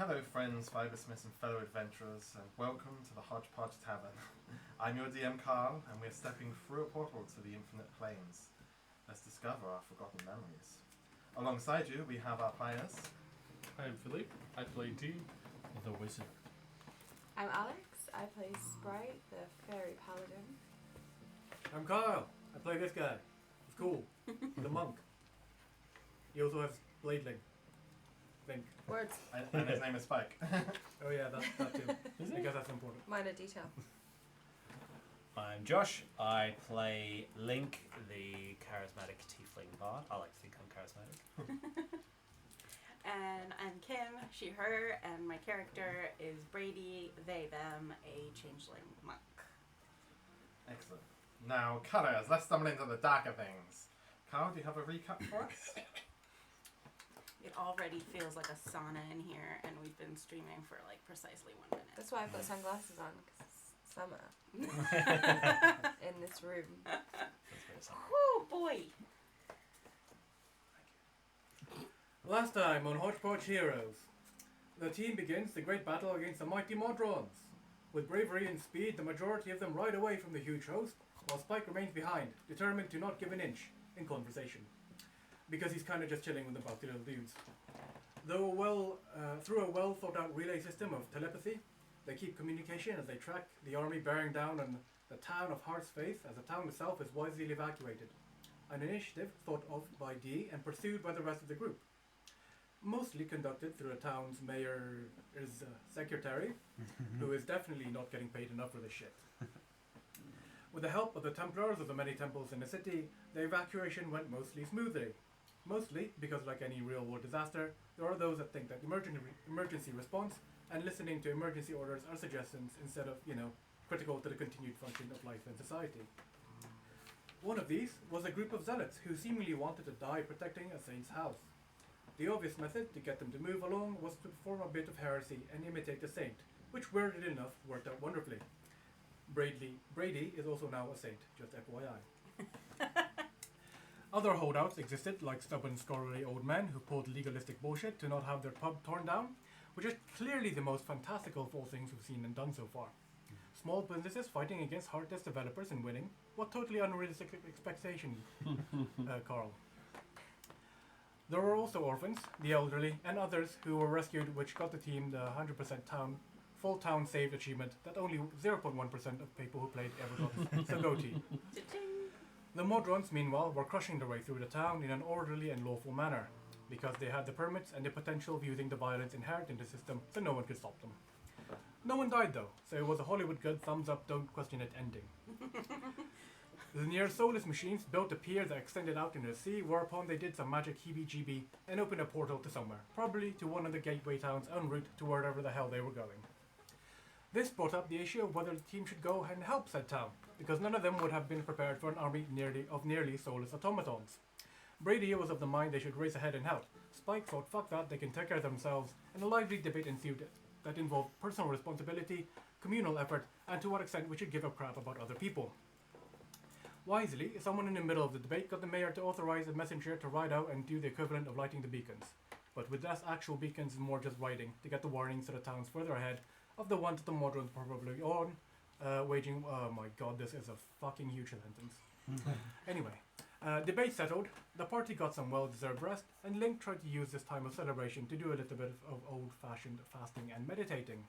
Hello friends, fibersmiths and fellow adventurers, and welcome to the Hodgepodge Tavern. I'm your DM Carl, and we're stepping through a portal to the infinite planes. Let's discover our forgotten memories. Alongside you, we have our players. I'm Philippe. I play D, the wizard. I'm Alex. I play Sprite, the fairy paladin. I'm Kyle. I play this guy. He's cool. The monk. He also has Bladeling. I think. Words. And his name is Spike. Oh yeah, that too. I guess that's important. Minor detail. I'm Josh. I play Link, the charismatic tiefling bard. I like to think I'm charismatic. And I'm Kim, she, her, and my character is Brady, they, them, a changeling monk. Excellent. Now, colours, let's stumble into the darker things. Carl, do you have a recap for us? It already feels like a sauna in here, and we've been streaming for like precisely 1 minute. That's why I've got sunglasses on, because it's summer. In this room. That's very summer. Woo, boy! Last time on Hodgepodge Heroes, the team begins the great battle against the mighty Modrons. With bravery and speed, the majority of them ride away from the huge host, while Spike remains behind, determined to not give an inch in conversation. Because he's kind of just chilling with the bounty little dudes. Though through a well thought out relay system of telepathy, they keep communication as they track the army bearing down on the town of Heart's Faith, as the town itself is wisely evacuated. An initiative thought of by D and pursued by the rest of the group. Mostly conducted through the town's mayor's secretary, who is definitely not getting paid enough for this shit. With the help of the Templars of the many temples in the city, the evacuation went mostly smoothly. Mostly because, like any real-world disaster, there are those that think that emergency response and listening to emergency orders are suggestions instead of, critical to the continued function of life and society. One of these was a group of zealots who seemingly wanted to die protecting a saint's house. The obvious method to get them to move along was to perform a bit of heresy and imitate the saint, which weirdly enough worked out wonderfully. Brady is also now a saint, just FYI. Other holdouts existed, like stubborn scholarly old men who pulled legalistic bullshit to not have their pub torn down, which is clearly the most fantastical of all things we've seen and done so far. Small businesses fighting against heartless developers and winning. What totally unrealistic expectation, Carl. There were also orphans, the elderly, and others who were rescued, which got the team the 100% full town saved achievement that only 0.1% of people who played ever got. So go team. The Modrons, meanwhile, were crushing their way through the town in an orderly and lawful manner, because they had the permits and the potential of using the violence inherent in the system, so no one could stop them. No one died though, so it was a Hollywood good thumbs up, don't question it ending. The near soulless machines built a pier that extended out into the sea, whereupon they did some magic heebie-jeebie and opened a portal to somewhere, probably to one of the gateway towns en route to wherever the hell they were going. This brought up the issue of whether the team should go and help said town, because none of them would have been prepared for an army of nearly soulless automatons. Brady was of the mind they should race ahead and help. Spike thought fuck that, they can take care of themselves, and a lively debate ensued that involved personal responsibility, communal effort, and to what extent we should give a crap about other people. Wisely, someone in the middle of the debate got the mayor to authorize a messenger to ride out and do the equivalent of lighting the beacons. But with less actual beacons and more just riding to get the warnings to the towns further ahead of the ones that the Modrons probably on, waging... Oh my god, this is a fucking huge sentence. Anyway, debate settled, the party got some well-deserved rest, and Link tried to use this time of celebration to do a little bit of old-fashioned fasting and meditating.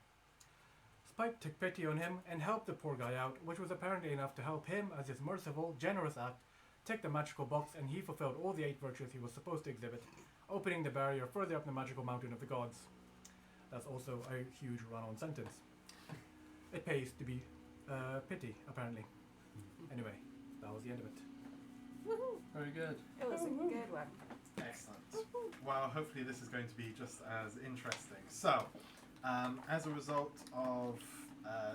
Spike took pity on him and helped the poor guy out, which was apparently enough to help him, as his merciful, generous act, tick the magical box, and he fulfilled all the 8 virtues he was supposed to exhibit, opening the barrier further up the magical mountain of the gods. That's also a huge run-on sentence. It pays to be pity, apparently. Anyway, that was the end of it. Woohoo! Very good. It was a good one. Excellent. Well, hopefully this is going to be just as interesting. So, as a result of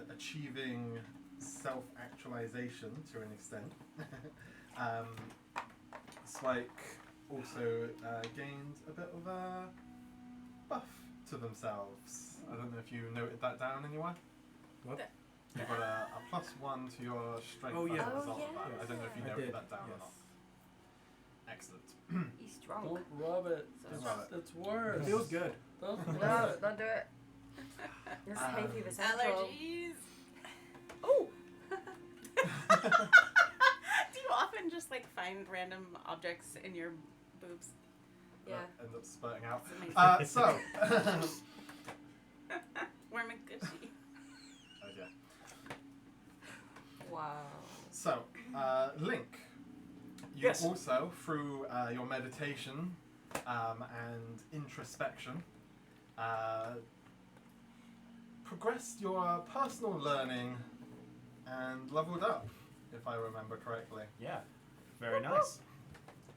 achieving self-actualization to an extent, Spike also gained a bit of a buff to themselves. I don't know if you noted that down anywhere. What? You've got a +1 to your strength Oh, as yeah. a result of Oh, that. yes. I don't know if you I noted did, that down or yes. not. Excellent. He's drunk. Don't rub it. So Don't rub it. It's worse. It feels good. Don't No, rub it. don't do it. This is hay fever central. Allergies. Oh! Do you often just like find random objects in your boobs? Yeah. Ends up spurting out. It's amazing. Warm and gushy. Oh dear. Wow. So, Link, you Yes. also, through your meditation and introspection, progressed your personal learning and leveled up, if I remember correctly, Yeah. Very nice.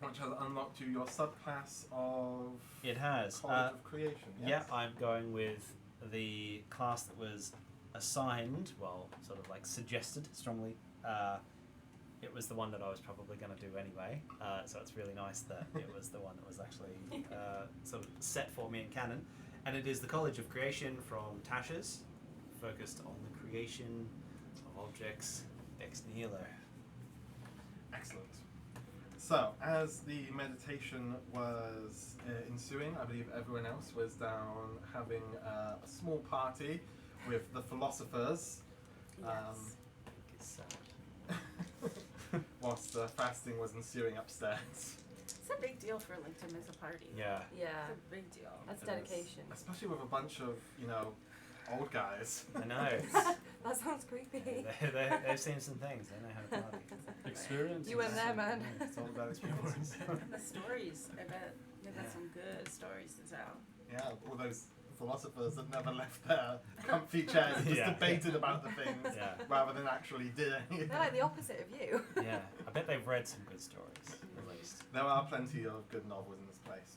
which has unlocked you your subclass of It has. College of Creation. Yes? Yeah, I'm going with the class that was assigned, well, sort of like suggested strongly. It was the one that I was probably going to do anyway, so it's really nice that it was the one that was actually sort of set for me in canon. And it is the College of Creation from Tasha's, focused on the creation of objects ex nihilo. Excellent. So, as the meditation was ensuing, I believe everyone else was down having a small party with the philosophers, Yes. It's sad. whilst the fasting was ensuing upstairs. It's a big deal for Link to miss a party. Yeah. Yeah. It's a big deal. That's It is. dedication. Especially with a bunch of, old guys. I know. That sounds creepy. They've seen some things. They know how to party. Experience. You went there, man. It's all about experiences. The stories, I bet they've got Yeah. some good stories to tell. Yeah, all those philosophers that never left their comfy chairs and just Yeah. debated about the things Yeah. rather than actually did anything. They're like the opposite of you. Yeah. I bet they've read some good stories, at least. There are plenty of good novels in this place.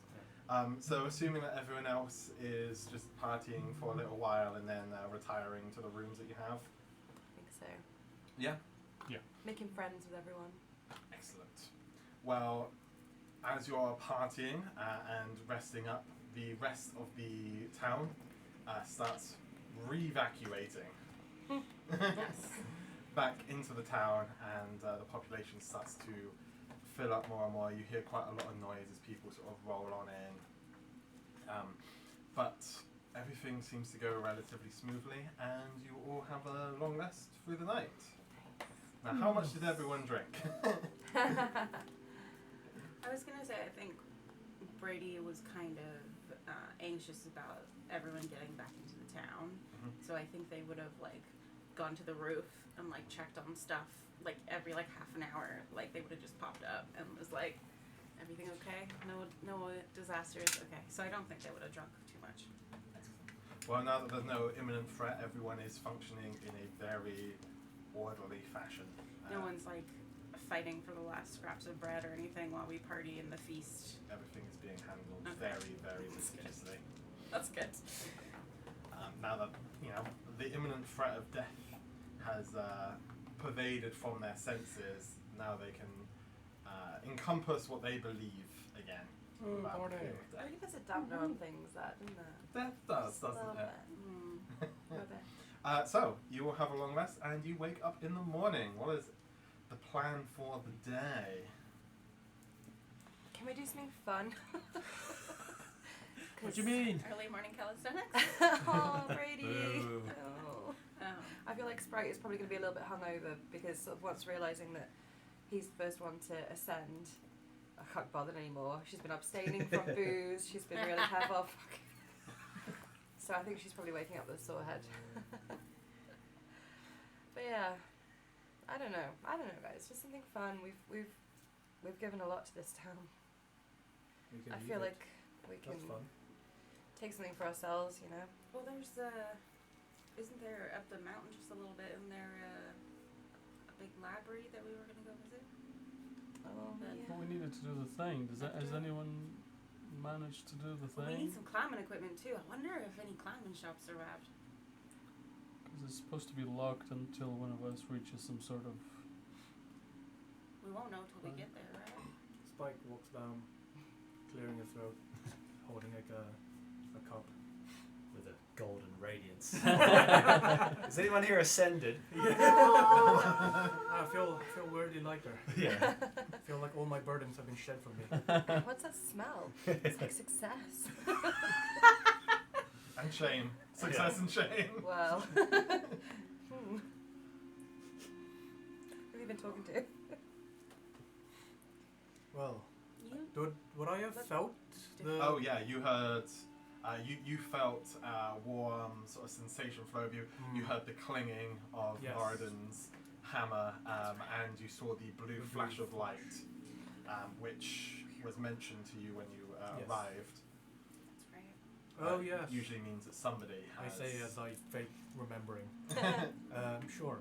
So assuming that everyone else is just partying for a little while and then retiring to the rooms that you have. I think so. Yeah. Making friends with everyone. Excellent. Well, as you're partying and resting up, the rest of the town starts re-evacuating Yes. back into the town, and the population starts to fill up more and more. You hear quite a lot of noise as people sort of roll on in. But everything seems to go relatively smoothly, and you all have a long rest through the night. Now, how much did everyone drink? I was gonna say, I think Brady was kind of anxious about everyone getting back into the town, Mhm. so I think they would have gone to the roof and checked on stuff every half an hour. They would have just popped up and was like, "Everything okay? No disasters? Okay." So I don't think they would have drunk too much. Well, now that there's no imminent threat, everyone is functioning in a very orderly fashion. No one's fighting for the last scraps of bread or anything while we party in the feast. Everything is being handled Okay. very, very That's good. litigiously. That's good. Now that, the imminent threat of death has pervaded from their senses, now they can encompass what they believe again. Oh, without party. fear of death. I think there's a dampener on things, that, doesn't there? Death does, Just a doesn't little it? bit. Mm. A little bit. So, you will have a long rest and you wake up in the morning. What is the plan for the day? Can we do something fun? What do you mean? Early morning calisthenics? Oh, Brady. Boo. Oh. Oh. I feel like Sprite is probably going to be a little bit hungover because sort of once realising that he's the first one to ascend, I can't bother anymore. She's been abstaining from booze. She's been really careful. So I think she's probably waking up with a sore head. But yeah, I don't know, guys. Just something fun. We've given a lot to this town. We can I leave feel it. like we can That's fun. take something for ourselves, you know. Well, there's isn't there up the mountain just a little bit? Isn't there a big library that we were gonna go visit? Oh But- yeah. Well, we needed to do the thing. Has anyone managed to do the Well, we thing? need some climbing equipment too. I wonder if any climbing shops arrived. Because it's supposed to be locked until one of us reaches some sort of. We won't know till we get there, right? Spike walks down, clearing his throat, holding a cup. with a golden radiance. Is anyone here ascended? I feel weirdly lighter. Yeah. I feel like all my burdens have been shed from me. What's that smell? It's like success. And shame. Success and shame. Well. Who have you been talking to? Well, You would I have felt the? Oh yeah, you heard. You felt warm sort of sensation flow of you. You heard the clinging of Yes. Moradin's hammer, and you saw the blue The flash blue of light, which was mentioned to you when you Yes. arrived. That's right. Oh That yes. Usually means that somebody I has. say as I fake remembering. Sure.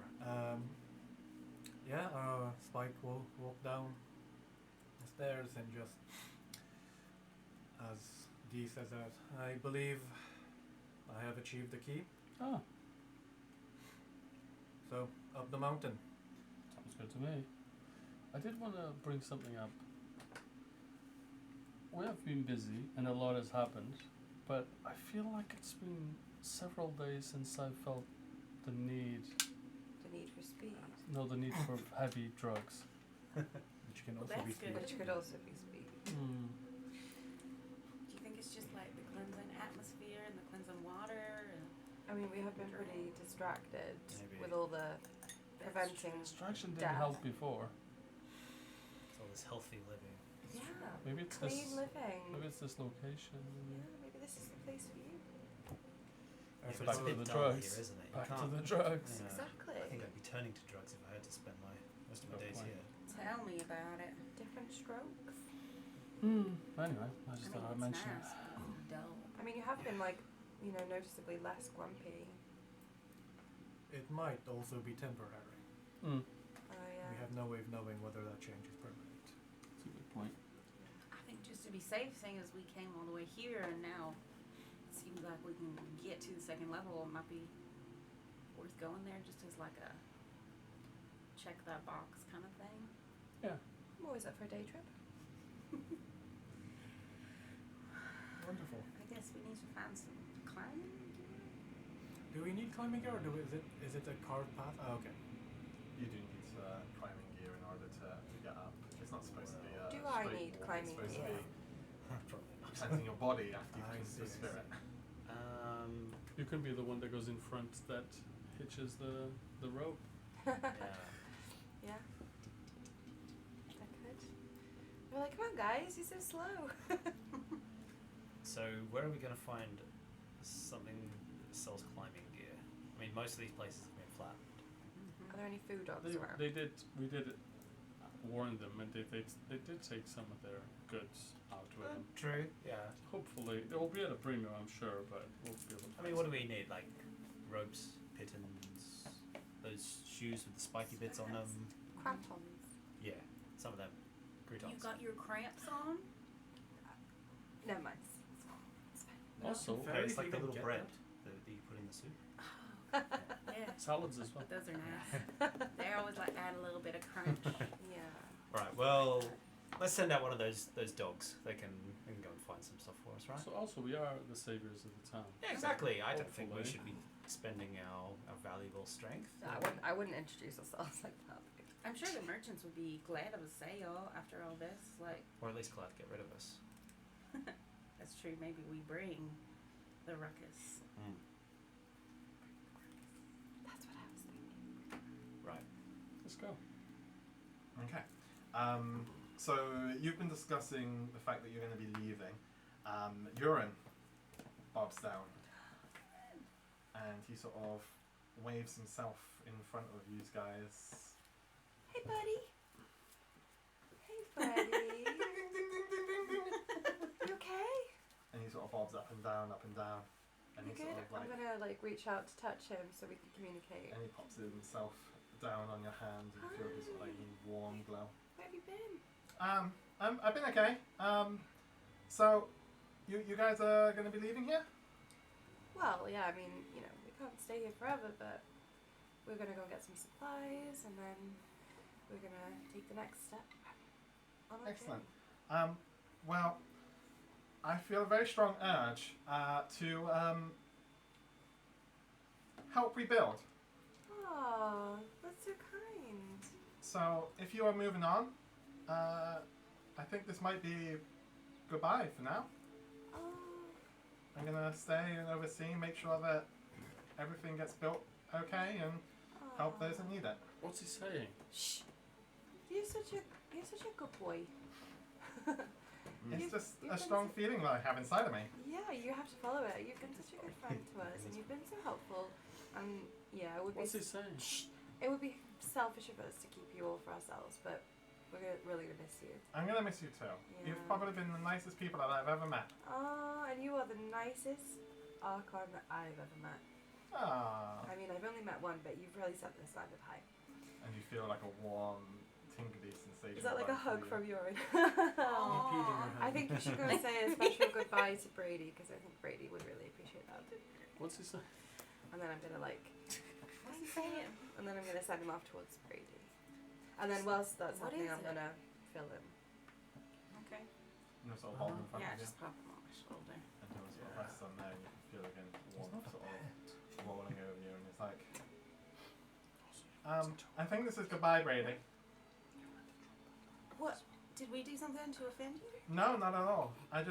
Yeah. Spike will walk down the stairs and just, as Dee says that, I believe I have achieved the key. Ah, So up the mountain. sounds good to me. I did want to bring something up. We have been busy and a lot has happened, but I feel like it's been several days since I felt the need, The need for speed. the need for heavy drugs. Which can Well, also be that's good. speed. Which could also be speed. Mm. Do you think it's just like the cleansing atmosphere and the cleansing water? And I mean, we have been pretty distracted Maybe. with all the preventing. Distraction didn't Death. help before. It's all this healthy living. Yeah. Maybe it's Clean this. living. Maybe it's this location. Yeah, maybe this is the place for you. I Yeah, but back it's a to bit the dull drugs. here, isn't it? You Back to can't- the drugs. Yeah. Exactly. I think I'd be turning to drugs if I had to spend most of my Good days point. here. tell me about it. Different strokes. Anyway, I just thought I'd it's mention nice, it. but it's dull. I mean, you have been like, noticeably less grumpy. It might also be temporary. Mm. Oh yeah. We have no way of knowing whether that change is permanent. That's a good point. I think just to be safe, seeing as we came all the way here and now it seems like we can get to the second level, it might be worth going there just as like a check that box kind of thing. Yeah. I'm always up for a day trip. Wonderful. I guess we need to find some climbing. Do we need climbing gear, or is it a carved path? Oh, okay. You do need climbing gear in order to get up. It's not supposed to be a Do I straight need walk. climbing It's supposed gear? to Probably be not. cleansing your body after you I cleanse see, the I see. spirit. You can be the one that goes in front that hitches the rope. Yeah. Yeah. I could. We're like, come on, guys, you're so slow. So where are we going to find something that sells climbing gear? I mean, most of these places have been flat. Are there any food dogs around? We did warn them, and they did take some of their goods out with them. True. Yeah. Hopefully, it will be at a premium, I'm sure, but we'll be able to. I mean, what do we need? Like ropes, pittons, those shoes with the spiky bits on them. Crampons. Yeah, some of them. Croutons. You got your cramps on? Never mind. Also, Fair. It's like the You can little get bread that you put in the soup. Yeah. salads as well. Those are nice. They always like add a little bit of crunch. Yeah. Right. Well, let's send out one of those dogs. They can go and find some stuff for us, right? So also, we are the saviors of the town. Yeah, exactly. I don't think we Hopefully. should be spending our valuable strength. I wouldn't introduce ourselves like that. I'm sure the merchants would be glad of a sale after all this. Like, Or at least glad to get rid of us. that's true. Maybe we bring the ruckus. That's what I was thinking. Right. Let's go. Okay. So you've been discussing the fact that you're going to be leaving. Urine bobs down, and he sort of waves himself in front of you guys. Hey, buddy. Hey, buddy. Ding, ding, ding, ding, ding, ding, ding. You okay? And he sort of bobs up and down, and You he sort good? of like, I'm gonna reach out to touch him so we can communicate. and he pops himself down on your hand, and you feel his sort of like warm glow. Where have you been? I've been okay. So you guys are going to be leaving here? Well, yeah. I mean, we can't stay here forever, but we're gonna go get some supplies, and then we're gonna take the next step on our Excellent. journey. Well, I feel a very strong urge to help rebuild. Oh, that's so kind. So if you are moving on, I think this might be goodbye for now. Oh, I'm gonna stay and oversee, make sure that everything gets built okay, and help those that need it. What's he saying? Shh. You're such a good boy. It's You've- just you've a been strong feeling that I have inside of me. Yeah, you have to follow it. You've been such a good friend to us, and you've been so helpful. And yeah, it would What's be he saying? it would be selfish of us to keep you all for ourselves, but we're really gonna miss you. I'm gonna miss you too. You've Yeah. probably been the nicest people that I've ever met. Oh, and you are the nicest Archon that I've ever met. Ah. I mean, I've only met one, but you've really set the standard high. And you feel like a warm, tingly sensation. Is that like a run through hug you. from urine? Aw. I think you should go and say a special goodbye to Brady, because I think Brady would really appreciate that. What's he saying? And then I'm gonna What's he saying? and then I'm gonna send him off towards Brady. And then whilst that's What happening, is I'm it? gonna fill him. Okay. And you'll sort of hold him in front Yeah, of you. just pop him on my shoulder. And he'll sort of rest on there and you can feel again warmth sort of rolling over you and it's like I think this is goodbye, Brady. What? Did we do something to offend you? No, not at all. I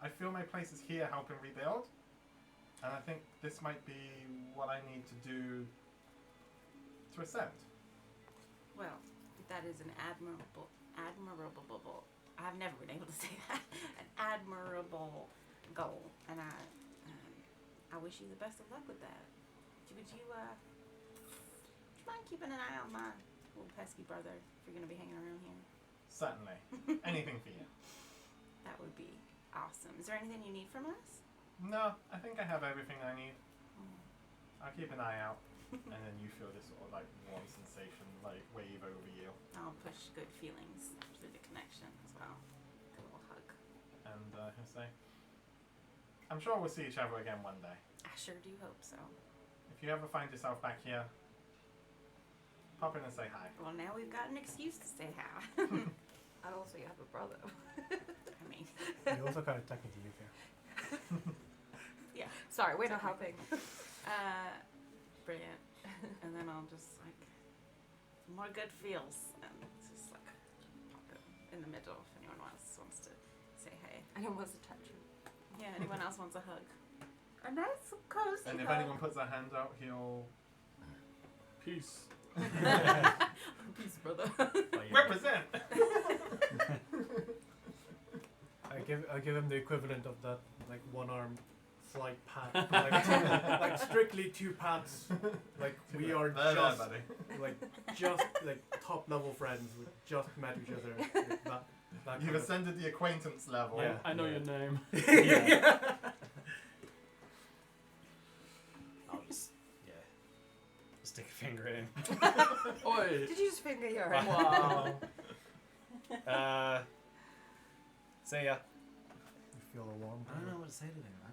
feel my place is here helping rebuild. And I think this might be what I need to do to ascend. Well, that is an admirable. I've never been able to say that. An admirable goal, and I wish you the best of luck with that. Would you mind keeping an eye on my little pesky brother if you're gonna be hanging around here? Certainly. Anything for you. That would be awesome. Is there anything you need from us? No, I think I have everything I need. Mm. I'll keep an eye out. And then you feel this sort of like warm sensation like wave over you. I'll push good feelings through the connection as well. A little hug. And he'll say, I'm sure we'll see each other again one day. I sure do hope so. If you ever find yourself back here, pop in and say hi. Well, now we've got an excuse to say hi. And also, you have a brother. I mean, You also kind of technically live here. yeah. Sorry, we're not helping. Brilliant. And then I'll just like more good feels and just like pop it in the middle if anyone else wants to say hey. Anyone wants to touch him? Yeah, anyone else wants a hug? A nice cozy And if hug. anyone puts their hand out, he'll Peace. Peace, brother. represent. I give him the equivalent of that like one arm slight pat, like strictly two pats. Like we are There, just buddy. like top level friends. We just met each other. Like that You've kind of- ascended the acquaintance level. Yeah. I know your name. I'll just stick a finger in. Oi! Did you just finger your Wow. See ya. You feel the warmth. I don't know what to say to him. I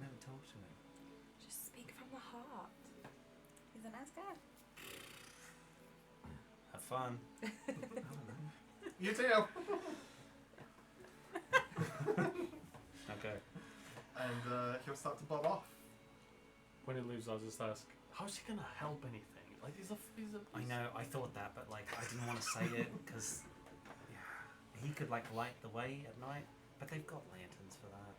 never talked to him. Just speak from the heart. He's a nice guy. Have fun. You too. Okay. And he'll start to bob off. When he leaves, I'll just ask, how's he gonna help anything? Like, he's a. I know, I thought that, but like, I didn't want to say it because he could like light the way at night, but they've got lanterns for that.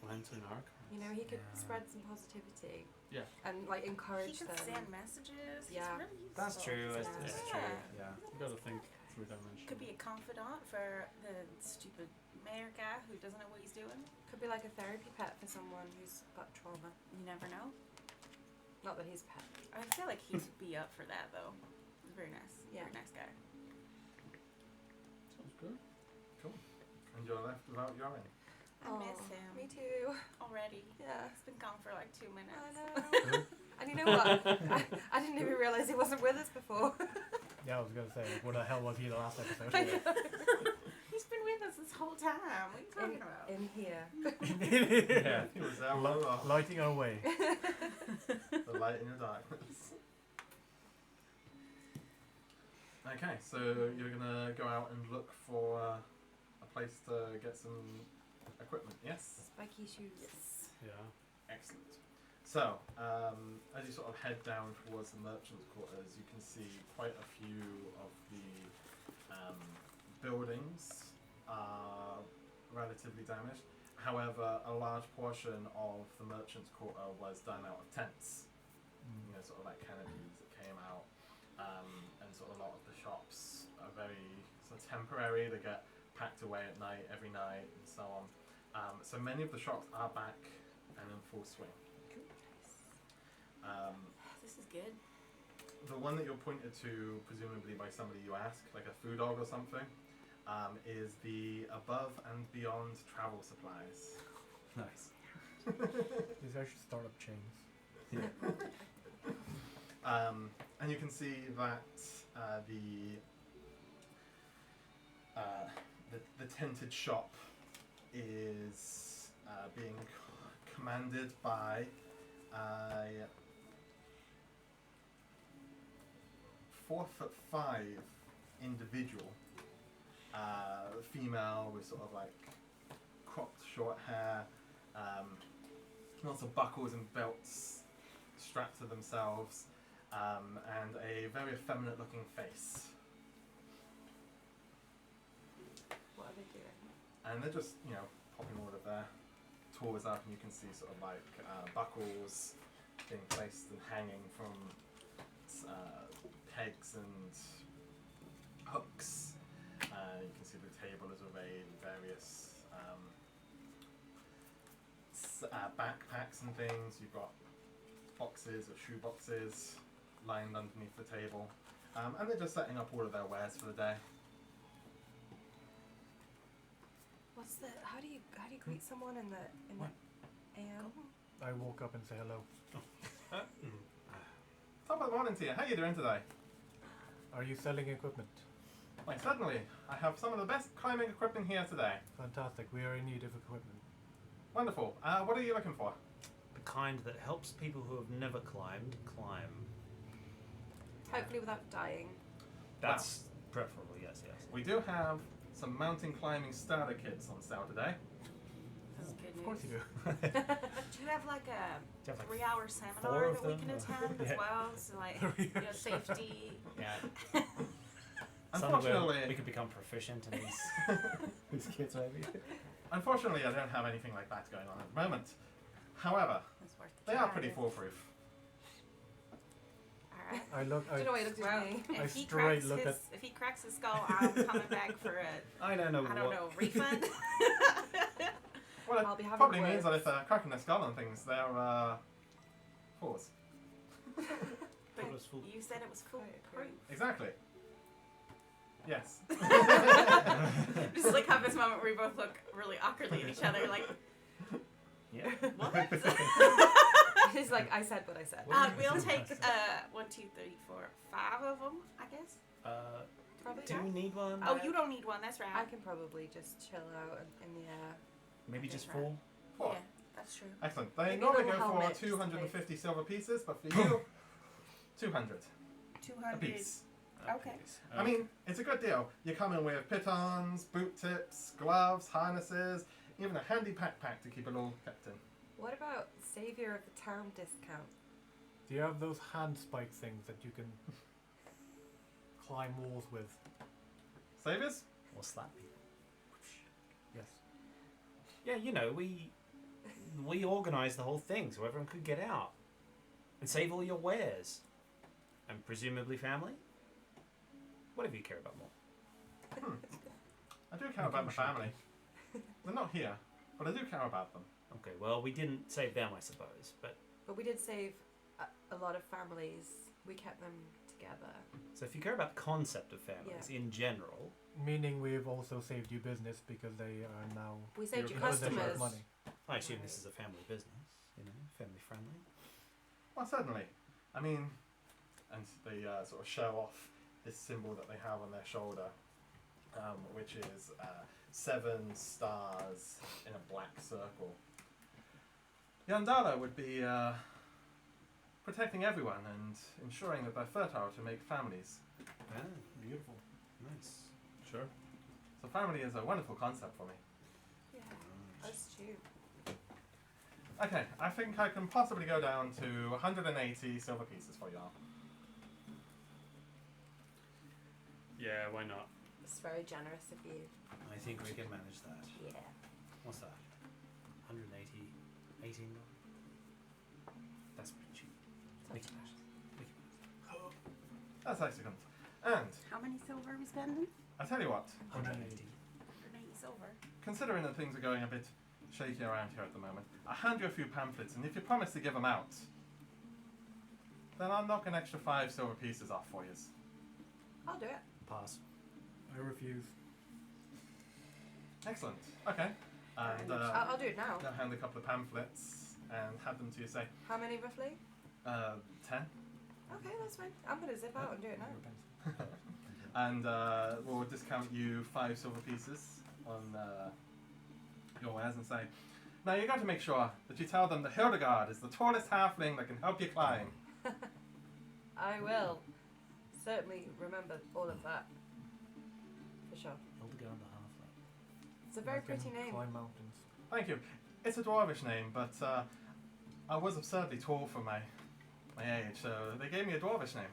Lantern Arc. You know, he could Yeah. spread some positivity. Yeah. And like encourage He could them. send messages. He's Yeah. really useful. That's true. Yeah. It's Yeah. true. Yeah. You gotta think through dimensions. Could be a confidant for the stupid mayor guy who doesn't know what he's doing. Could be like a therapy pet for someone who's got trauma. You never know. Not that he's a pet. I feel like he'd be up for that though. He's very nice. Yeah. Very nice guy. Sounds good. And you're left without Yorin. I miss Aw, him Me too. already. Yeah. He's been gone for like 2 minutes. I know. And you know what? I didn't even realise he wasn't with us before. Yeah, I was gonna say, where the hell was he the last episode? I know. He's been with us this whole time. What are you talking about? In here. Yeah. He was there all along. Lighting our way. The light in your darkness. Okay, so you're gonna go out and look for a place to get some equipment, yes? Spiky shoes. Yes. Yeah. Excellent. So, as you sort of head down towards the merchant's quarters, you can see quite a few of the buildings are relatively damaged. However, a large portion of the merchant's quarter was done out of tents. You know, sort of like canopies that came out, and sort of a lot of the shops are very sort of temporary. They get packed away at night, every night, and so on. So many of the shops are back and in full swing. This is good. The one that you're pointed to, presumably by somebody you ask, like a food dog or something, is the above and beyond travel supplies. Nice. These are startup chains. And you can see that the tented shop is being commanded by a 4'5" individual, female with sort of like cropped short hair, lots of buckles and belts strapped to themselves, and a very effeminate looking face. What are they doing? And they're just, you know, popping all of their tours up, and you can see sort of like buckles being placed and hanging from pegs and hooks. You can see the table is arrayed with various backpacks and things. You've got boxes or shoe boxes lined underneath the table, and they're just setting up all of their wares for the day. How do you greet someone in the AM? I woke up and say hello. Top of the morning to you. How are you doing today? Are you selling equipment? Why, certainly. I have some of the best climbing equipment here today. Fantastic. We are in need of equipment. Wonderful. What are you looking for? The kind that helps people who have never climbed climb. Hopefully without dying. That's preferable, yes. We do have some mountain climbing starter kits on sale today. This is good Of course news. you do. Do you have like a Do you have, like, 3-hour four seminar of that we them, can or- attend as Yeah. well? So like, you know, safety. Yeah. Unfortunately, we could become proficient in these kids, maybe. unfortunately, I don't have anything like that going on at the moment. However, It's worth the they try. are pretty foolproof. All right. I look. Do you know what he looked Well, at me? I if he straight cracks look his, at- if he cracks his skull, I'm coming back for a I don't know refund. Well, I'll be it having probably means words. that if they're cracking their skull on things, they're fools. But It was full. you said it was foolproof. Exactly. Yes. Just like have this moment where we both look really awkwardly at each other, like, Yeah. what? He's like, I said what I said. We'll take 1, 2, 3, 4, 5 of them, I guess. Probably Do we need one? Oh, you don't need one. That's right. I can probably just chill out in the air. Maybe just Right. 4? Four. Yeah, that's true. Excellent. They Maybe a normally little go for helmet just in 250 silver pieces, but for you, 200 a 200. piece. Okay. I mean, it's a good deal. You come in with pitons, boot tips, gloves, harnesses, even a handy backpack to keep it all kept in. What about Savior of the Town discount? Do you have those hand spike things that you can climb walls with? Saviours? Or slap people. Yes. Yeah, you know, we organised the whole thing so everyone could get out and save all your wares. And presumably family? Whatever you care about more. I do care about my family. They're not here, but I do care about them. Okay, well, we didn't save them, I suppose, but But we did save a lot of families. We kept them together. so if you care about the concept of families in general, Meaning we've also saved you business because they are now. We saved you because they make customers. money. I assume this is a family business, you know, family friendly. Well, certainly. I mean, and they sort of show off this symbol that they have on their shoulder, which is 7 stars in a black circle. Yandala would be protecting everyone and ensuring that they're fertile to make families. Ah, beautiful. Nice. Sure. So family is a wonderful concept for me. Yeah, us too. Okay, I think I can possibly go down to 180 silver pieces for y'all. Yeah, why not? It's very generous of you. I think we can manage that. Yeah. What's that? 180, 18 dollars. That's pretty cheap. Mickey Mouse. Mickey Mouse. That's excellent. And How many silver are we spending? I tell you what, 180. 180 silver. considering that things are going a bit shaky around here at the moment, I'll hand you a few pamphlets, and if you promise to give them out, then I'll knock an extra 5 silver pieces off for you. I'll do it. Pass. I refuse. Excellent. Okay. And I'll do it now. I'll hand a couple of pamphlets and have them to you. Say How many roughly? 10, Okay, that's fine. I'm gonna zip out and do it now. and we'll discount you 5 silver pieces on your wares and say, now you got to make sure that you tell them that Hildegard is the tallest halfling that can help you climb. I will certainly remember all of that. For sure. Hildegard the Halfling. It's a very I can pretty name. Climb mountains. Thank you. It's a dwarvish name, but I was absurdly tall for my age, so they gave me a dwarvish name.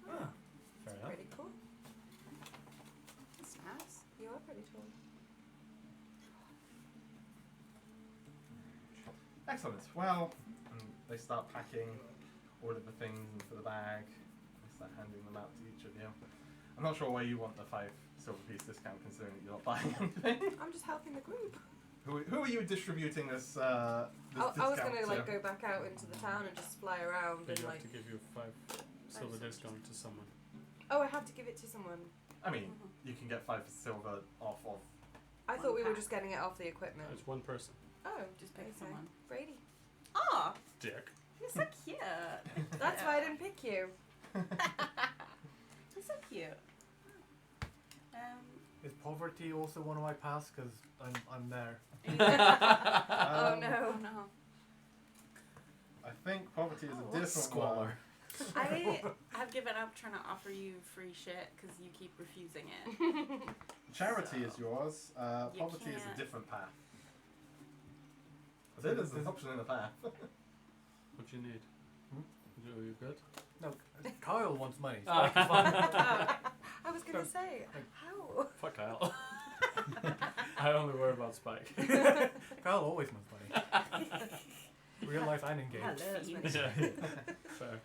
Ah, fair enough. Pretty cool. That's nice. You are pretty tall. Excellent. Well, they start packing all of the things into the bag. They start handing them out to each of you. I'm not sure where you want the 5 silver piece discount, considering that you're not buying anything. I'm just helping the group. Who are you distributing this this I was discount gonna to? like go back out into the town and just fly around But and you like. have to give you 5 silver discount to someone. Oh, I have to give it to someone. I mean, you can get 5 silver off of. I One thought we were pack. just getting it off the equipment. It's one person. Oh, Just pick okay. someone. Brady. Oh, Dick. you're so cute. That's why I didn't pick you. You're so cute. Is poverty also one of my paths? Because I'm there. Oh Um, no. Oh no. I think poverty is Oh. a different Squalor. one. I have given up trying to offer you free shit because you keep refusing it. Charity is So, yours. you Poverty is a can't- different path. There is an option in the path. What do you need? Are you good? No, Kyle wants money. So Ah. I can find I was gonna say how. Fuck Kyle. I only worry about Spike. Kyle always wants money. Real life and in game. Yeah. Fair.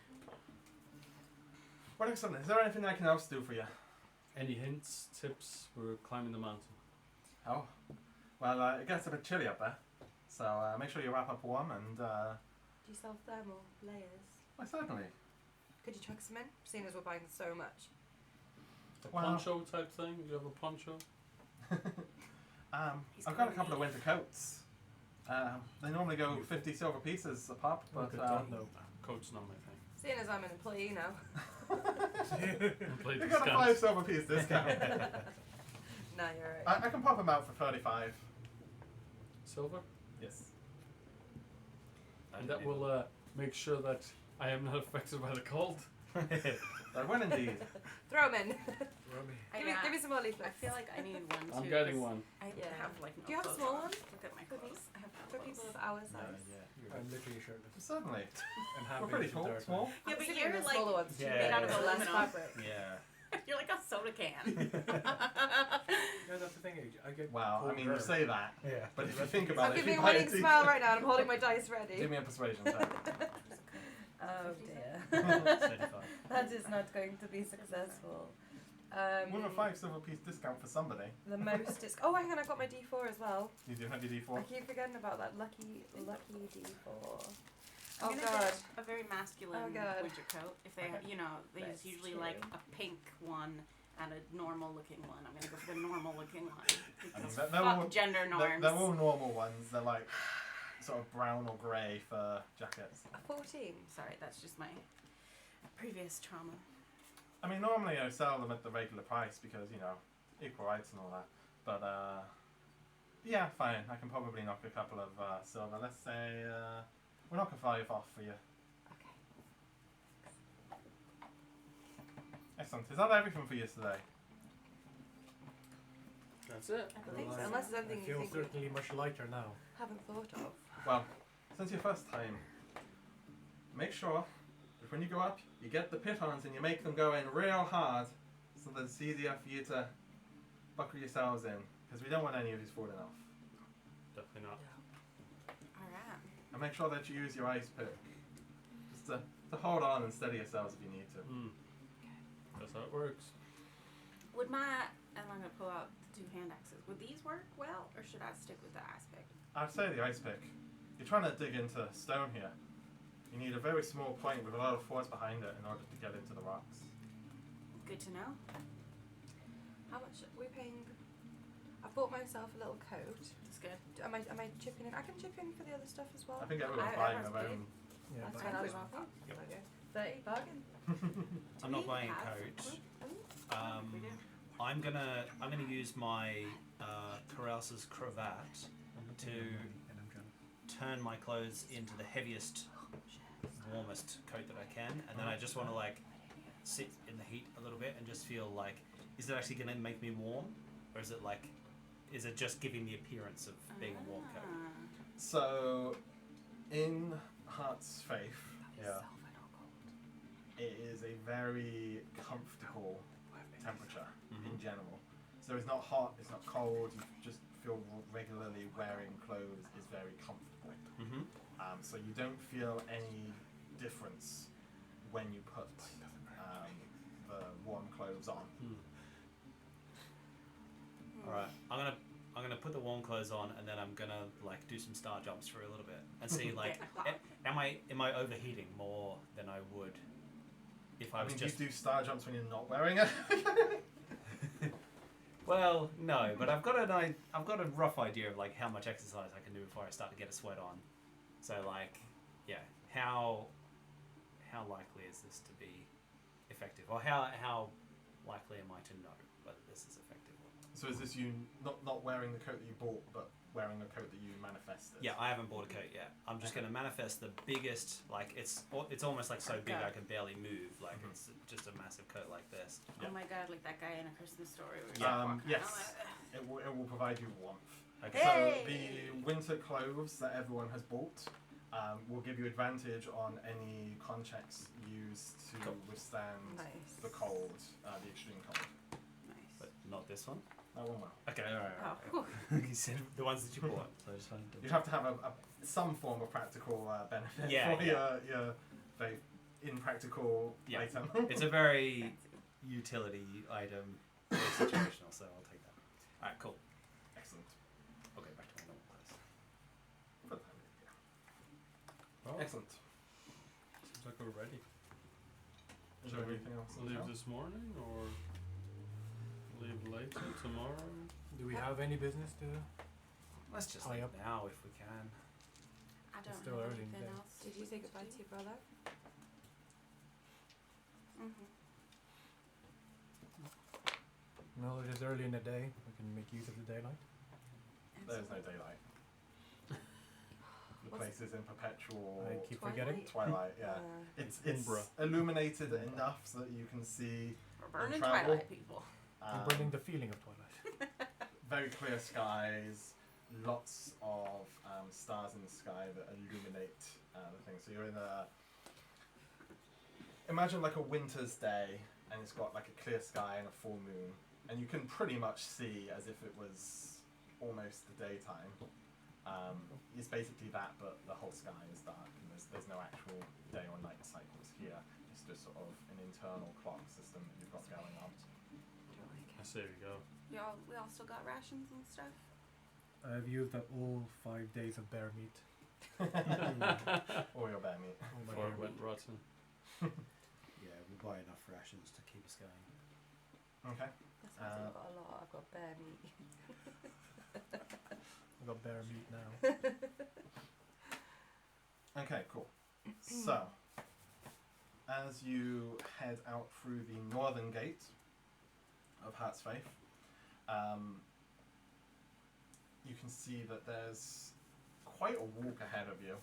Well, excellent. Is there anything I can else do for you? Any hints, tips? We're climbing the mountain. Oh, well, it gets a bit chilly up there, so make sure you wrap up warm and. Do you sell thermal layers? Well, certainly. Could you chuck some in? Seeing as we're buying so much. A Well- poncho type thing? You have a poncho? He's I've got a going couple of winter coats. They normally go 50 silver pieces a pop, but Good God, no. Coat's not my thing. Seeing as I'm an employee now. Play you got a discounts. 5 silver piece discount. Nah, you're right. I can pop them out for 35. Silver? Yes. And that will make sure that I am not affected by the cold. I will indeed. Throw them in. Rummy. give me some more I leaflets. feel like I need one too. I'm getting 'cause one. I Yeah. have like no Do you have a clothes small on. one? Look at my For clothes. these? I have no For clothes. people of our No, size. yeah. I'm literally shirtless. Certainly. And We're happy pretty as a tall, dirt small. Yeah, I'm but thinking you're the like smaller ones Yeah. made out of Yeah. less Aluminum. fabric. Yeah. you're like a soda can. Yeah, that's the thing. I get Wow, I cold mean, you air. say that, Yeah. but if you think about I'm it, if giving you a buy a winning t-shirt- smile right now and I'm holding my dice ready. Give me a persuasion check. Oh dear. 35. That is not going to be successful. With a 5 silver piece discount for somebody. The most is. Oh, hang on, I've got my D4 as well. You do have your I D4. keep forgetting about that lucky D4. I'm Oh gonna god. get a very masculine Oh, God. winter coat. If they, Okay. you know, there's That's usually true. like a pink one and a normal looking one. I'm gonna go for the normal looking one. Because they're fuck all- gender norms. They're all normal ones. They're like sort of brown or grey fur jackets. A 14. Sorry, that's just my previous trauma. I mean, normally I sell them at the regular price because, you know, equal rights and all that. But, yeah, fine. I can probably knock a couple of silver. Let's say, we'll knock a 5 off for you. Okay. Excellent. Is that everything for you today? That's it. I think so. Well, Unless there's I anything you feel think we certainly much lighter now. haven't thought of. Well, since your first time, make sure that when you go up, you get the pitons and you make them go in real hard, so that it's easier for you to buckle yourselves in, because we don't want any of these falling off. Definitely not. Alright. And make sure that you use your ice pick, just to hold on and steady yourselves if you need to. That's how it works. Would my, and I'm gonna pull out the 2 hand axes, would these work well, or should I stick with the ice pick? I'd say the ice pick. You're trying to dig into stone here. You need a very small point with a lot of force behind it in order to get into the rocks. Good to know. How much are we paying? I've bought myself a little coat. That's good. Am I chipping in? I can chip in for the other stuff as well. I think everyone's I- buying everyone's their own. Yeah, That's but fine. I'll Yep. just Yep. okay. 30 bargain. I'm not buying a have- coat. We do. I'm gonna use my Carouse's cravat to turn my clothes into the heaviest, warmest coat that I can, and then I just want to like sit in the heat a little bit and just feel like, is it actually gonna make me warm, or is it just giving the appearance of being a warm coat? Ah. So, in Heart's Faith, Yeah. it is a very comfortable temperature in general. So it's not hot, it's not cold, you just feel regularly wearing clothes is very comfortable. Mm-hmm. So you don't feel any difference when you put the warm clothes on. All right, I'm gonna put the warm clothes on, and then I'm gonna like do some star jumps for a little bit and see like, am I overheating more than I would if I was mean, just. do you do star jumps when you're not wearing it? Well, no, but I've got a rough idea of like how much exercise I can do before I start to get a sweat on. So like, yeah, how likely is this to be effective, or how likely am I to know whether this is effective or not? So is this you not wearing the coat that you bought, but wearing a coat that you manifested? Yeah, I haven't bought a coat yet. I'm just going to manifest the biggest, like it's almost like so big I can barely move. Like it's just a massive coat like this. Yeah. Oh my god, like that guy in A Christmas Story. Where he's Yeah. walking Yes. around like, It will provide you warmth. Okay. So Hey! the winter clothes that everyone has bought will give you advantage on any con checks used to Cool. withstand Nice. the cold, the extreme cold. Nice. But not this one. That one will. Okay, all right. Oh, You said the ones that you bought, so I just wanted to. You have to have some form of practical benefit Yeah, for your very impractical Yeah. item. It's a very utility item, very situational, so I'll take that. All right, cool. Excellent. I'll go back to my normal place. For the time being, yeah. Well, Excellent. seems like we're ready. Is Shall there we anything else? leave this morning or leave later tomorrow? do we have any business to? Let's just Tie leave up. now if we can. I don't still have early in the anything day. else. Did you say goodbye to your brother? Mm-hmm. No, it is early in the day. We can make use of the daylight. There's no daylight. The What's- place is in perpetual I keep Twilight? forgetting. twilight. Yeah, it's Umbra. illuminated enough so that you can see We're burning travel. Twilight, people. I'm bringing the feeling of twilight. very clear skies, lots of stars in the sky that illuminate the thing. So you're in a imagine like a winter's day, and it's got like a clear sky and a full moon, and you can pretty much see as if it was almost the daytime. It's basically that, but the whole sky is dark, and there's no actual day or night cycles here. It's just sort of an internal clock system that you've got going on. Don't like I it. say we go. We all still got rations and stuff. I've used up all 5 days of bear meat. Or your bear meat. All my Before bear it went meat. rotten. Yeah, we'll buy enough rations to keep us going. Okay. That sounds like I've got a lot. I've got bear meat. I've got bear meat now. Okay, cool. So, as you head out through the northern gate of Heart's Faith, you can see that there's quite a walk ahead of you.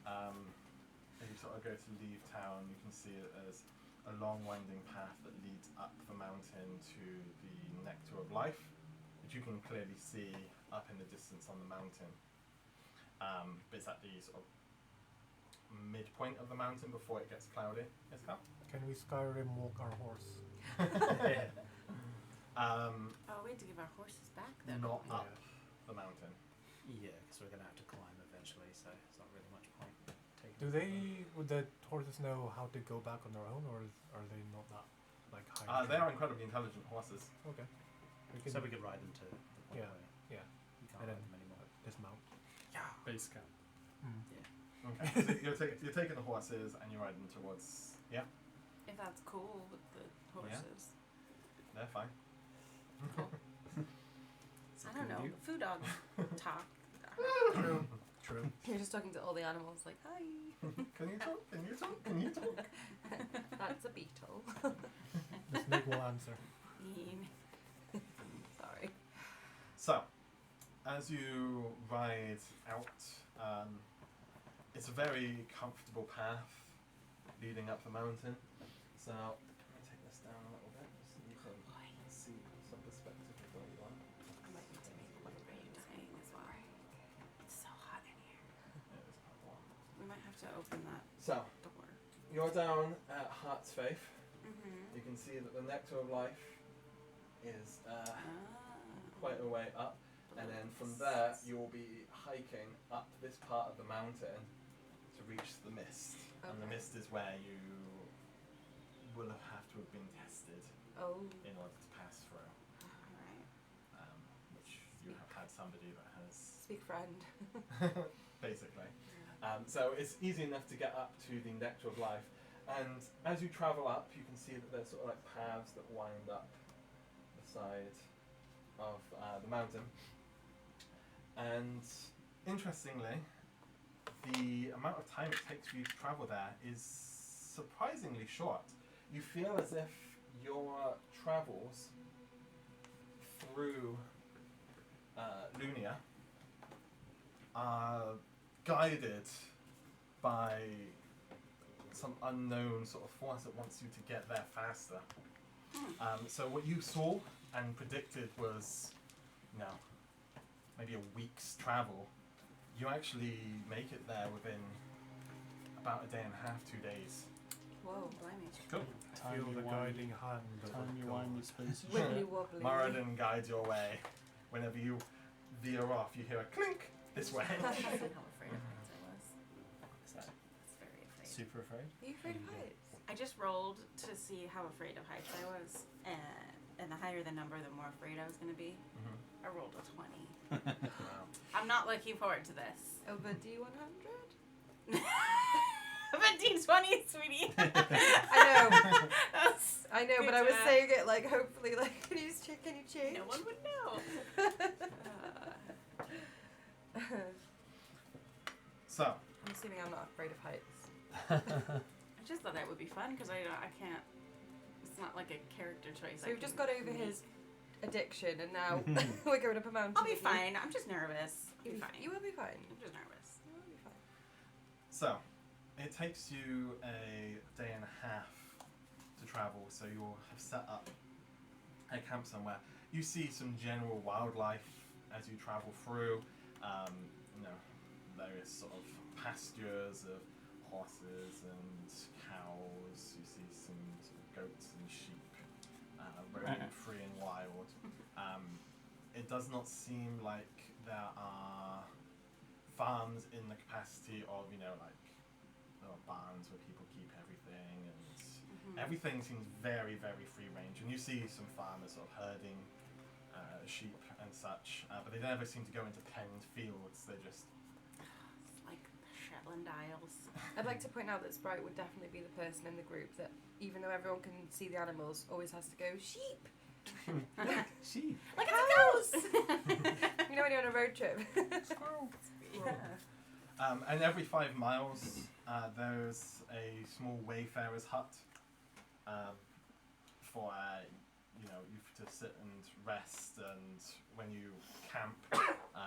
As you sort of go to leave town, you can see that there's a long winding path that leads up the mountain to the Nectar of Life, which you can clearly see up in the distance on the mountain. But it's at the sort of midpoint of the mountain before it gets cloudy. Yes, Cal? Can we Skyrim walk our horse? Oh, we had to give our horses back then. Not didn't we? up the mountain. Yeah, because we're going to have to climb eventually, so it's not really much point taking. Would the horses know how to go back on their own, or are they not that like high? They are incredibly intelligent horses. Okay. So we could ride them to the point Yeah, where yeah. you can't And ride then them anymore. dismount. Base camp. Okay. So you're taking the horses and you're riding towards. Yeah, If that's cool with the horses. they're fine. I don't know. Food dogs talk. True. True. You're just talking to all the animals, like, hi. Can you talk? Can you talk? Can you talk? That's a beetle. The snake will answer. Mean. Sorry. So, as you ride out, it's a very comfortable path leading up the mountain. So, I'm going to take this down a little bit so you can see some perspective of where you are. I might need to make one for you dying as well. It's so hot in here. Yeah, it's quite warm. We might have to open that So, door. you're down at Heart's Faith. Mm-hmm. You can see that the Nectar of Life is quite a way up. And then from there, you'll be hiking up this part of the mountain to reach the mist. And the Okay. mist is where you will have to have been tested Oh. in order to pass through, Alright. which you have had somebody that has, Speak friend. basically. So it's easy enough to get up to the Nectar of Life. And as you travel up, you can see that there's sort of like paths that wind up the side of the mountain. And interestingly, the amount of time it takes for you to travel there is surprisingly short. You feel as if your travels through Lunia are guided by some unknown sort of force that wants you to get there faster. So what you saw and predicted was, maybe a week's travel. You actually make it there within about a day and a half, 2 days. Whoa. Blimey. Cool. Feel the guiding hand of Time you wind your space. Wibbly wobbly. Moradin guides your way. Whenever you veer off, you hear a clink this way. How afraid of heights I was. So, I was very afraid. super afraid. Are you afraid of heights? I just rolled to see how afraid of heights I was, and the higher the number, the more afraid I was going to be. I rolled a 20. Wow. I'm not looking forward to this. Over D100? But D20, sweetie. I know. That's, I know, Good but I was to- saying it like, hopefully, like, can you change? no one would know. So, I'm assuming I'm not afraid of heights. I just thought that would be fun because I can't. It's not like a character choice. So I we've just can got over make. his addiction, and now we're going up a mountain. I'll be with you. fine. I'm just nervous. I'll be fine. You will be fine. I'm just nervous. You will be fine. So, it takes you a day and a half to travel, so you'll have set up a camp somewhere. You see some general wildlife as you travel through, various sort of pastures of horses and cows. You see some sort of goats and sheep roaming free and wild. It does not seem like there are farms in the capacity of, like, there are barns where people keep everything, and everything seems very, very free range. And you see some farmers sort of herding sheep and such, but they never seem to go into penned fields. They just It's like Shetland Isles. I'd like to point out that Sprite would definitely be the person in the group that, even though everyone can see the animals, always has to go, sheep! Sheep. Like cows. You know when you're on a road trip? Yeah. and every 5 miles, there's a small wayfarer's hut for you to sit and rest. And when you camp,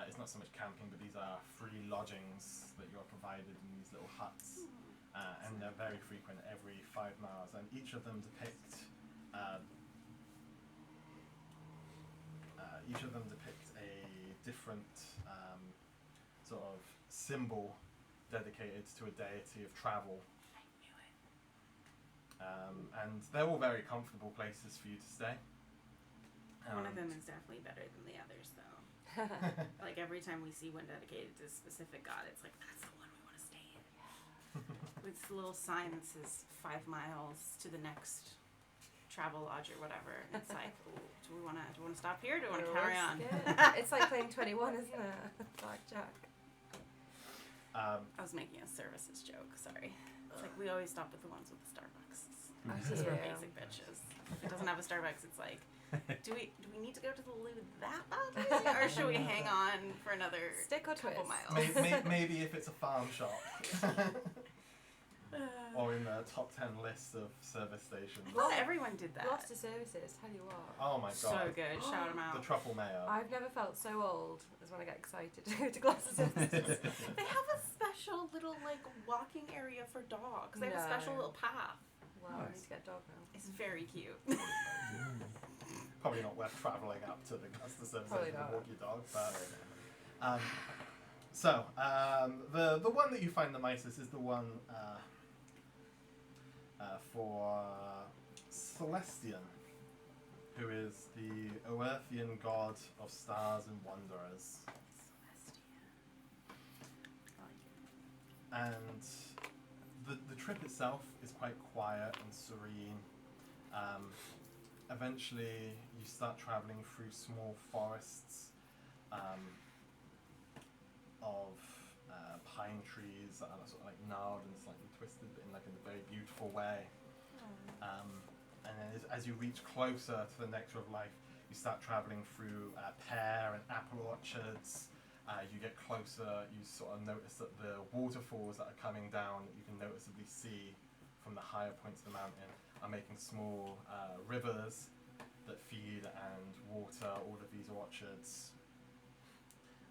it's not so much camping, but these are free lodgings that you're provided in these little huts, and they're very frequent every 5 miles. And each of them depict a different sort of symbol dedicated to a deity of travel. I knew it. And they're all very comfortable places for you to stay. One of them is definitely better than the others, though. Like every time we see one dedicated to a specific god, it's like that's the one we want to stay in. With this little sign that says 5 miles to the next travel lodge or whatever. And it's like, ooh, do we want to stop here? Or do we want to carry on? It's like playing 21, isn't it? Blackjack. I was making a services joke. Sorry. It's like we always stop with the ones with the Starbucks. Because we're basic bitches. If it doesn't have a Starbucks, it's like, do we need to go to the loo that badly, or should we hang on for another Stick or couple twist? miles? Maybe if it's a farm shop. Or in the top 10 list of service stations. I thought everyone did that. Gloucester Services, tell you what. Oh my So god. good. Shout them out. The truffle mayo. I've never felt so old as when I get excited to go to Gloucester Services. They have a special little like walking area for dogs. They have a special No. little path. Wow, I need to get a dog now. It's very cute. Probably not worth travelling up to the Gloucester Service Probably to not. walk your dog, but the one that you find the nicest is the one for Celestia, who is the Oerthian god of stars and wanderers. And the trip itself is quite quiet and serene. Eventually, you start traveling through small forests of pine trees that are sort of like gnarled and slightly twisted, but in a very beautiful way. And then as you reach closer to the nectar of life, you start traveling through pear and apple orchards. You get closer, you sort of notice that the waterfalls that are coming down that you can noticeably see from the higher points of the mountain are making small rivers that feed and water all of these orchards.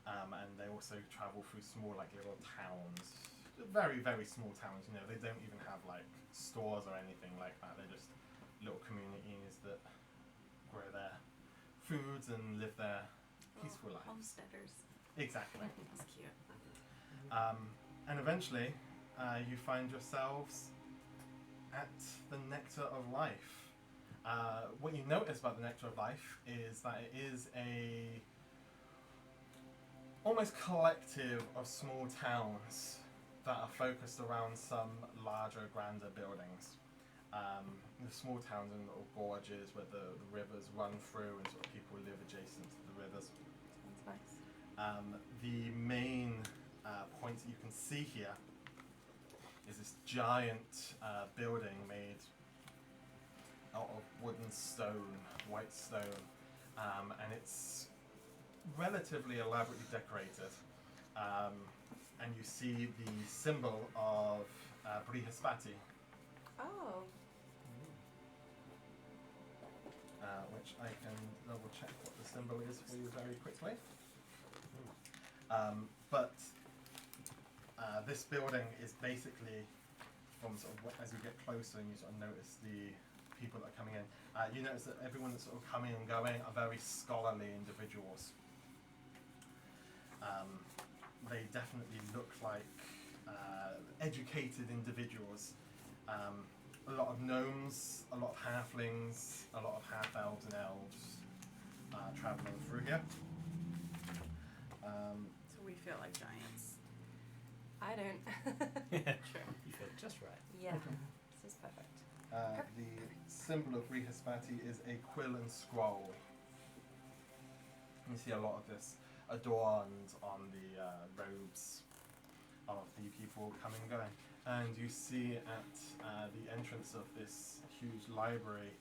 And they also travel through small little towns, very, very small towns. You know, they don't even have stores or anything like that. They're just little communities that grow their foods and live their peaceful lives. Homesteaders. Exactly. That's cute. And eventually, you find yourselves at the Nectar of Life. What you notice about the Nectar of Life is that it is a almost collective of small towns that are focused around some larger, grander buildings. The small towns and little gorges where the rivers run through and sort of people live adjacent to the rivers. Sounds nice. The main point that you can see here is this giant building made out of wooden stone, white stone, and it's relatively elaborately decorated. And you see the symbol of Brihaspati, Oh. which I can double check what the symbol is for you very quickly. But this building is basically, from sort of as you get closer and you sort of notice the people that are coming in, you notice that everyone that's sort of coming and going are very scholarly individuals. They definitely look like educated individuals. A lot of gnomes, a lot of halflings, a lot of half-elves and elves travelling through here. So we feel like giants. I don't. True. You feel just right. Yeah. This is perfect. The symbol of Brihaspati is a quill and scroll. You see a lot of this adorned on the robes of the people coming and going. And you see at the entrance of this huge library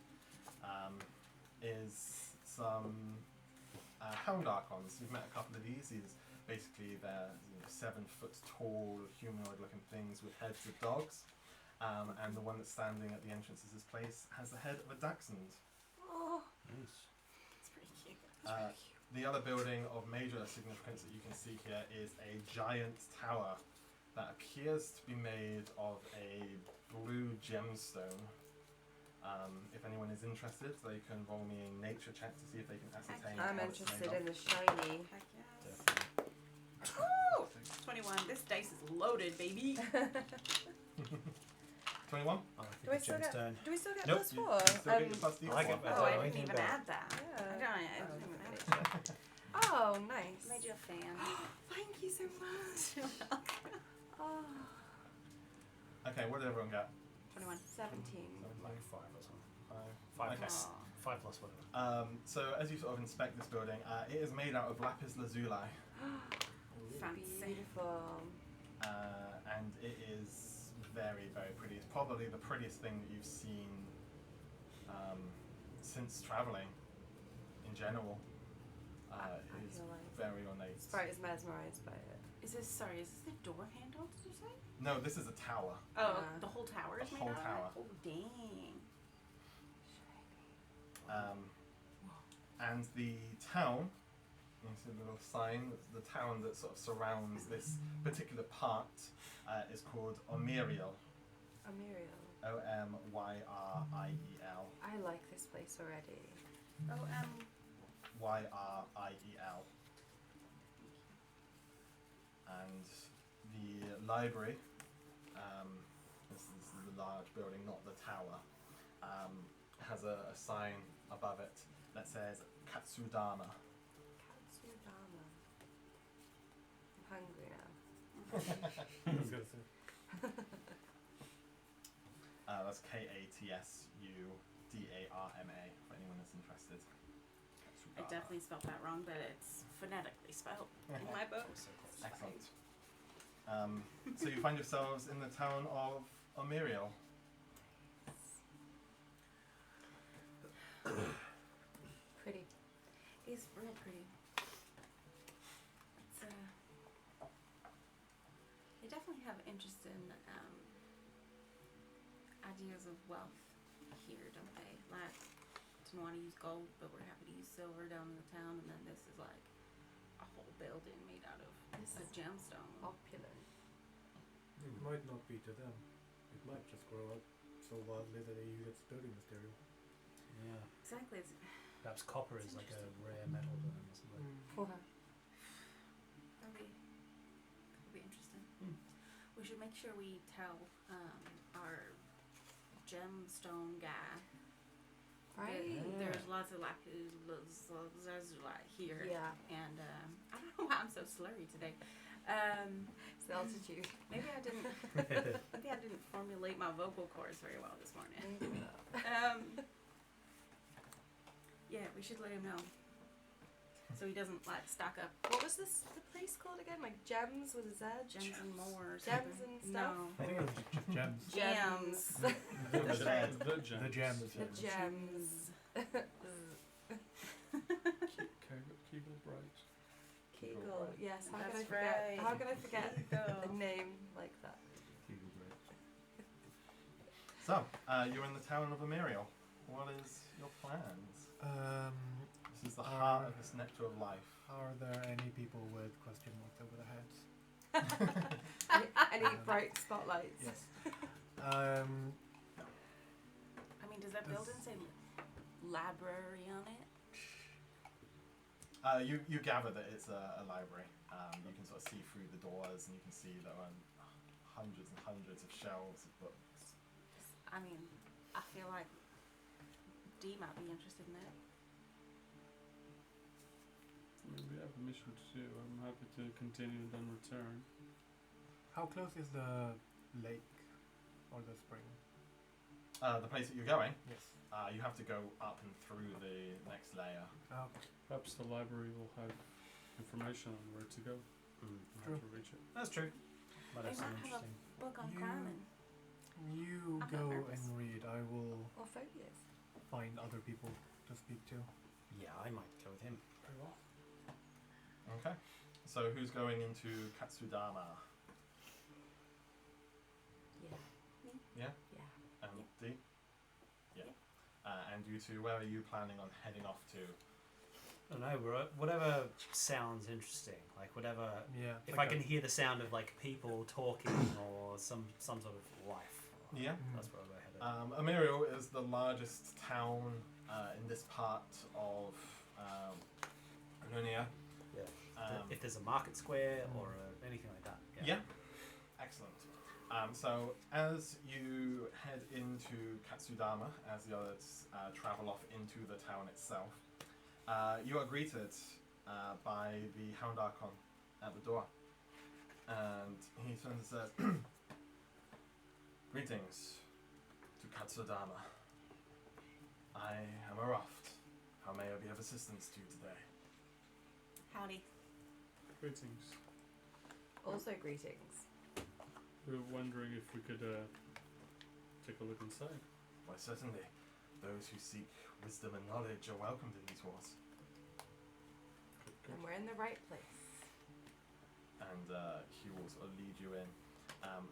is some hound archons. You've met a couple of these. Basically, they're 7 foot tall, humanoid looking things with heads of dogs. And the one that's standing at the entrance of this place has the head of a dachshund. Oh. Nice. It's pretty cute. The other building of major significance that you can see here is a giant tower that appears to be made of a blue gemstone. If anyone is interested, they can roll me a nature check to see if they can ascertain I'm what it's interested made in the shiny. Heck yes. Definitely. Woo! 21. This dice is loaded, baby. 21. I Do I think still a get? gemstone. Do we still get Nope. plus You 4? still get your plus D4. I like it Oh, don't I know didn't anything even about add that. Yeah. I didn't even add it. Oh, nice. Made you a fan. Thank you so much. Oh. Okay, what did everyone get? 21. 17. Like 5 or something. 5. 5 Okay. plus, 5 plus whatever. So as you sort of inspect this building, it is made out of lapis lazuli, Fancy. Beautiful. and it is very, very pretty. It's probably the prettiest thing that you've seen since traveling in general. I It's feel like very ornate. Sprite is mesmerised by it. Is this the door handle, did you say? No, this is a tower. Oh, Yeah. the whole tower is The made whole out tower. of it? Oh, dang. And the town, you see a little sign, the town that sort of surrounds this particular part is called Omyriel. Omyriel. Omyriel. I like this place already. Oh, Yriel. And the library, this is the large building, not the tower, has a sign above it that says Katsudama. Katsudama. I'm hungry now. I was gonna say. That's Katsudarma, if anyone is interested. I Katsudama. definitely spelled that wrong, but it's phonetically spelled in my book. Excellent. So you find yourselves in the town of Omyriel. Pretty. It's real pretty. It's they definitely have interest in ideas of wealth here, don't they? Like, didn't want to use gold, but we're happy to use silver down in the town, and then this is like a whole building made out of This a is gemstone. opulent. It might not be to them. It might just grow up so wildly that they use its building material. Yeah. Exactly. It's Perhaps copper is like a rare metal to them or something. that'll be interesting. Hmm. We should make sure we tell our gemstone guy. Right? There's lots of lapis lazuli here. Yeah. And I don't know why I'm so slurry today. It's the altitude. Maybe I didn't formulate my vocal cords very well this morning. Maybe not. Yeah, we should let him know. So he doesn't like stock up What was the place called again? Like Gems with a Z? gems and more or Gems something. and stuff? No. I think it was just gems. Gems. The The gems. gems. The gems. Kegel Bright. Kegel. Yes, how can I That's forget? right. How can I forget Kegel. a name like that? So, you're in the town of Omyriel. What is your plans? This is the heart of this nectar of life. Are there any people with question marks over their heads? Any bright spotlights? Yes. I mean, does that building say library on it? You gather that it's a library. You can sort of see through the doors, and you can see there are hundreds and hundreds of shelves of books. I mean, I feel like Dee might be interested in it. I mean, we have a mission to do. I'm happy to continue and then return. How close is the lake or the spring? The place that you're going, Yes. you have to go up and through the next layer. Okay. Perhaps the library will have information on where to go and how True. to reach it. That's true. Might They have some might have a interesting. book on You- climbing. You I'm not go nervous. and read. I will Or phobias? find other people to speak to. Yeah, I might go with him. Very well. Okay. So who's going into Katsudama? Yeah. Yeah? Yeah. And Dee? Yeah. And you two, where are you planning on heading off to? I don't know, whatever sounds interesting. Like whatever. Yeah. If like I can a- hear the sound of like people talking or some sort of life. Yeah. That's where I'll go headed. Omyriel is the largest town in this part of Lunia. Yeah. if there's a market square or anything like that. Yeah. Excellent. So as you head into Katsudama, as the others travel off into the town itself, you are greeted by the Hound Archon at the door. And he turns and says, "Greetings to Katsudama. I am Aroft. How may I be of assistance to you today?" Howdy. Greetings. Also greetings. We were wondering if we could take a look inside. Why, certainly. Those who seek wisdom and knowledge are welcomed in these halls. And we're in the right place. And he will sort of lead you in.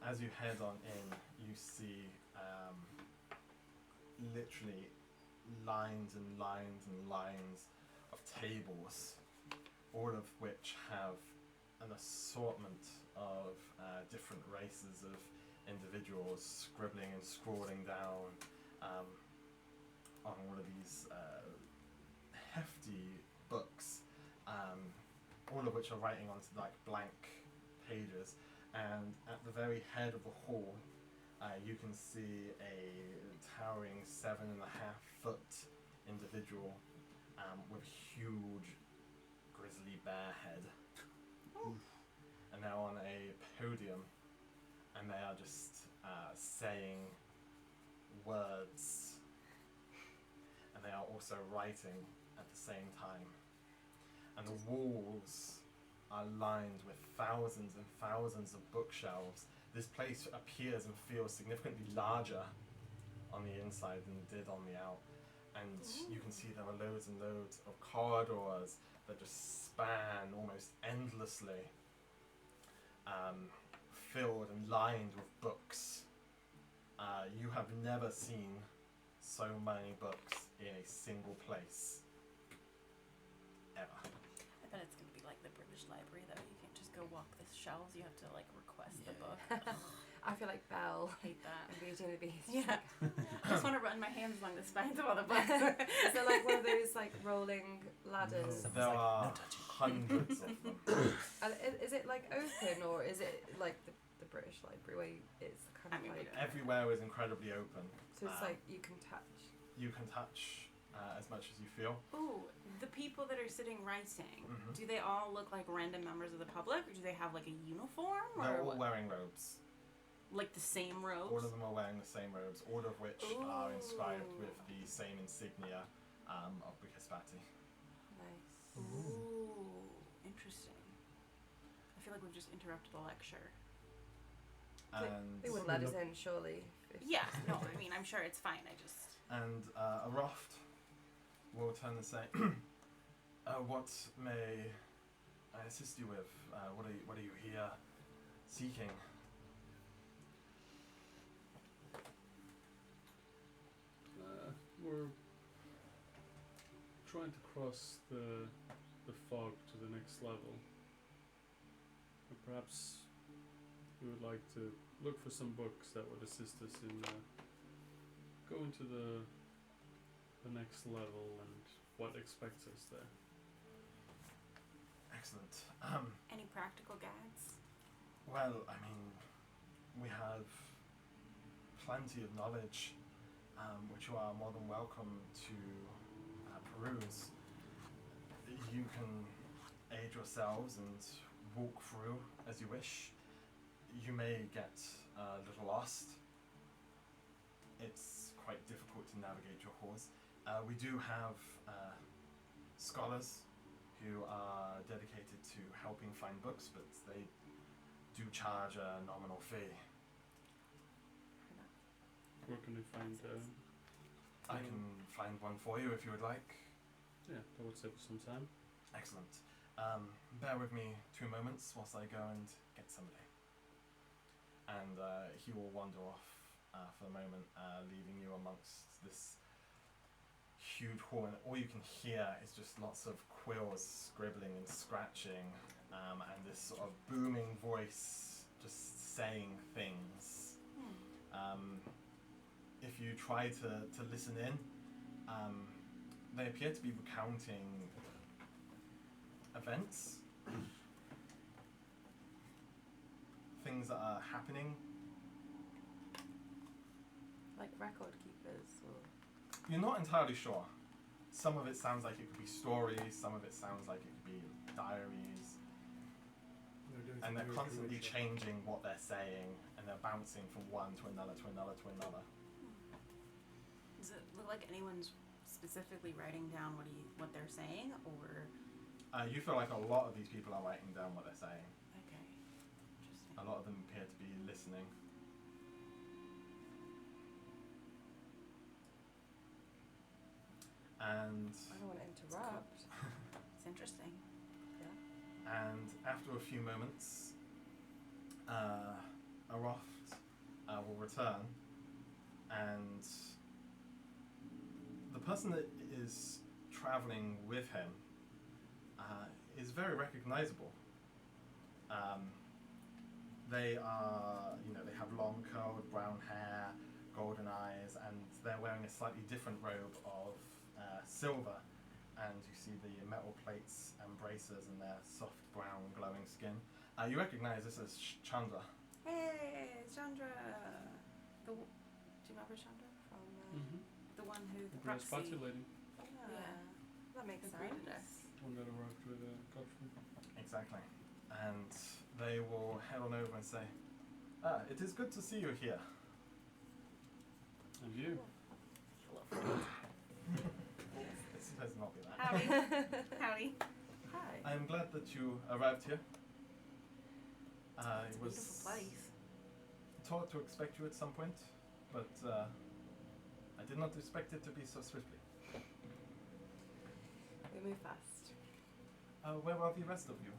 As you head on in, you see literally lines and lines and lines of tables, all of which have an assortment of different races of individuals scribbling and scrawling down on all of these hefty books, all of which are writing onto like blank pages. And at the very head of the hall, you can see a towering 7.5-foot individual with a huge grizzly bear head. And they're on a podium, and they are just saying words, and they are also writing at the same time. And the walls are lined with thousands and thousands of bookshelves. This place appears and feels significantly larger on the inside than it did on the out. And you can see there are loads and loads of corridors that just span almost endlessly, filled and lined with books. You have never seen so many books in a single place, ever. I bet it's gonna be like the British Library though. You can't just go walk the shelves. You have to like request the book. I feel like Belle Hate that. and Beauty and the Beast. Yeah. I just want to run my hands along the spines of all the books. Is there like one of those like rolling ladders? No. There like, are no touching. hundreds of them. And is it like open, or is it like the British Library where it's kind I of mean, we like, don't- Everywhere is incredibly open. so it's like you can touch? You can touch as much as you feel. Ooh, the people that are sitting writing, Mhm. do they all look like random members of the public, or do they have like a uniform, They're or all what? wearing robes. Like the same robes? All of them are wearing the same robes, all of which are inscribed Ooh. with the same insignia of Bricaspati. Nice. Ooh, interesting. I feel like we've just interrupted the lecture. And They wouldn't let us in, surely. if- Yeah, no, I mean, I'm sure it's fine. I just. Aroft will turn and say, "What may I assist you with? What are you here seeking?" We're trying to cross the fog to the next level. And perhaps we would like to look for some books that would assist us in going to the next level and what expects us there. Excellent. Any practical guides? Well, I mean, we have plenty of knowledge, which you are more than welcome to peruse. You can aid yourselves and walk through as you wish. You may get a little lost. It's quite difficult to navigate your halls. We do have scholars who are dedicated to helping find books, but they do charge a nominal fee. Where can we find? I can find one for you if you would like. Yeah, that would save us some time. Excellent. Bear with me 2 moments whilst I go and get somebody. And he will wander off for a moment, leaving you amongst this huge hall, and all you can hear is just lots of quills scribbling and scratching, and this sort of booming voice just saying things. If you try to listen in, they appear to be recounting events things that are happening. Like record keepers or. You're not entirely sure. Some of it sounds like it could be stories, some of it sounds like it could be diaries, and they're constantly changing what they're saying, and they're bouncing from one to another to another to another. Does it look like anyone's specifically writing down what they're saying, or? You feel like a lot of these people are writing down what they're saying. Okay. Interesting. A lot of them appear to be listening. And I don't want to interrupt. It's interesting. and after a few moments, Aroft will return, and the person that is traveling with him is very recognizable. They are, they have long curled brown hair, golden eyes, and they're wearing a slightly different robe of silver, and you see the metal plates and braces and their soft brown glowing skin. You recognize this as Chandra. Hey, Chandra. Do you remember Chandra from the one who The Roxy? Spotty lady. Yeah. That makes Who greeted sense. us. One that arrived with Godfrey. Exactly. And they will head on over and say, it is good to see you here. And you. It's supposed to not be that. Howdy. Howdy. Hi. I am glad that you arrived here. It's I a was beautiful place. taught to expect you at some point, but I did not expect it to be so swiftly. We move fast. Where are the rest of you?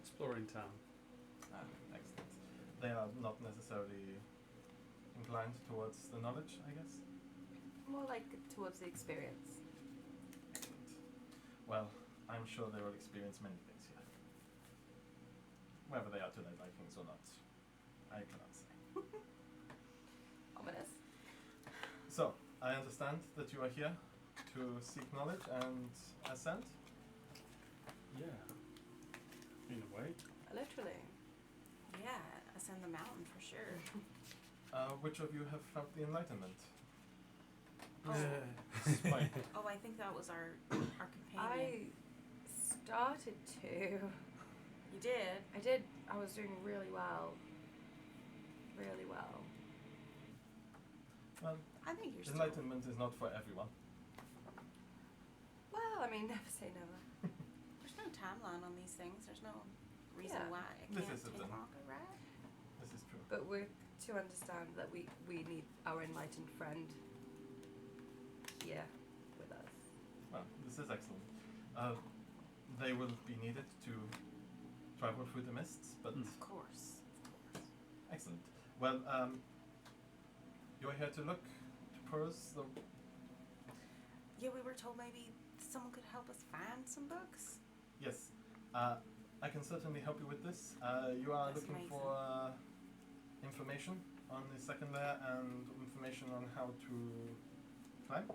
Exploring town. Excellent. They are not necessarily inclined towards the knowledge, I guess. More like towards the experience. Excellent. Well, I'm sure they will experience many things here. Whether they are to their likings or not, I cannot say. Ominous. So, I understand that you are here to seek knowledge and ascend. Yeah. In a way. Literally. Yeah, ascend the mountain for sure. Which of you have felt the enlightenment? Spike. Oh, I think that was our companion. I started to. You did. I did. I was doing really well. Really well. Well, I think you're still. enlightenment is not for everyone. Well, I mean, never say never. There's no timeline on these things. There's no reason Yeah. why it This can't is the take thing. longer, right? This is true. But we're to understand that we need our enlightened friend here with us. Well, this is excellent. They will be needed to travel through the mists, but Of course. excellent. Well, you are here to look, to peruse the... Yeah, we were told maybe someone could help us find some books. Yes. I can certainly help you with this. You are That's looking amazing. for information on the second layer and information on how to climb?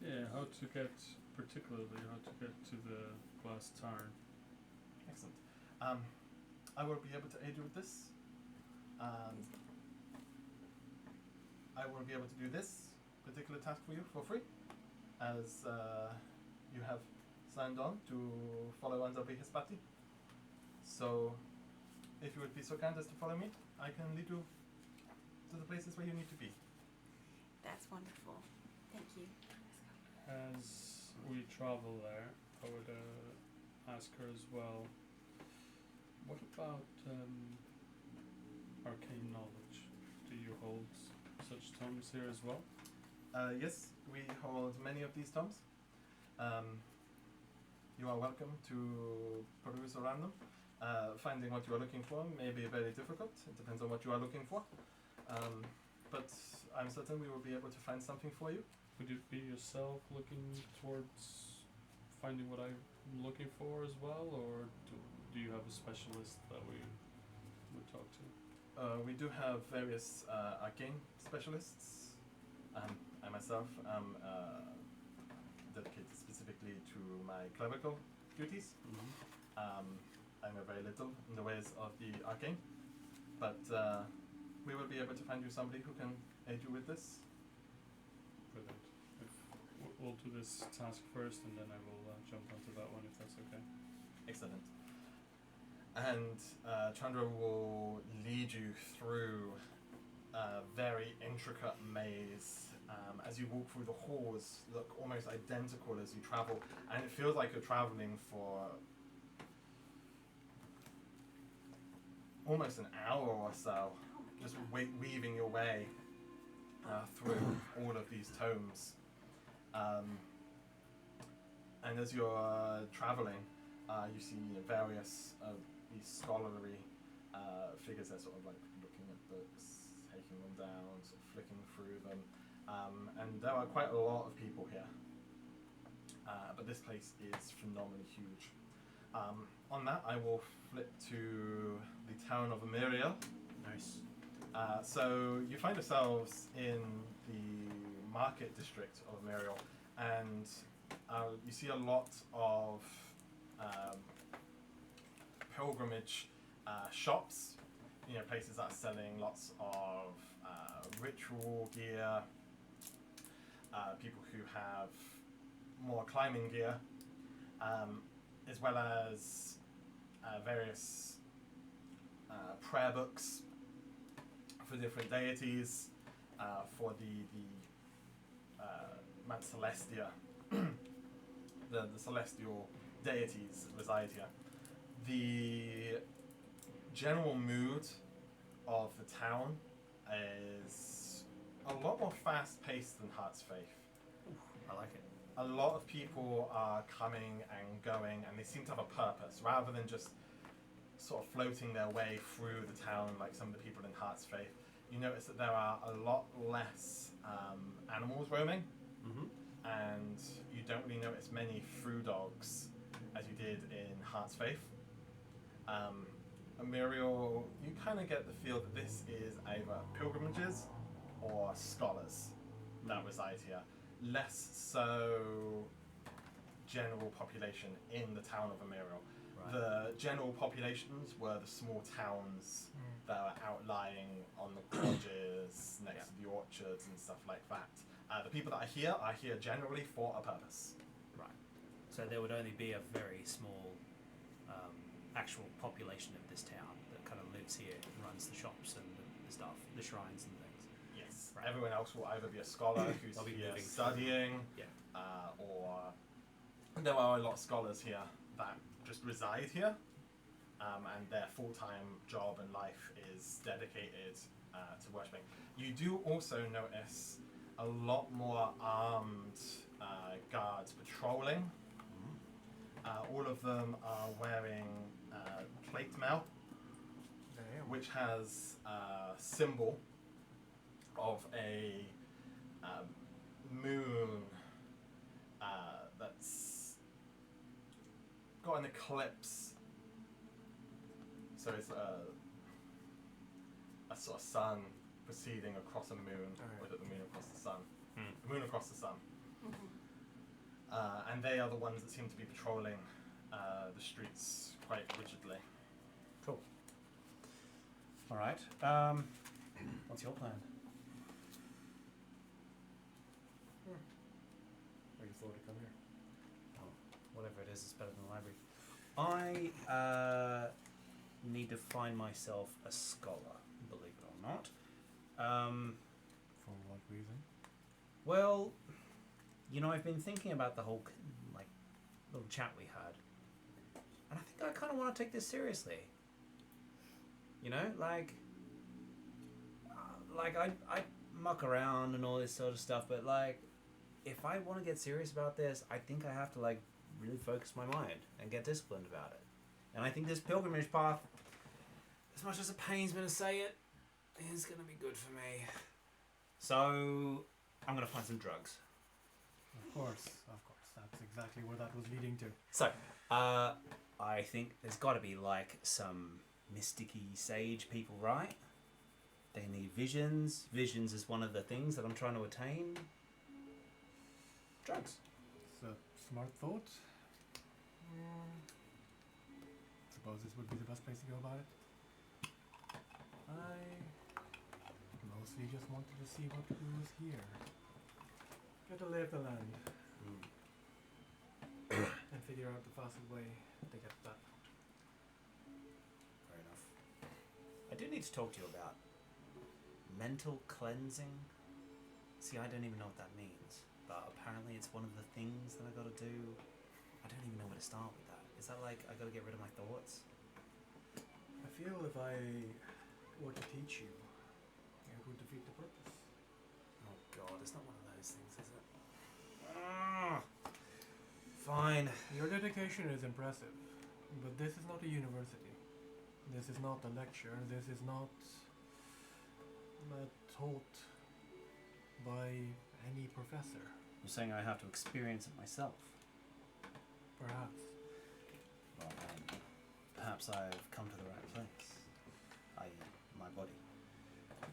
Yeah, how to get to the glass tarn. Excellent. I will be able to aid you with this. I will be able to do this particular task for you for free, as you have signed on to follow under Hispati. So, if you would be so kind as to follow me, I can lead you to the places where you need to be. That's wonderful. Thank you. As we travel there, I would ask her as well, what about arcane knowledge? Do you hold such tomes here as well? Yes, we hold many of these tomes. You are welcome to peruse around them. Finding what you are looking for may be very difficult. It depends on what you are looking for. But I'm certain we will be able to find something for you. Would you be yourself looking towards finding what I'm looking for as well, or do you have a specialist that we would talk to? We do have various arcane specialists. I myself am dedicated specifically to my clavicle duties. Mm-hmm. I know very little in the ways of the arcane, but we will be able to find you somebody who can aid you with this. Brilliant. If we'll do this task first, and then I will jump onto that one if that's okay. Excellent. And Chandra will lead you through a very intricate maze. As you walk through, the halls look almost identical as you travel, and it feels like you're traveling for almost an hour or so, just weaving your way through all of these tomes. And as you're traveling, you see various of these scholarly figures that sort of like looking at books, taking them down, sort of flicking through them. And there are quite a lot of people here. But this place is phenomenally huge. On that, I will flip to the town of Ameria. Nice. So you find yourselves in the market district of Ameria, and you see a lot of pilgrimage shops, places that are selling lots of ritual gear, people who have more climbing gear, as well as various prayer books for different deities, for the Mount Celestia, the celestial deities reside here. The general mood of the town is a lot more fast-paced than Heart's Faith. I like it. A lot of people are coming and going, and they seem to have a purpose, rather than just sort of floating their way through the town like some of the people in Heart's Faith. You notice that there are a lot less animals roaming, and you don't really notice many through dogs as you did in Heart's Faith. Muriel, you kind of get the feel that this is either pilgrimages or scholars that reside here. Less so general population in the town of Ameria. Right. The general populations were the small towns that are outlying on the gorges next to the orchards and stuff like that. The people that are here generally for a purpose. Right. So there would only be a very small actual population of this town that kind of lives here and runs the shops and the stuff, the shrines and things. Yes. Right. Everyone else will either be a scholar who's They'll be here moving studying, Yeah. or there are a lot of scholars here that just reside here, and their full-time job and life is dedicated to worshipping. You do also notice a lot more armed guards patrolling. All of them are wearing plate mail, which has a symbol of a moon that's got an eclipse. So it's a sort of sun proceeding across a moon, with the moon across the sun. The moon across the sun. And they are the ones that seem to be patrolling the streets quite rigidly. Cool. All right. What's your plan? I just thought to come here. Oh, whatever it is better than the library. I need to find myself a scholar, believe it or not. For what reason? Well, I've been thinking about the whole little chat we had, and I think I kind of want to take this seriously. I muck around and all this sort of stuff, but if I want to get serious about this, I think I have to really focus my mind and get disciplined about it. And I think this pilgrimage path, as much as it pains me to say it, is going to be good for me. So I'm going to find some drugs. Of course. That's exactly where that was leading to. So, I think there's got to be some mysticky sage people, right? They need visions. Visions is one of the things that I'm trying to attain. Drugs. It's a smart thought. Suppose this would be the best place to go about it. I mostly just wanted to see what was here. Get a lay of the land and figure out the fastest way to get that. Fair enough. I do need to talk to you about mental cleansing. See, I don't even know what that means, but apparently it's one of the things that I gotta do. I don't even know where to start with that. Is that like I gotta get rid of my thoughts? I feel if I were to teach you, it would defeat the purpose. Oh god, it's not one of those things, is it? Fine. Your dedication is impressive, but this is not a university. This is not a lecture. This is not taught by any professor. You're saying I have to experience it myself? Perhaps. Well, perhaps I've come to the right place. I.e., my body.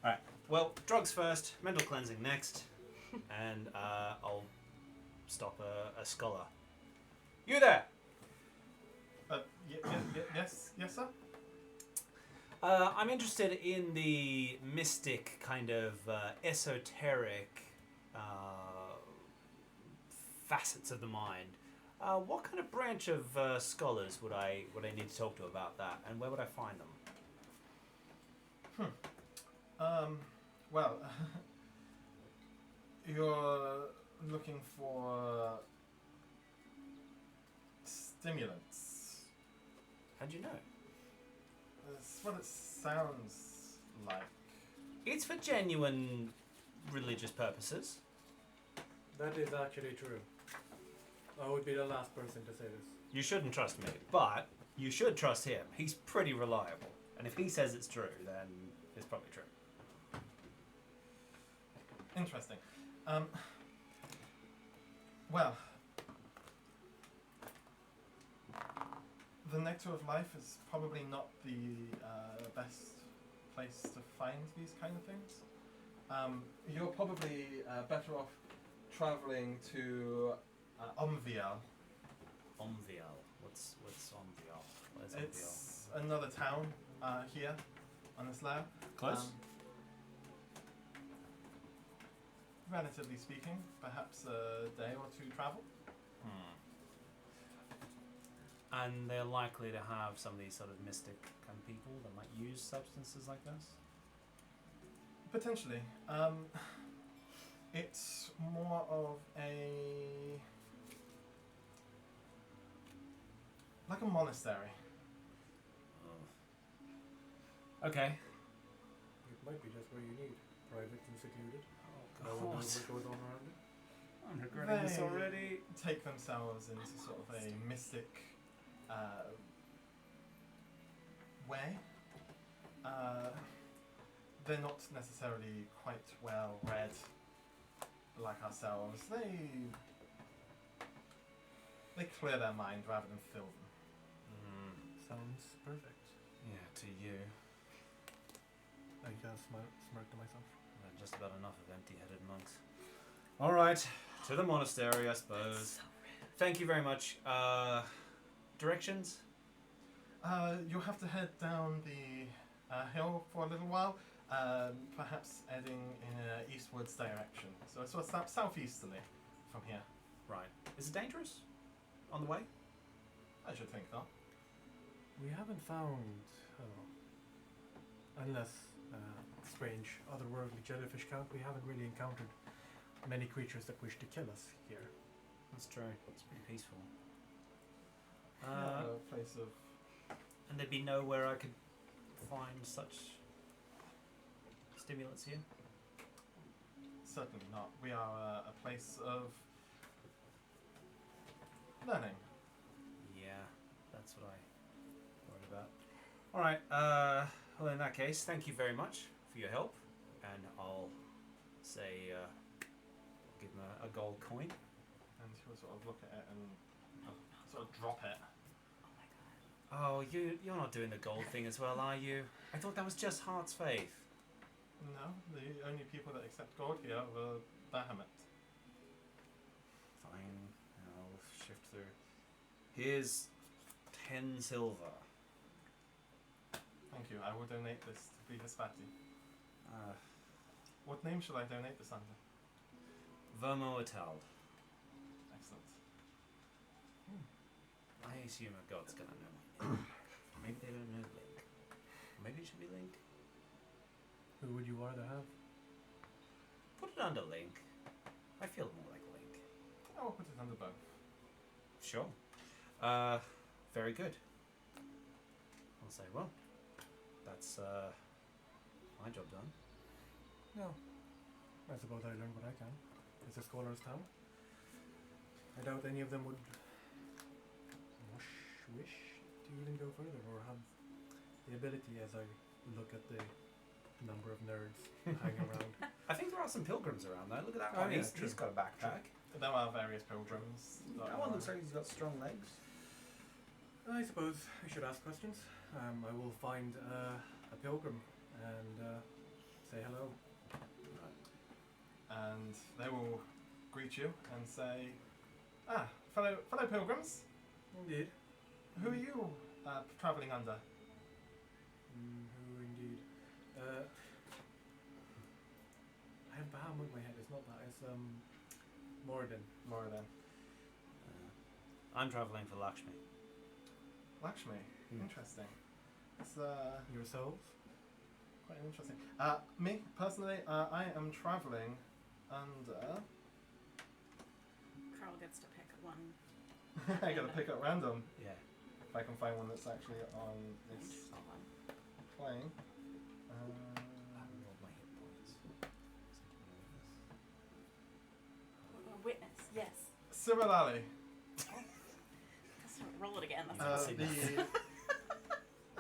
Alright, well, drugs first, mental cleansing next, and I'll stop a scholar. You there! Yes, sir. I'm interested in the mystic kind of esoteric facets of the mind. What kind of branch of scholars would I need to talk to about that, and where would I find them? Well, you're looking for stimulants. How'd you know? That's what it sounds like. It's for genuine religious purposes. That is actually true. I would be the last person to say this. You shouldn't trust me, but you should trust him. He's pretty reliable. And if he says it's true, then it's probably true. Interesting. Well, the nectar of life is probably not the best place to find these kind of things. You're probably better off traveling to Omvial. Omvial. What's Omvial? Where's Omvial? It's another town here on this layer. Close? Relatively speaking, perhaps a day or two travel. And they're likely to have some of these sort of mystic kind of people that might use substances like this? Potentially. It's more of like a monastery. Okay. It might be just what you need. Private and secluded. Oh, No one knows what goes on around it. I'm regretting this They already. take themselves into sort of a mystic way. They're not necessarily quite well read like ourselves. They clear their mind rather than fill them. Sounds perfect. Yeah, to you. I just smirk to myself. Just about enough of empty-headed monks. All right, to the monastery, I suppose. Thank you very much. Directions? You'll have to head down the hill for a little while, perhaps heading in an eastwards direction. So it's sort of southeasterly from here. Right. Is it dangerous on the way? I should think not. We haven't found, unless strange otherworldly jellyfish count, we haven't really encountered many creatures that wish to kill us here. That's true. It's pretty peaceful. A place of And there'd be nowhere I could find such stimulants here? certainly not. We are a place of learning. Yeah, that's what I worried about. Alright, well in that case, thank you very much for your help. And I'll say, give him a gold coin. And he'll sort of look at it and sort of drop it. Oh, you're not doing the gold thing as well, are you? I thought that was just Heart's Faith. No, the only people that accept gold here are Bahamut. Fine, I'll shift through. Here's 10 silver. Thank you. I will donate this to Vihaspati. Uh, What name shall I donate this under? Vermo Atald. Excellent. I assume a god's gonna know my name. Maybe they don't know Link. Maybe it should be Link. Who would you rather have? Put it under Link. I feel more like Link. I will put it under both. Sure. Very good. I'll say, well, that's my job done. No. I suppose I learned what I can. It's a scholar's town. I doubt any of them would wish to even go further or have the ability as I look at the number of nerds hanging around. I think there are some pilgrims around though. Look at that Oh, one. yeah, He's got a backpack. There are various pilgrims. That one looks like he's got strong legs. I suppose we should ask questions. I will find a pilgrim and say hello. And they will greet you and say, fellow pilgrims, Indeed. who are you travelling under? Who indeed? I have Baham in my head. It's not that. It's Moradin. More than I'm travelling for Lakshmi. Lakshmi. Interesting. It's Yourselves? quite interesting. Me personally, I am travelling under. Carl gets to pick one. I gotta pick up random Yeah. if I can find one that's actually on and this choose one. plane. I haven't rolled my hit points. A witness, yes. Cyril Ali, Let's roll it again. That's Uh, the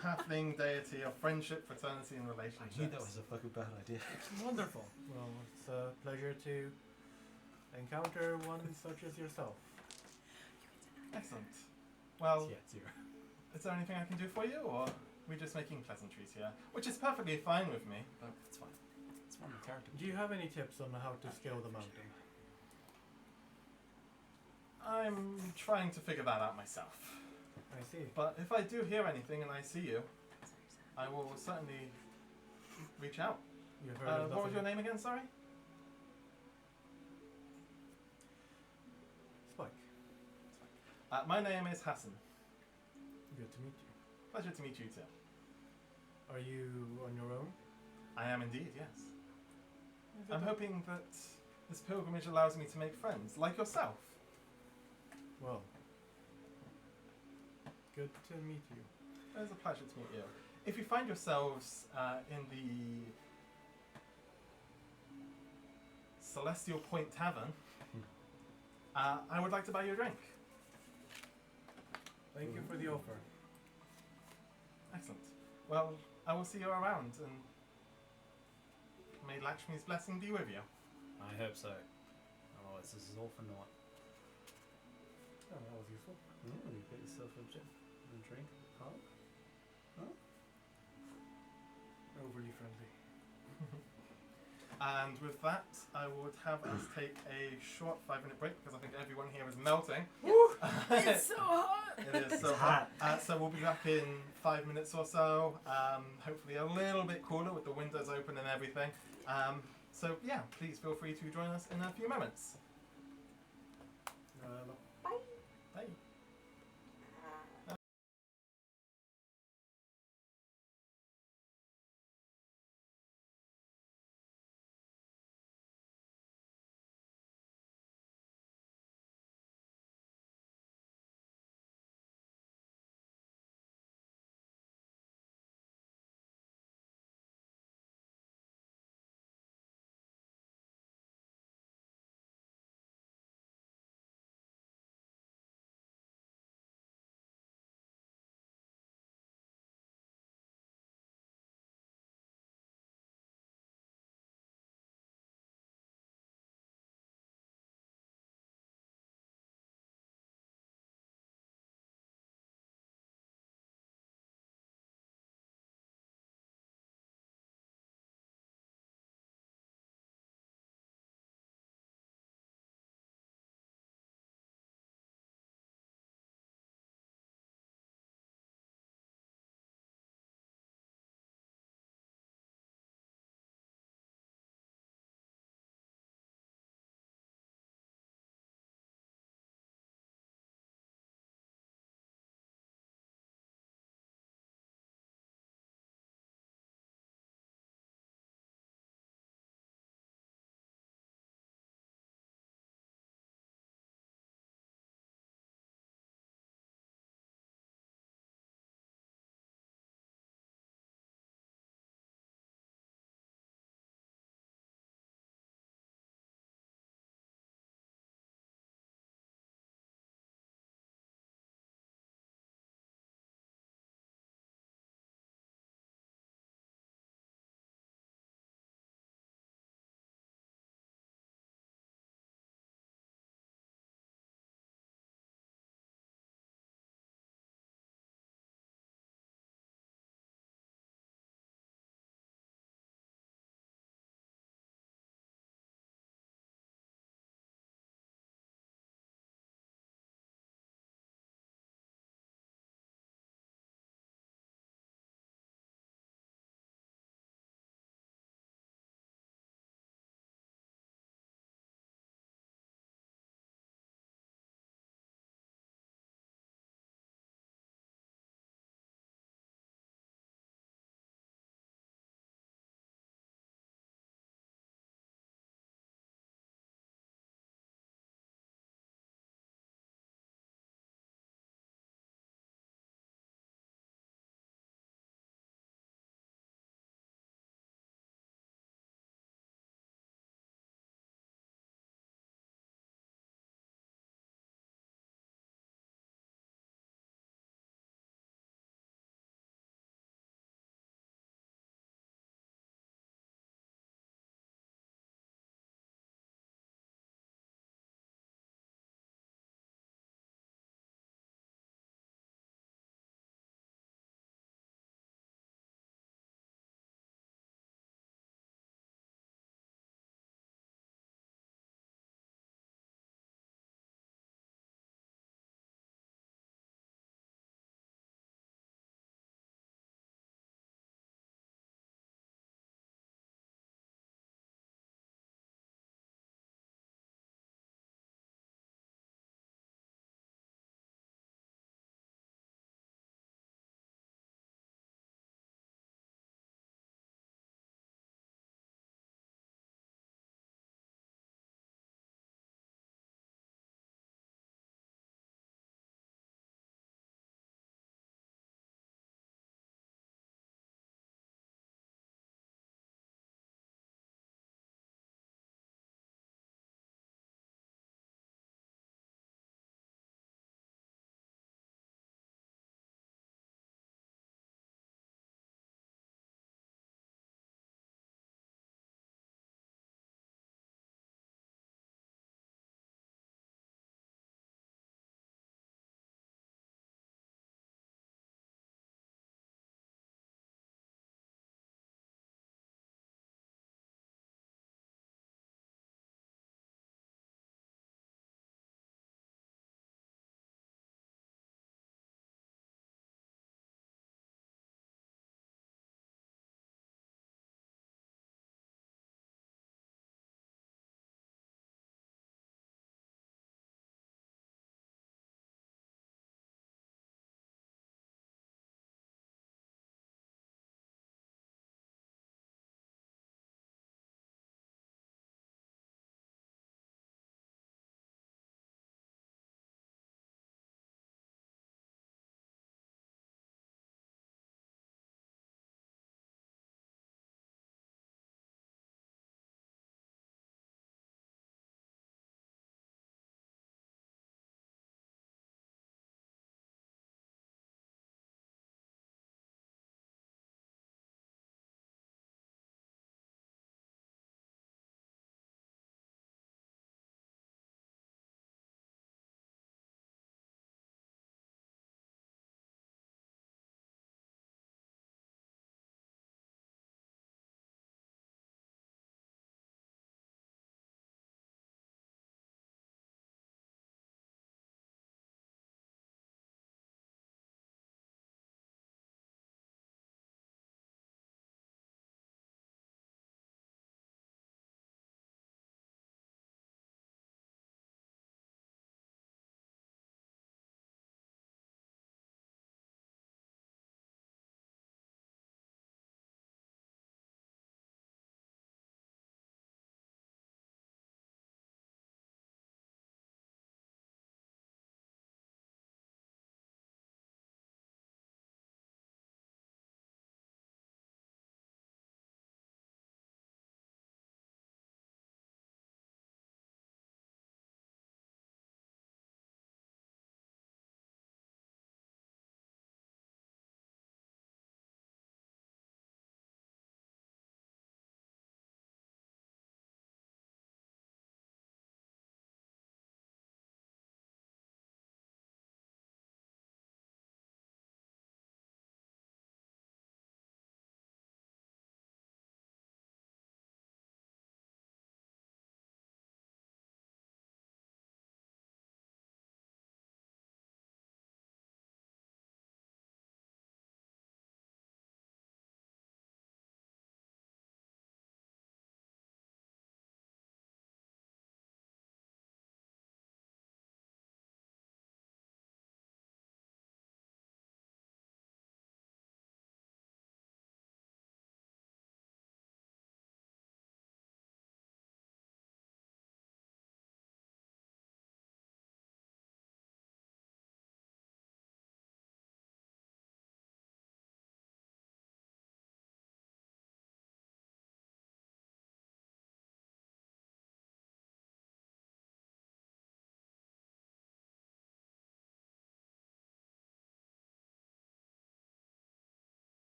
halfling deity of friendship, fraternity, and I relationships. knew that was a fucking bad idea. Wonderful. Well, it's a pleasure to encounter one such as yourself. Excellent. Well, Yeah, 0. is there anything I can do for you, or are we just making pleasantries here? Which is perfectly fine with me. But That's fine. It's one of the character. Do you have any tips on how to scale the mountain? I'm trying to figure that out myself. I see. But if I do hear anything and I see you, I will certainly reach out. You've heard of What was nothing- your name again, sorry? Spike. My name is Hassan. Good to meet you. Pleasure to meet you too. Are you on your own? I am indeed, yes. Is it I'm a- hoping that this pilgrimage allows me to make friends, like yourself. Well, good to meet you. It is a pleasure to meet you. If you find yourselves in the Celestial Point Tavern, I would like to buy you a drink. Thank you for the offer. Excellent. Well, I will see you around, and may Lakshmi's blessing be with you. I hope so. Otherwise, this is all for naught. Oh, that was useful. Oh, you get yourself a drink. Huh? Overly friendly. And with that, I would have us take a short 5-minute break because I think everyone here is melting. It's so hot! It is so hot. So we'll be back in 5 minutes or so. Hopefully a little bit cooler with the windows open and everything. So yeah, please feel free to join us in a few moments. Bye.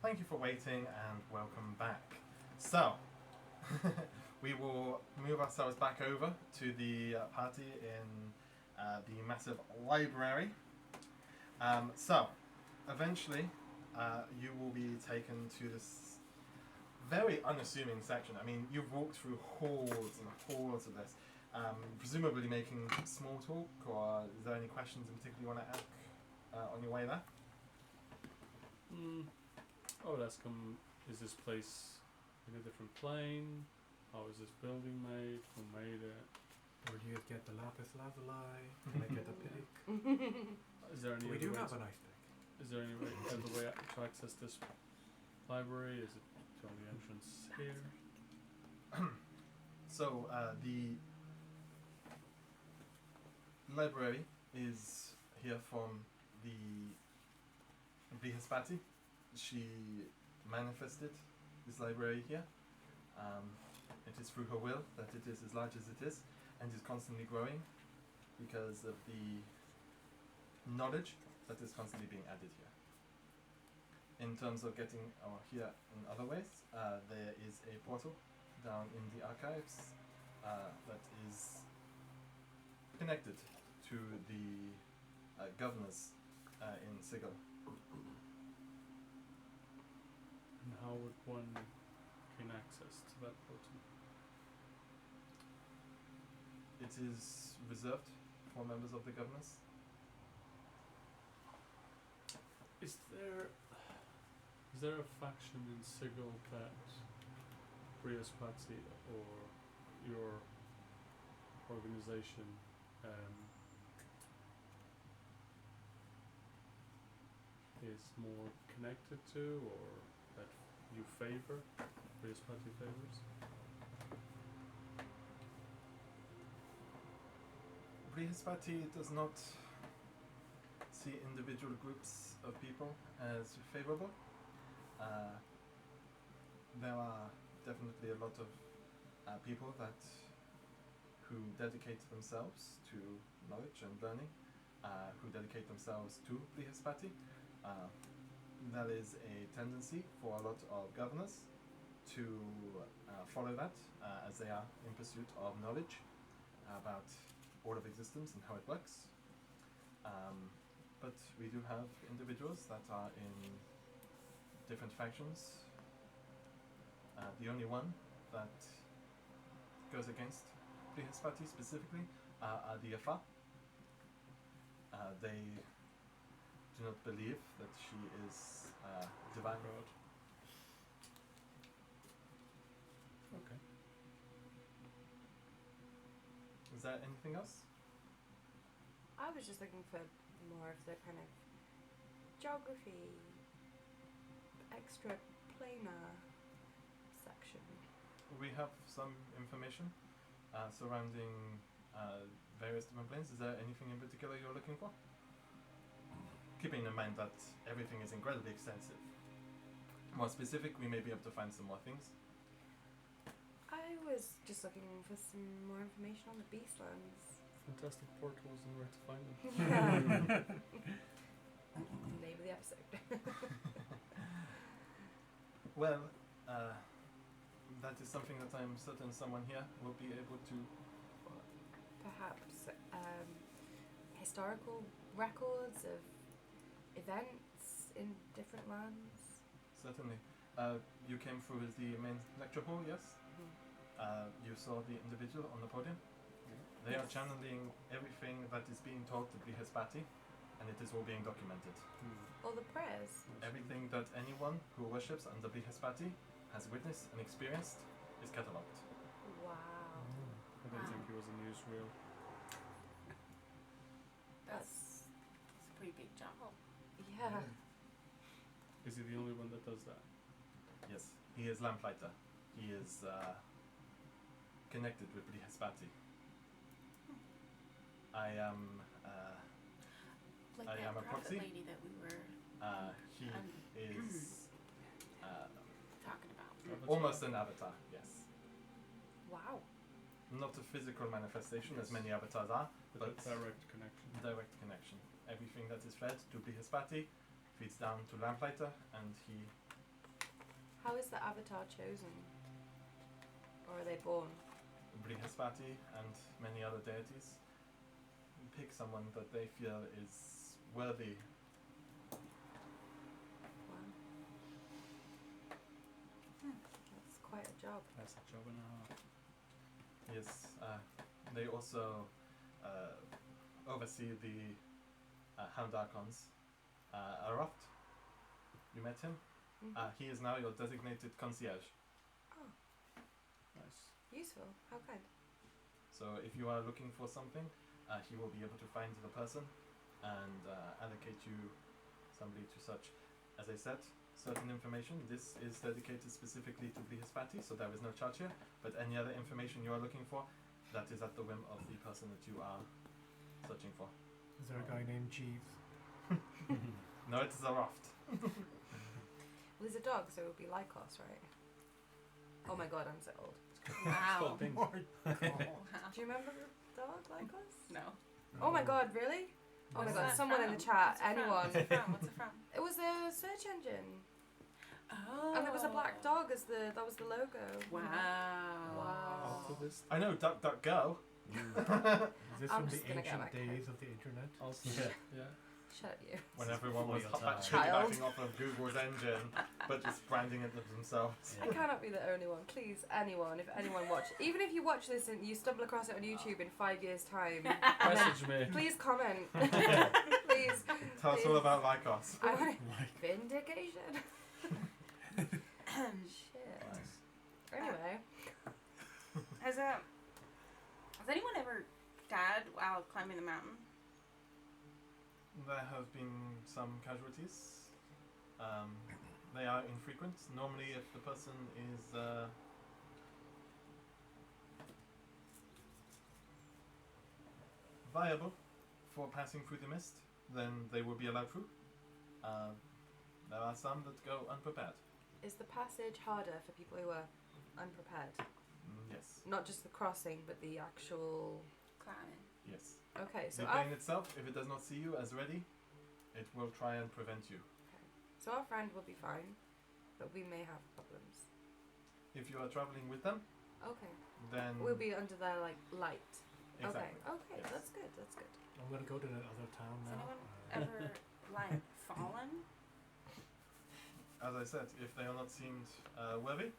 Thank you for waiting and welcome back. So, we will move ourselves back over to the party in the massive library. So, eventually, you will be taken to this very unassuming section. I mean, you've walked through halls and halls of this, presumably making small talk, or is there any questions in particular you want to ask on your way there? I would ask him, is this place in a different plane? How is this building made? Who made it? Where do you get the lapis lazuli? Can I get a pick? Is there any We other do way have to- a nice pick. Is there any other way to access this library? Is it the only entrance here? So, the library is here from the Brihaspati. She manifested this library here. It is through her will that it is as large as it is, and is constantly growing because of the knowledge that is constantly being added here. In terms of getting here in other ways, there is a portal down in the archives that is connected to the governors in Sigil. And how would one gain access to that portal? It is reserved for members of the governors. Is there a faction in Sigil that Brihaspati or your organization is more connected to, or that you favor, Brihaspati favors? Brihaspati does not see individual groups of people as favorable. There are definitely a lot of people who dedicate themselves to knowledge and learning, who dedicate themselves to Brihaspati. There is a tendency for a lot of governors to follow that as they are in pursuit of knowledge about all of existence and how it works. But we do have individuals that are in different factions. The only one that goes against Brihaspati specifically are the Afa. They do not believe that she is divine. Okay. Is there anything else? I was just looking for more of the kind of geography, extra planar section. We have some information surrounding various different planes. Is there anything in particular you're looking for? Keeping in mind that everything is incredibly extensive. More specific, we may be able to find some more things. I was just looking for some more information on the Beastlands. Fantastic portals and where to find them. Yeah. Name of the episode. Well, that is something that I'm certain someone here will be able to. Perhaps historical records of events in different lands. Certainly. You came through as the main lecture hall, yes? You saw the individual on the podium. They are Yes. channeling everything that is being told to Brihaspati, and it is all being documented. All the prayers. Everything that anyone who worships under Brihaspati has witnessed and experienced is catalogued. Wow. I don't think he was a newsreel. That's a pretty big job. Yeah. Is he the only one that does that? Yes, he is lamplighter. He is connected with Brihaspati. I am. Like I that am a prophet proxy. lady that we were He is talking about. Avatar? almost an avatar. Yes, Wow. not a physical manifestation as many avatars are, With but a direct connection. direct connection. Everything that is fed to Brihaspati feeds down to lamplighter, and he How is the avatar chosen? Or are they born? Brihaspati and many other deities pick someone that they feel is worthy. Wow. That's quite a job. That's a job and a half. Yes, they also oversee the Hound Archons. Aroft, you met him? Mhm. He is now your designated concierge. Oh, Nice. useful. How kind. So if you are looking for something, he will be able to find the person and allocate you somebody to such. As I said, certain information, this is dedicated specifically to Brihaspati, so there is no charge here, but any other information you are looking for, that is at the whim of the person that you are searching for. Is there a guy named Jeeves? No, it is Aroft. Well, he's a dog, so it would be Lycos, right? Oh my god, I'm so old. Wow. Bing. Wow. Do you remember the dog, Lycos? No. Oh my god, really? Oh my What's god, that someone in from? the chat, What's it from? anyone. What's it from? What's it from? It was a search engine. Oh. And there was a black dog as that was the logo. Wow. Wow. After this. I know, Duck Duck Go. Is this I'm from the just gonna get ancient my card. days of the internet? Also, yeah. Shut up, you. When everyone was Before your time. Child. piggybacking off of Google's engine, but just branding it themselves. I cannot be the only one. Please, anyone, if anyone watch, even if you watch this and you stumble across it on YouTube in 5 years' time, Message me. please comment. Please. Tell us all about Lycos. I want vindication. Shit. Nice. Anyway, Has anyone ever died while climbing the mountain? There have been some casualties. They are infrequent. Normally, if the person is viable for passing through the mist, then they will be allowed through. There are some that go unprepared. is the passage harder for people who are unprepared? Yes. Not just the crossing, but the actual. Climbing. Yes. Okay, so The plane itself, if it does not see you as ready, it will try and prevent you. so our friend will be fine, but we may have problems. If you are traveling with them, Okay, then we'll be under their like light. exactly. Okay, Yes. that's good. That's good. I'm gonna go to that other town Has now. anyone ever like fallen? As I said, if they are not seemed worthy,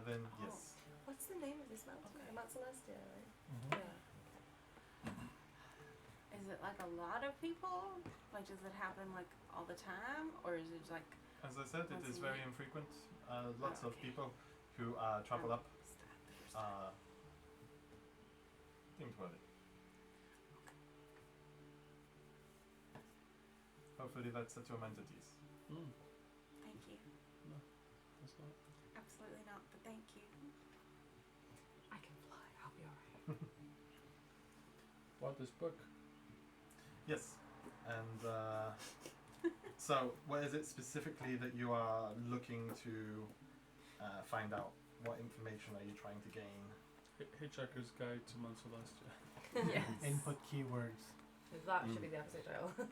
then Oh. yes. What's the name of this mountain? Okay. Mount Celestia, right? Mhm. Yeah. Is it like a lot of people? Like, does it happen like all the time, or is it like? As I said, it Once is a very week? infrequent. Lots of Okay. people who travel up deemed worthy. Hopefully that's at your mind at ease. Thank you. That's not. Absolutely not, but thank you. I can fly. I'll be alright. What, this book? Yes. And so, what is it specifically that you are looking to find out? What information are you trying to gain? Hitchhiker's Guide to Mount Celestia. Yes. Input keywords. That should be the episode title. Love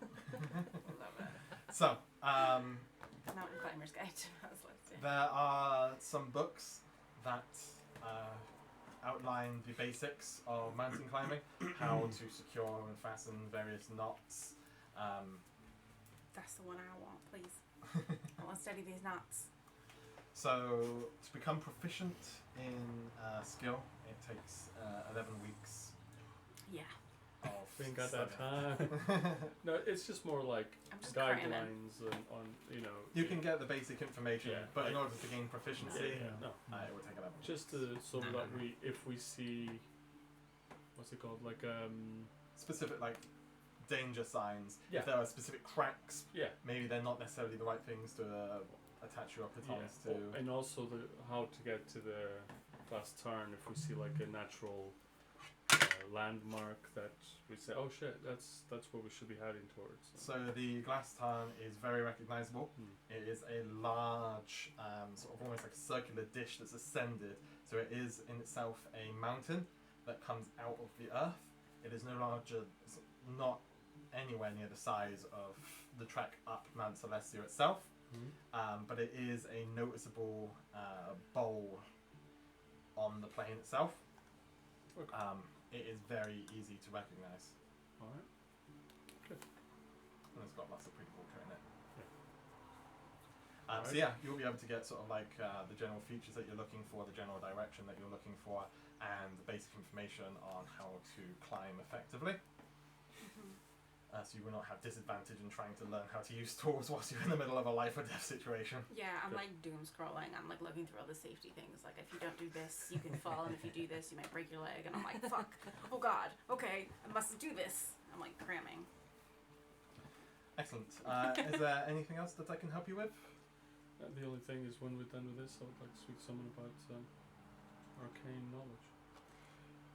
it. So, Mountain Climber's Guide to Mount Celestia. there are some books that outline the basics of mountain climbing, how to secure and fasten various knots. That's the one I want, please. I want to study these knots. So, to become proficient in skill, it takes 11 weeks Yeah. of Ain't got that study. time. No, it's just more like I'm just cramming. guidelines on You can get the basic information, Yeah, but in like- order to gain proficiency, No, it will take 11 weeks. just to so that if we see, what's it called, like Specific, like, danger signs. Yeah. If there are specific cracks, yeah. maybe they're not necessarily the right things to attach your pitons to. And also how to get to the last turn if we see like a natural landmark that we say, oh shit, that's where we should be heading towards. So the glass tarn is very recognizable. It is a large, sort of almost like a circular dish that's ascended. So it is in itself a mountain that comes out of the earth. It is no larger, it's not anywhere near the size of the trek up Mount Celestia itself. but it is a noticeable bowl on the plane itself. Okay. It is very easy to recognize, Alright. and it's got lots of pretty water in it. Alright. So yeah, you'll be able to get sort of like the general features that you're looking for, the general direction that you're looking for, and the basic information on how to climb effectively. So you will not have disadvantage in trying to learn how to use tools whilst you're in the middle of a life or death situation. Yeah, I'm Good. like doom scrolling. I'm like looking through all the safety things. Like if you don't do this, you can fall, and if you do this, you might break your leg. And I'm like, fuck. Oh god. Okay, I must do this. I'm like cramming. Excellent. Is there anything else that I can help you with? The only thing is, when we're done with this, I would like to speak to someone about arcane knowledge.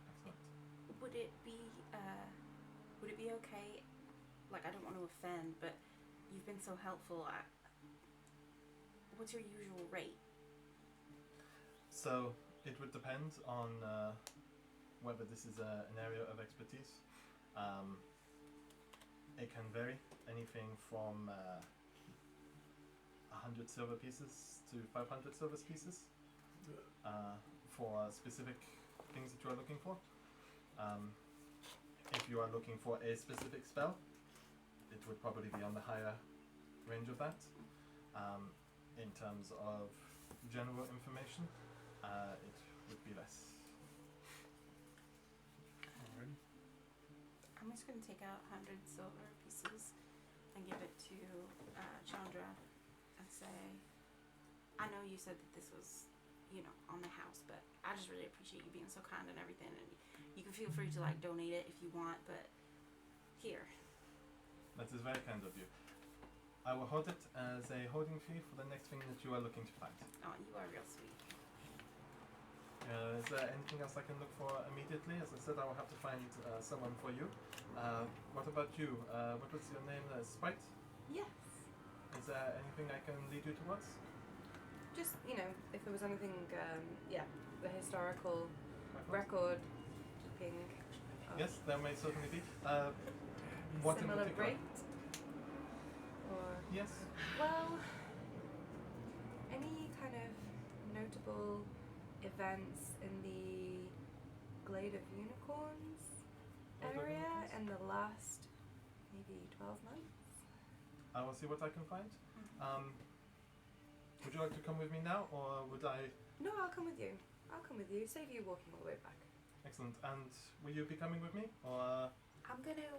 Excellent. Would it be okay? Like, I don't want to offend, but you've been so helpful. What's your usual rate? So it would depend on whether this is an area of expertise. It can vary, anything from 100 silver pieces to 500 silver pieces for specific things that you are looking for. If you are looking for a specific spell, it would probably be on the higher range of that. In terms of general information, it would be less. Alright. I'm just gonna take out 100 silver pieces and give it to Chandra and say, I know you said that this was, on the house, but I just really appreciate you being so kind and everything, and you can feel free to like donate it if you want, but here. That is very kind of you. I will hold it as a holding fee for the next thing that you are looking to find. Oh, you are real sweet. Is there anything else I can look for immediately? As I said, I will have to find someone for you. What about you? What was your name? Spite? Yes. Is there anything I can lead you towards? Just, if there was anything, the historical record keeping of Yes, there may certainly be. What in similar particular? rate. Or, Yes. well, any kind of notable events in the Glade of Unicorns Glade of area Unicorns? in the last maybe 12 months? I will see what I can find. Would you like to come with me now, or would I? No, I'll come with you. Save you walking all the way back. Excellent. And will you be coming with me, or? I'm gonna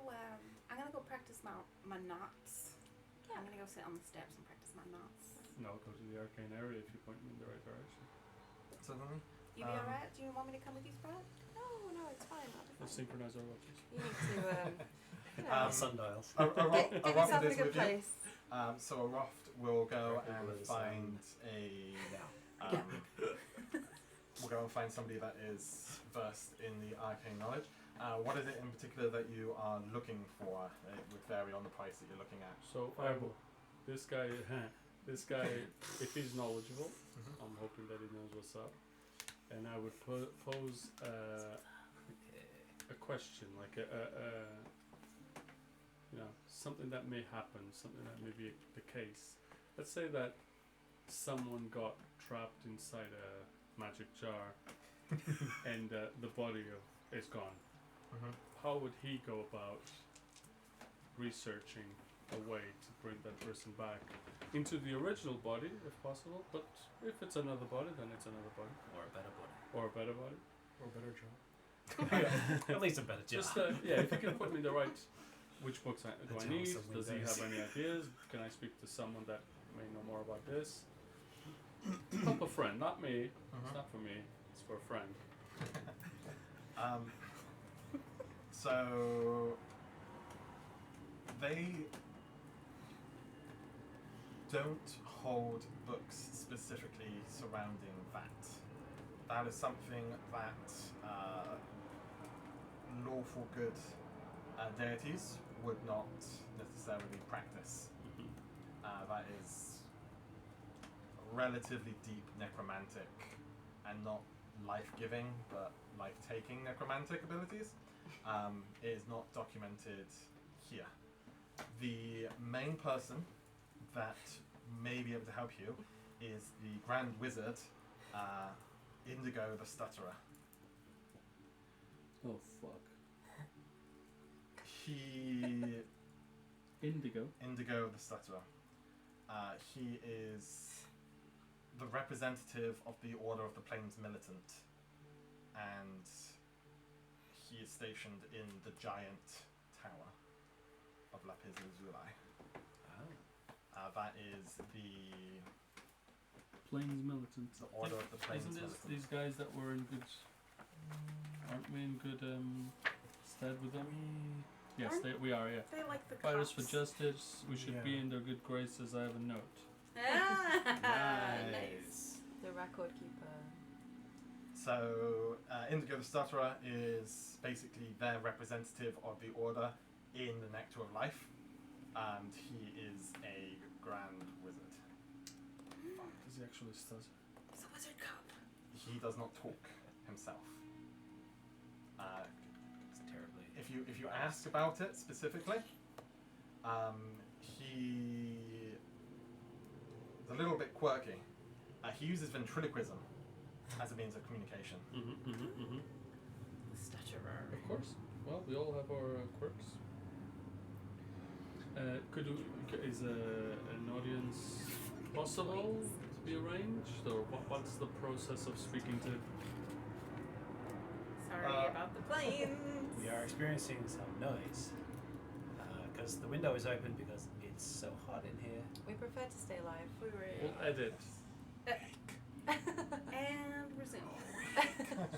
go practice my knots. Yeah. I'm gonna go sit on the steps and practice my knots. No, I'll go to the arcane area if you point me in the right direction. Certainly. You be alright? Do you want me to come with you, Sprat? No, it's fine. I'll be We'll fine. synchronize our watches. You need to, Sundials. get yourself in a good with you. place. So Aroft will go Reckon and with find we'll go and find somebody that is versed in the arcane knowledge. What is it in particular that you are looking for? It would vary on the price that you're looking at. So, this guy, if he's knowledgeable, I'm hoping that he knows what's up. And I would pose a question, like something that may happen, something that may be the case. Let's say that someone got trapped inside a magic jar, and the body is gone. How would he go about researching a way to bring that person back into the original body, if possible? But if it's another body, then it's another body. Or a better body. Or a better body. Or better job. At least a better job. Just, if you can put me in the right... Which books do I Tell need? some Does he windows. have any ideas? Can I speak to someone that may know more about this? Help a friend, not me. It's not for me. It's for a friend. So they don't hold books specifically surrounding that. That is something that lawful good deities would not necessarily practice. That is relatively deep necromantic and not life-giving but life-taking necromantic abilities. It is not documented here. The main person that may be able to help you is the Grand Wizard, Indigo the Stutterer. Oh fuck. He... Indigo. Indigo the Stutterer. He is the representative of the Order of the Plains Militant, and he is stationed in the giant tower of Lapis Lazuli. That is the Plains Militant. Order of the Plains Isn't this Militant. these guys that were in good? Aren't we in good stead with them? Yes, we are. Yeah. They like the Fighters for cops. justice. We should be Yeah. in their good graces. I have a note. Ah, nice. The record keeper. So, Indigo the Stutterer is basically their representative of the Order in the Nectar of Life, and he is a Grand Wizard. Does he actually stutter? It's a wizard cop. He does not talk himself. It's terribly. If you ask about it specifically, he is a little bit quirky. He uses ventriloquism as a means of communication. The stutterer. Of course. Well, we all have our quirks. Is an audience possible to be arranged, or what's the process of speaking to? Sorry about the planes. We are experiencing some noise because the window is open because it's so hot in here. We prefer to stay alive. We were We'll edit. and resume.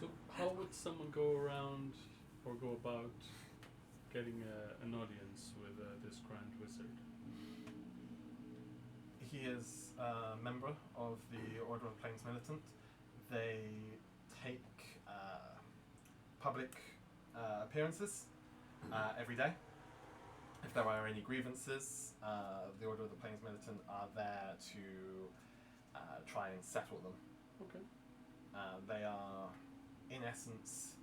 So, how would someone go around or go about getting an audience with this Grand Wizard? He is a member of the Order of Plains Militant. They take public appearances every day. If there are any grievances, the Order of the Plains Militant are there to try and settle them. Okay. They are, in essence,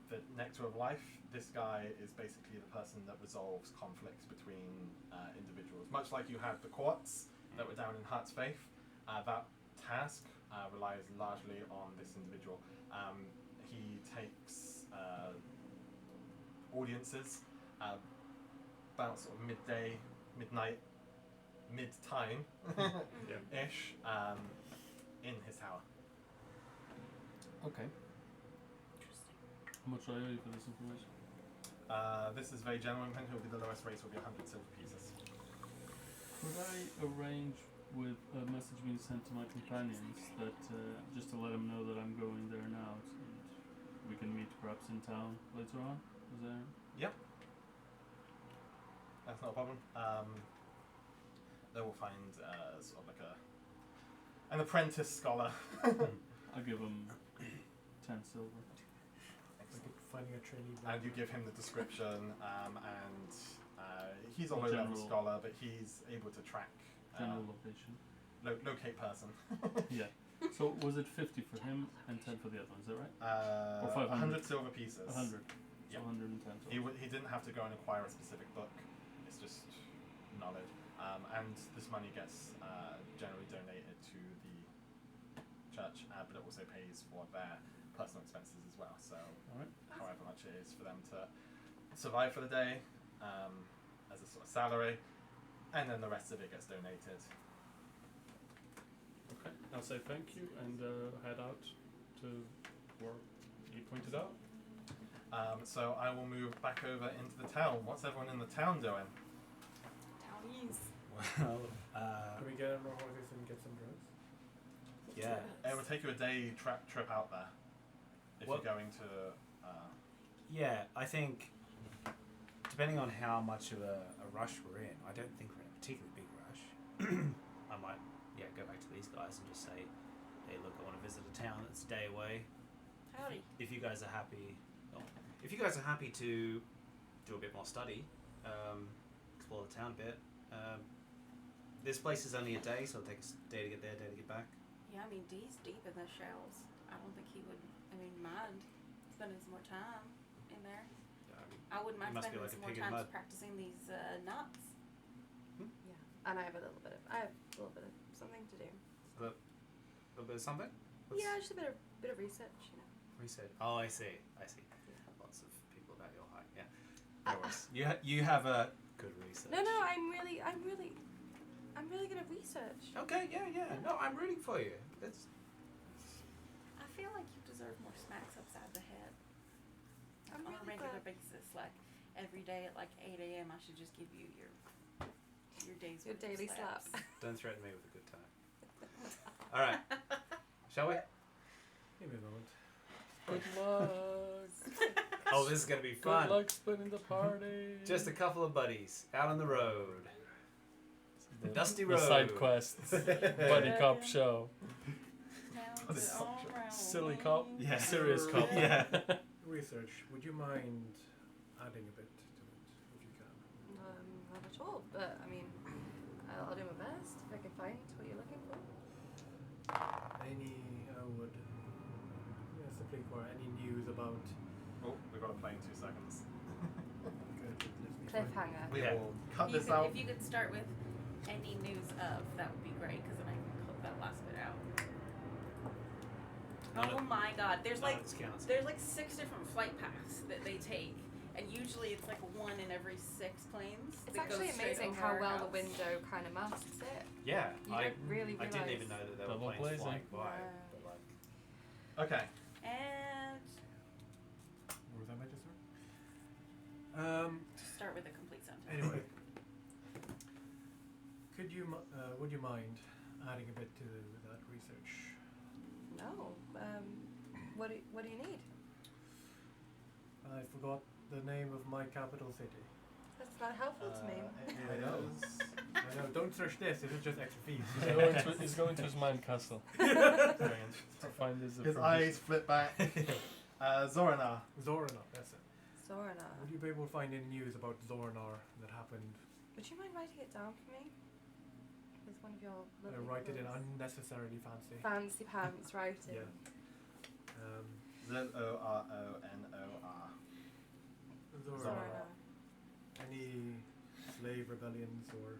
the Nectar of Life. This guy is basically the person that resolves conflicts between individuals. Much like you had the courts that were down in Heart's Faith, that task relies largely on this individual. He takes audiences about sort of midnight, mid-time ish in his tower. Okay. Interesting. How much do I owe you for this information? This is very genuine. He'll be the lowest rate will be 100 silver pieces. Could I arrange with a message being sent to my companions that just to let them know that I'm going there now, and we can meet perhaps in town later on? Is there? Yep. That's not a problem. They will find sort of like an apprentice scholar. I'll give them 10 silver. Like finding a trainee. And you give him the description, and he's a The low-level general- scholar, but he's able to track, General location. locate person. Yeah. So was it 50 for him and 10 for the other one? Is that right? Or 500. 100 silver pieces. 100. Yep. So 110. He didn't have to go and acquire a specific book. It's just knowledge. And this money gets generally donated to the church, but it also pays for their personal expenses as well. So Alright. however much it is for them to survive for the day as a sort of salary, and then the rest of it gets donated. Okay. I'll say thank you and head out to where you pointed out. So I will move back over into the town. What's everyone in the town doing? Townies. Well, Can we get on our horses and get some drugs? yeah. It will take you a day trip out there if What- you're going to. Yeah, I think depending on how much of a rush we're in, I don't think we're in a particularly big rush. I might, go back to these guys and just say, hey, look, I want to visit a town that's a day away. Howdy. If you guys are happy, to do a bit more study, explore the town a bit. This place is only a day, so it'll take us a day to get there, a day to get back. Yeah, I mean, Dee's deep in the shells. I don't think he would, mind spending some more time in there. I wouldn't mind He must be spending like a some more pig in time mud. practicing these knots. Yeah. And I have a little bit of. I have a little bit of something to do. A little bit of something? Yeah, just a bit of research, you know. Research. Oh, I see. Yeah. Lots of people about your height. Yeah. No worries. You have a good research. No, I'm really gonna research. Okay. Yeah. No, I'm rooting for you. It's I feel like you deserve more smacks upside the head I'm on a really regular glad. basis. Like every day at like 8 a.m. I should just give you your day's Your worth of daily slap. slaps. don't threaten me with a good time. All right. Shall we? Give me a moment. Good luck. Oh, this is gonna be Good fun. luck splitting the party. Just a couple of buddies out on the road. The dusty The road. side quests. Buddy cop show. Now What it's is all such around Silly me. cop. Yeah. Serious cop. Yeah. Research. Would you mind adding a bit to it, if you can? Not at all, but I mean, I'll do my best if I can find what you're looking for. Simply for any news about. Oh, we've got to play in 2 seconds. Cliffhanger. We Yeah. will cut You this could, out. if you could start with any news of, that would be great, because then I can clip that last bit out. None Oh of- my god, there's none like of this counts. there's like 6 different flight paths that they take, and usually it's like 1 in every 6 planes. It's that goes actually straight amazing over how our well house. the window kind of masks it. Yeah. You I don't really I realize. didn't even know that there were Double planes flying glazing. by. No. But like, Okay. And What was that register? just start with a complete sentence. Anyway, would you mind adding a bit to that research? No. What do you need? I forgot the name of my capital city. That's not helpful to me. It is. I know. Don't search this. This is just extra fees. He's going to his mind castle Brilliant. to find his His eyes flip back. Zorana. Zoranar. That's it. Zorana. Would you be able to find any news about Zoranar that happened? Would you mind writing it down for me? With one of your I lovely write it in quills. unnecessarily fancy. Fancy pants writing. Yeah. Zoronor. Zoranar. Zorana. Any slave rebellions or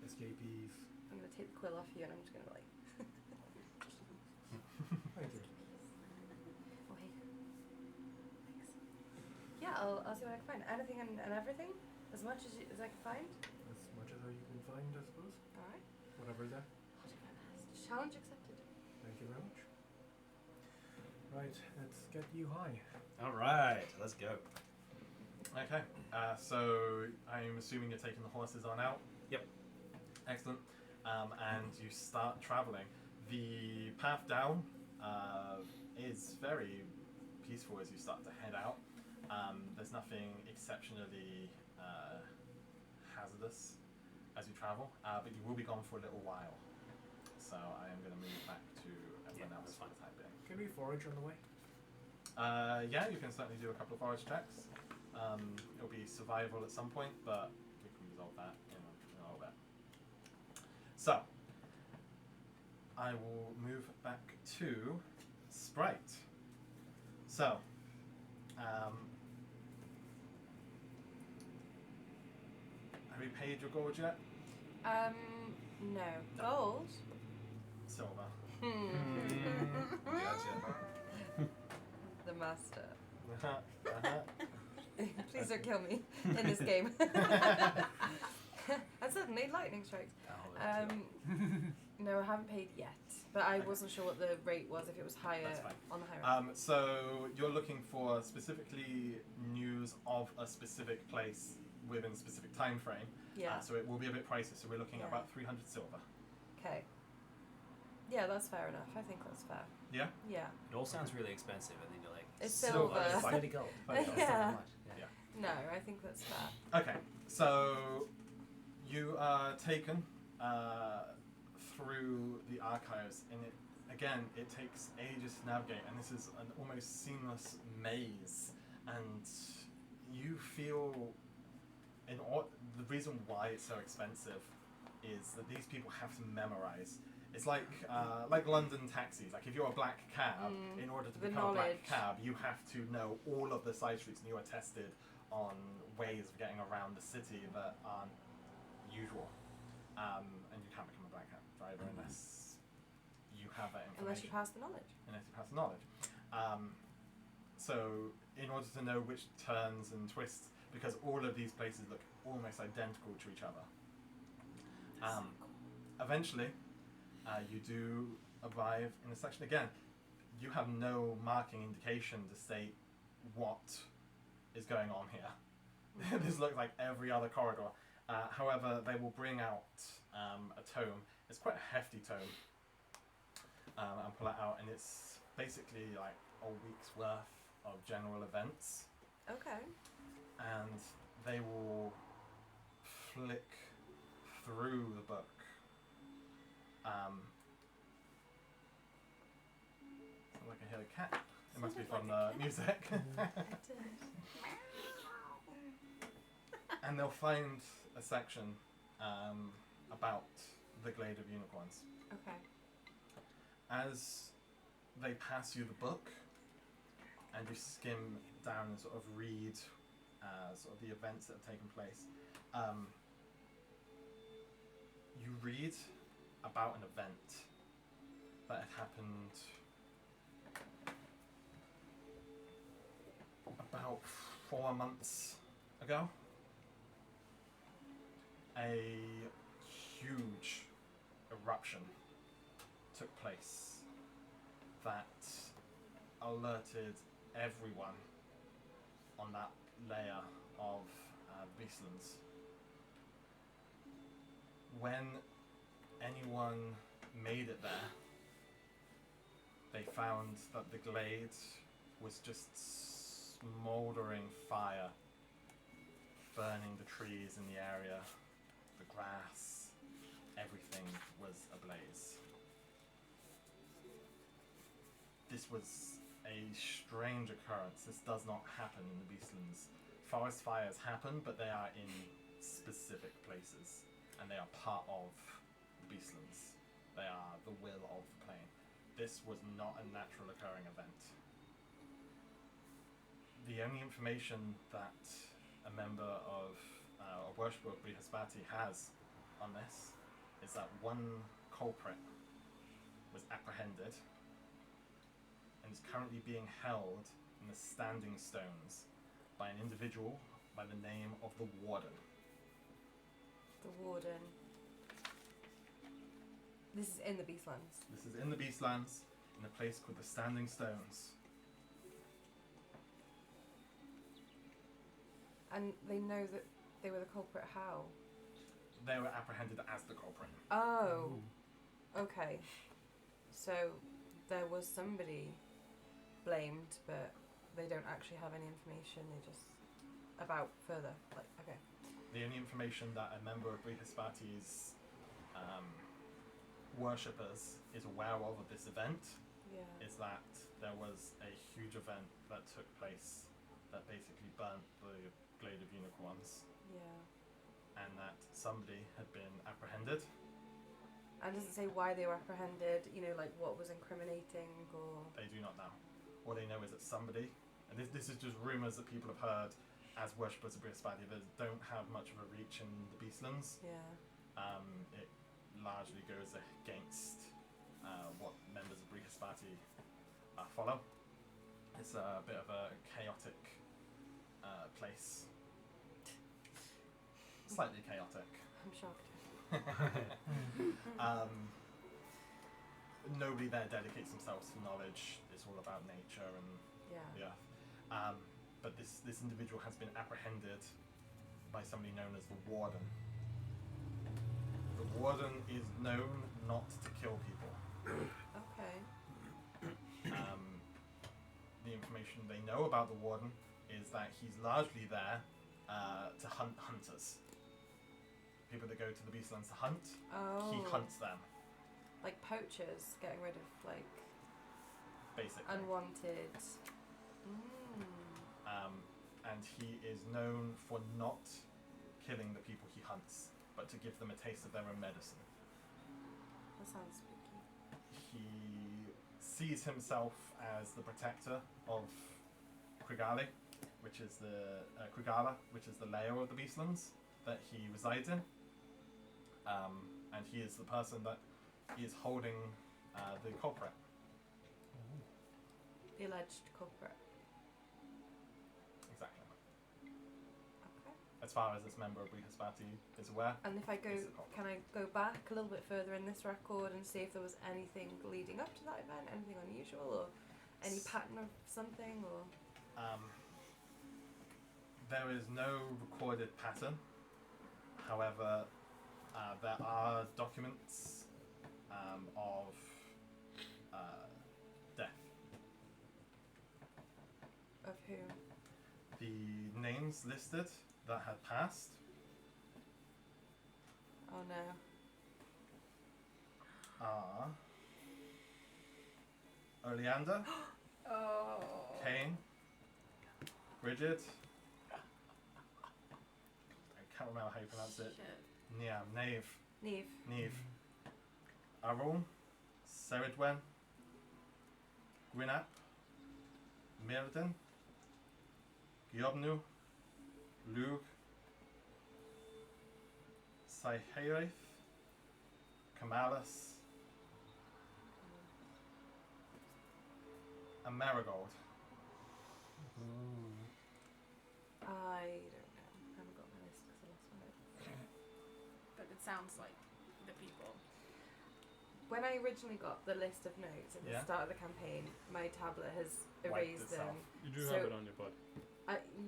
escapees? I'm gonna take the quill off you and I'm just gonna like. Thank you. Oh, hey. Thanks. Yeah, I'll see what I can find. Anything and everything, as much as I can find. As much as you can find, I suppose. All right. Whatever is there. I'll do my best. Challenge accepted. Thank you very much. Right, let's get you high. all right, let's go. Okay. So I'm assuming you're taking the horses on out. Yep. Excellent. And you start traveling. The path down is very peaceful as you start to head out. There's nothing exceptionally hazardous as you travel, but you will be gone for a little while. So I am going to move back to everyone else that's for fine. the time being. Can we forage on the way? Yeah, you can certainly do a couple of forage checks. It'll be survival at some point, but we can resolve that in a little bit. So, I will move back to Sprite. So, have you paid your gold yet? No. Gold? Silver. Gotcha. The master. Uh-huh. Please don't kill me in this game. And suddenly lightning strikes. No, I haven't paid yet, but I wasn't sure what the rate was. If it was higher That's fine. on the higher. So you're looking for specifically news of a specific place within a specific time frame. Yeah. So it will be a bit pricey. So we're looking at Yeah. about 300 silver. Okay. Yeah, that's fair enough. I think that's fair. Yeah. Yeah. It all sounds really expensive, and then you're like, It's silver. It's silver. 30 gold. Yeah. That's not very much. Yeah. No, I think that's fair. Okay. So you are taken through the archives, and it takes ages to navigate, and this is an almost seamless maze, and you feel the reason why it's so expensive is that these people have to memorize. It's like London taxis. Like if you're a black cab, in order to The become a black knowledge. cab, you have to know all of the side streets, and you are tested on ways of getting around the city that aren't usual, and you can't become a black cab. driver unless you have that information. Unless you pass the knowledge. Unless you pass the knowledge. So in order to know which turns and twists, because all of these places look almost identical to each other. Eventually, you do arrive in a section again. You have no marking indication to state what is going on here. This looks like every other corridor. However, they will bring out a tome. It's quite a hefty tome. And pull it out, and it's basically like a week's worth of general events. Okay. And they will flick through the book. Sounds like I hear a cat. It must be Sounded from like the music. And they'll find a section about the Glade of Unicorns. Okay. As they pass you the book, and you skim down and sort of read sort of the events that have taken place, you read about an event that had happened about 4 months ago. A huge eruption took place that alerted everyone on that layer of Beastlands. When anyone made it there, they found that the glade was just smouldering fire, burning the trees in the area, the grass, everything was ablaze. This was a strange occurrence. This does not happen in the Beastlands. Forest fires happen, but they are in specific places, and they are part of the Beastlands. They are the will of the plane. This was not a natural occurring event. The only information that a member of a worshipper of Brihaspati has on this is that one culprit was apprehended and is currently being held in the Standing Stones by an individual by the name of the Warden. The Warden. This is in the Beastlands. This is in the Beastlands, in a place called the Standing Stones. And they know that they were the culprit. How? They were apprehended as the culprit. Oh. Okay. So there was somebody blamed, but they don't actually have any information. They just about further. Like, okay. The only information that a member of Brihaspati's worshippers is aware of this event Yeah. is that there was a huge event that took place that basically burnt the Glade of Unicorns, Yeah. and that somebody had been apprehended. And does it say why they were apprehended? You know, like what was incriminating or? They do not know. All they know is that somebody, and this is just rumours that people have heard as worshippers of Brihaspati that don't have much of a reach in the Beastlands. Yeah. It largely goes against what members of Brihaspati follow. It's a bit of a chaotic place. Slightly chaotic. I'm shocked. Nobody there dedicates themselves to knowledge. It's all about nature and Yeah. the earth. But this individual has been apprehended by somebody known as the Warden. The Warden is known not to kill people. Okay. The information they know about the Warden is that he's largely there to hunt hunters. People that go to the Beastlands to hunt, Oh. he hunts them, Like poachers, getting rid of like basically. unwanted. And he is known for not killing the people he hunts, but to give them a taste of their own medicine. That sounds spooky. He sees himself as the protector of Krigali, which is the Krigala, which is the layer of the Beastlands that he resides in. And he is the person that is holding the culprit. The alleged culprit. Exactly. Okay. As far as this member of Brihaspati is aware. And if I go, It's the culprit. can I go back a little bit further in this record and see if there was anything leading up to that event, anything unusual, or any pattern of something, or? There is no recorded pattern. However, there are documents of death. Of who? The names listed that had passed Oh no. are Oleander, Oh. Kane, Bridget, I can't remember how you pronounce it, Shit. Neve. Arul, Seridwen, Gwynap, Mirden, Giobnu, Lug, Saiheraith, Kamalis, and Marigold. I don't know. I haven't got my list because I lost my notes. But it sounds like the people. When I originally got the list of notes at the Yeah. start of the campaign, my tablet has Wiped erased them. itself. You do So- have it on your body.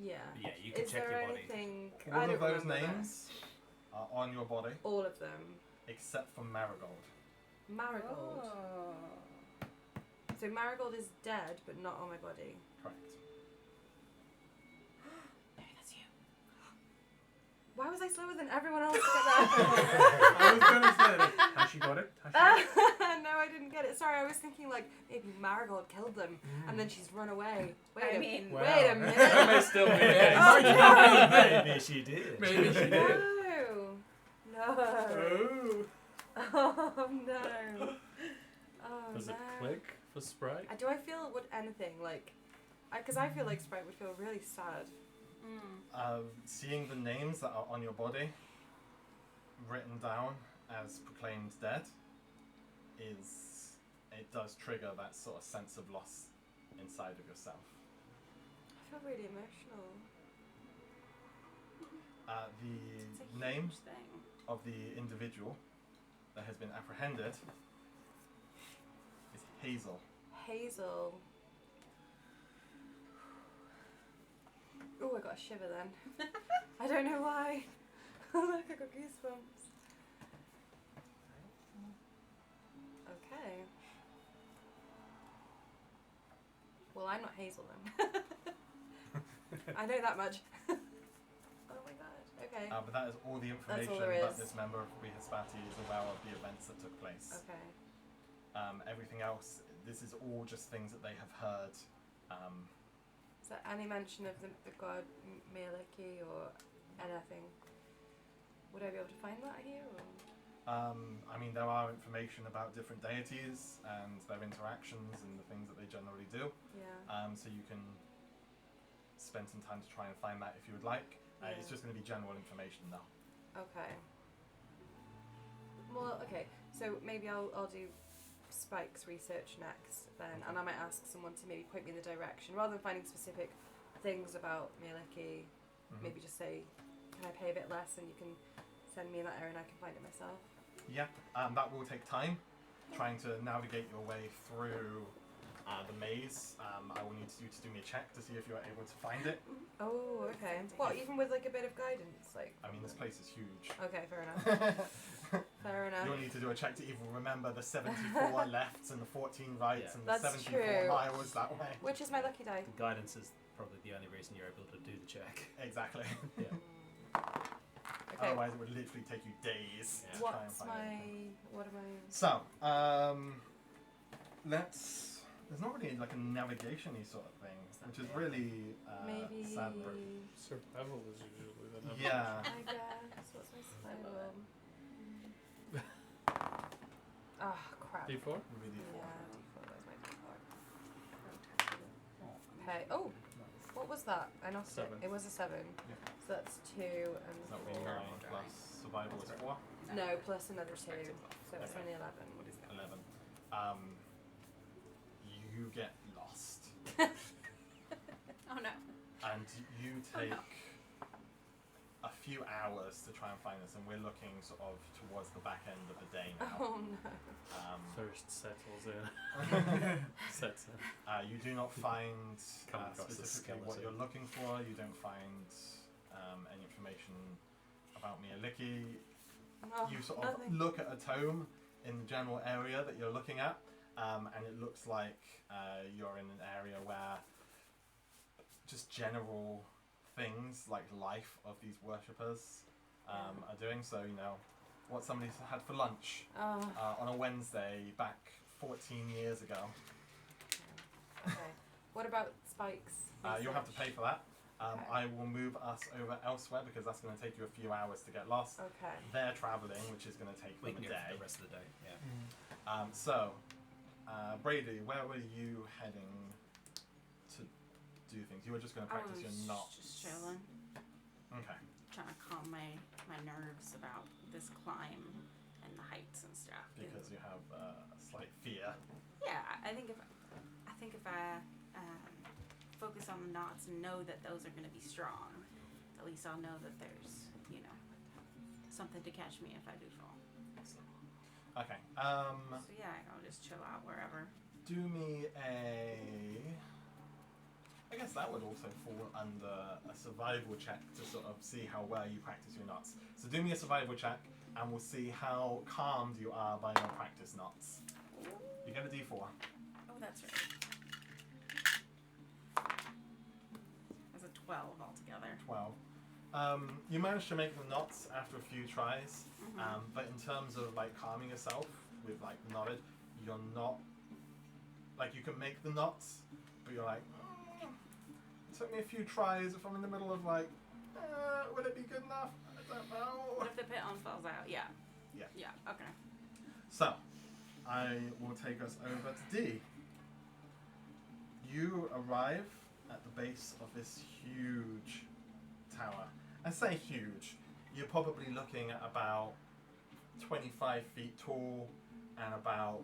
Yeah. Yeah, you can Is check there your body. anything? I All don't of those remember that. names are on your body All of them. except for Marigold. Marigold. Oh. So Marigold is dead, but not on my body. Correct. Maybe that's you. Why was I slower than everyone else to get that? I was going to say, like, has she got it? Has she got it? No, I didn't get it. Sorry, I was thinking like maybe Marigold killed them, and then she's run away. I mean, Wow. Wait a That may minute. still be the Yeah, case. Oh, no. Maybe she did. Maybe she did. No. Oh. Oh no. Oh Does no. it click for Sprite? Do I feel would anything like? Because I feel like Sprite would feel really sad. Seeing the names that are on your body written down as proclaimed dead it does trigger that sort of sense of loss inside of yourself. I feel really emotional. The It's a name huge thing. of the individual that has been apprehended is Hazel. Hazel. Oh, I got a shiver then. I don't know why. Look, I got goosebumps. Okay. Well, I'm not Hazel then. I know that much. Oh my god. Okay. But that is all the That's information all there that is. this member of Brihaspati is aware of the events that took place. Okay. Everything else, this is all just things that they have heard. Is there any mention of the god Mieliki or anything? Would I be able to find that here? Or? I mean, there are information about different deities and their interactions and the things that they generally do. Yeah. So you can spend some time to try and find that if you would like. It's Yeah. just going to be general information though. Okay. Well, okay. So maybe I'll do Spike's research next then, and I might ask someone to maybe point me in the direction rather than finding specific things about Mieliki. Mhm. Maybe just say, can I pay a bit less and you can send me in that area and I can find it myself. Yeah, that will take time. Trying to navigate your way through the maze. I will need you to do me a check to see if you're able to find it. Oh, okay. What, even with like a bit of guidance, like? I mean, this place is huge. Okay, fair enough. Fair enough. You'll need to do a check to even remember the 74 lefts and the 14 rights Yeah. and the That's 74 true. miles that way. Which is my lucky die. The guidance is probably the only reason you're able to do the check. Exactly. Yeah. Okay. Otherwise, it would literally take you days Yeah. to try and What's find anything. what am I? So, there's not really like a navigation-y sort of thing, which is really Maybe. sad. Survival is usually the navigation. Yeah. I guess. What's my survival? Ah, crap. D4? Really Yeah, fun. D4. That was my D4. Okay. Oh, what was that? I knocked Seven. it. It was a 7. Yeah. So that's 2 and So that would be 4. 9 plus survival is 4. No, plus another 2. So it's Okay. only 11. What is you get lost. Oh no. And you Oh, take no. a few hours to try and find this, and we're looking sort of towards the back end of the day now. Oh no. Thirst settles in. Sets in. You do not find Come across a specifically what skeleton. you're looking for. You don't find any information about Mialiki. Oh, You sort of nothing. look at a tome in the general area that you're looking at, and it looks like you're in an area where just general things like life of these worshippers are doing. So, you know, what somebody's had for lunch Oh. on a Wednesday back 14 years ago. Okay. What about spikes? You'll have to pay for that. Okay. I will move us over elsewhere because that's going to take you a few hours to get lost. Okay. They're travelling, which is going to take We them can a go day. for the rest of the day. Yeah. So, Brady, where were you heading to do things? You were just going to I practice was your knots. just chilling, Okay. trying to calm my nerves about this climb and the heights and stuff. Because you have a slight fear. Yeah, I think if I focus on the knots and know that those are going to be strong, at least I'll know that there's, you know, something to catch me if I do fall. Okay. So yeah, I'll just chill out wherever. Do me a. I guess that would also fall under a survival check to sort of see how well you practice your knots. So do me a survival check, and we'll see how calmed you are by your practice knots. You get a D4. Oh, that's right. That's a 12 altogether. 12. You manage to make the knots after a few tries, Mhm. but in terms of like calming yourself with like the knowledge, you're not like you can make the knots, but you're like, it took me a few tries. If I'm in the middle of like, would it be good enough? I don't know. What if the piton falls out? Yeah. Yeah. Yeah, okay. So, I will take us over to D. You arrive at the base of this huge tower. I say huge. You're probably looking at about 25 feet tall and about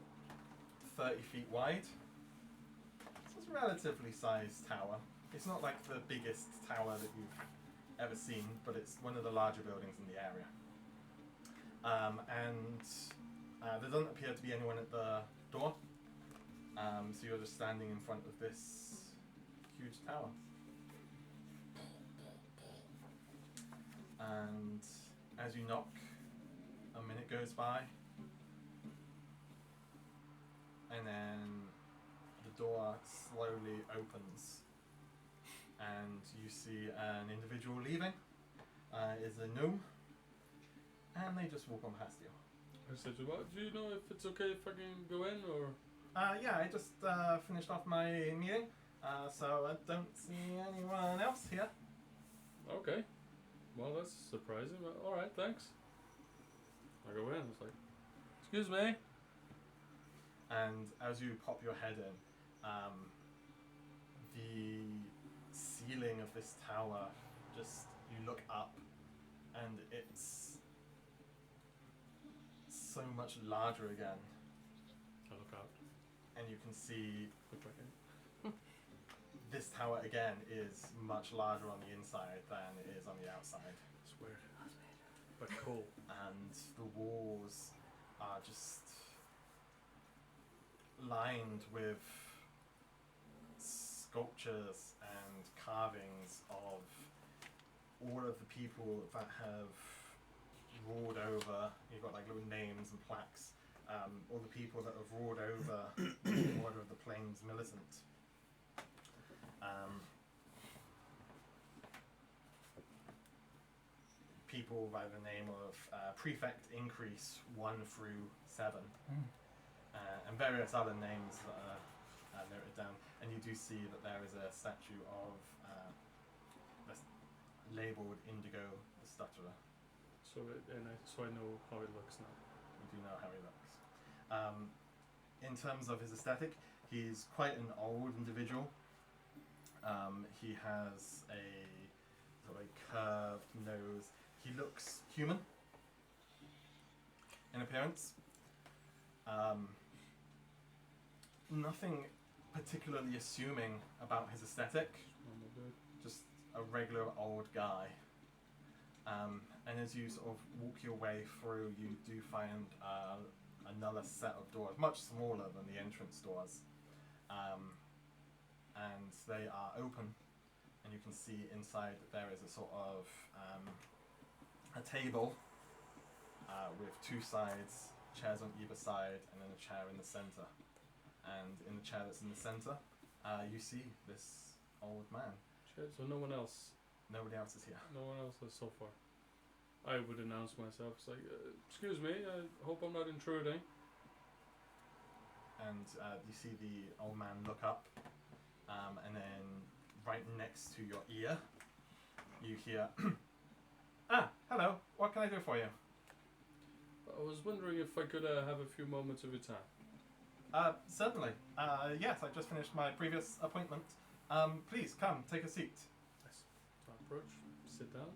30 feet wide. So it's a relatively sized tower. It's not like the biggest tower that you've ever seen, but it's one of the larger buildings in the area. There doesn't appear to be anyone at the door. So you're just standing in front of this huge tower. And as you knock, a minute goes by. And then the door slowly opens. And you see an individual leaving. Is a gnome. And they just walk on past you. I said, well, do you know if it's okay if I can go in or? Yeah, I just finished off my meeting, so I don't see anyone else here. Okay. Well, that's surprising. But all right, thanks. I go in. It's like, excuse me. And as you pop your head in, the ceiling of this tower, just you look up, and it's so much larger again, I look out. and you can see Look back in. this tower again is much larger on the inside than it is on the outside. It's weird. But cool. And the walls are just lined with sculptures and carvings of all of the people that have ruled over. You've got like little names and plaques. All the people that have ruled over the Order of the Plains Militant. People by the name of Prefect Increase 1 through 7, and various other names that are noted down. And you do see that there is a statue of that's labelled Indigo the Stutterer. So I know how it looks now. You do know how he looks. In terms of his aesthetic, he's quite an old individual. He has a sort of curved nose. He looks human in appearance. nothing particularly assuming about his aesthetic. Normal dude. Just a regular old guy. And as you sort of walk your way through, you do find another set of doors, much smaller than the entrance doors. And they are open, and you can see inside that there is a sort of a table with two sides, chairs on either side, and then a chair in the center. And in the chair that's in the center, you see this old man. Shit, so no one else. Nobody else is here. No one else has so far. I would announce myself. It's like, excuse me, I hope I'm not intruding. And you see the old man look up, and then right next to your ear, you hear, hello, what can I do for you? I was wondering if I could have a few moments of your time. Certainly. Yes, I just finished my previous appointment. Please come, take a seat. Nice. So I approach, sit down,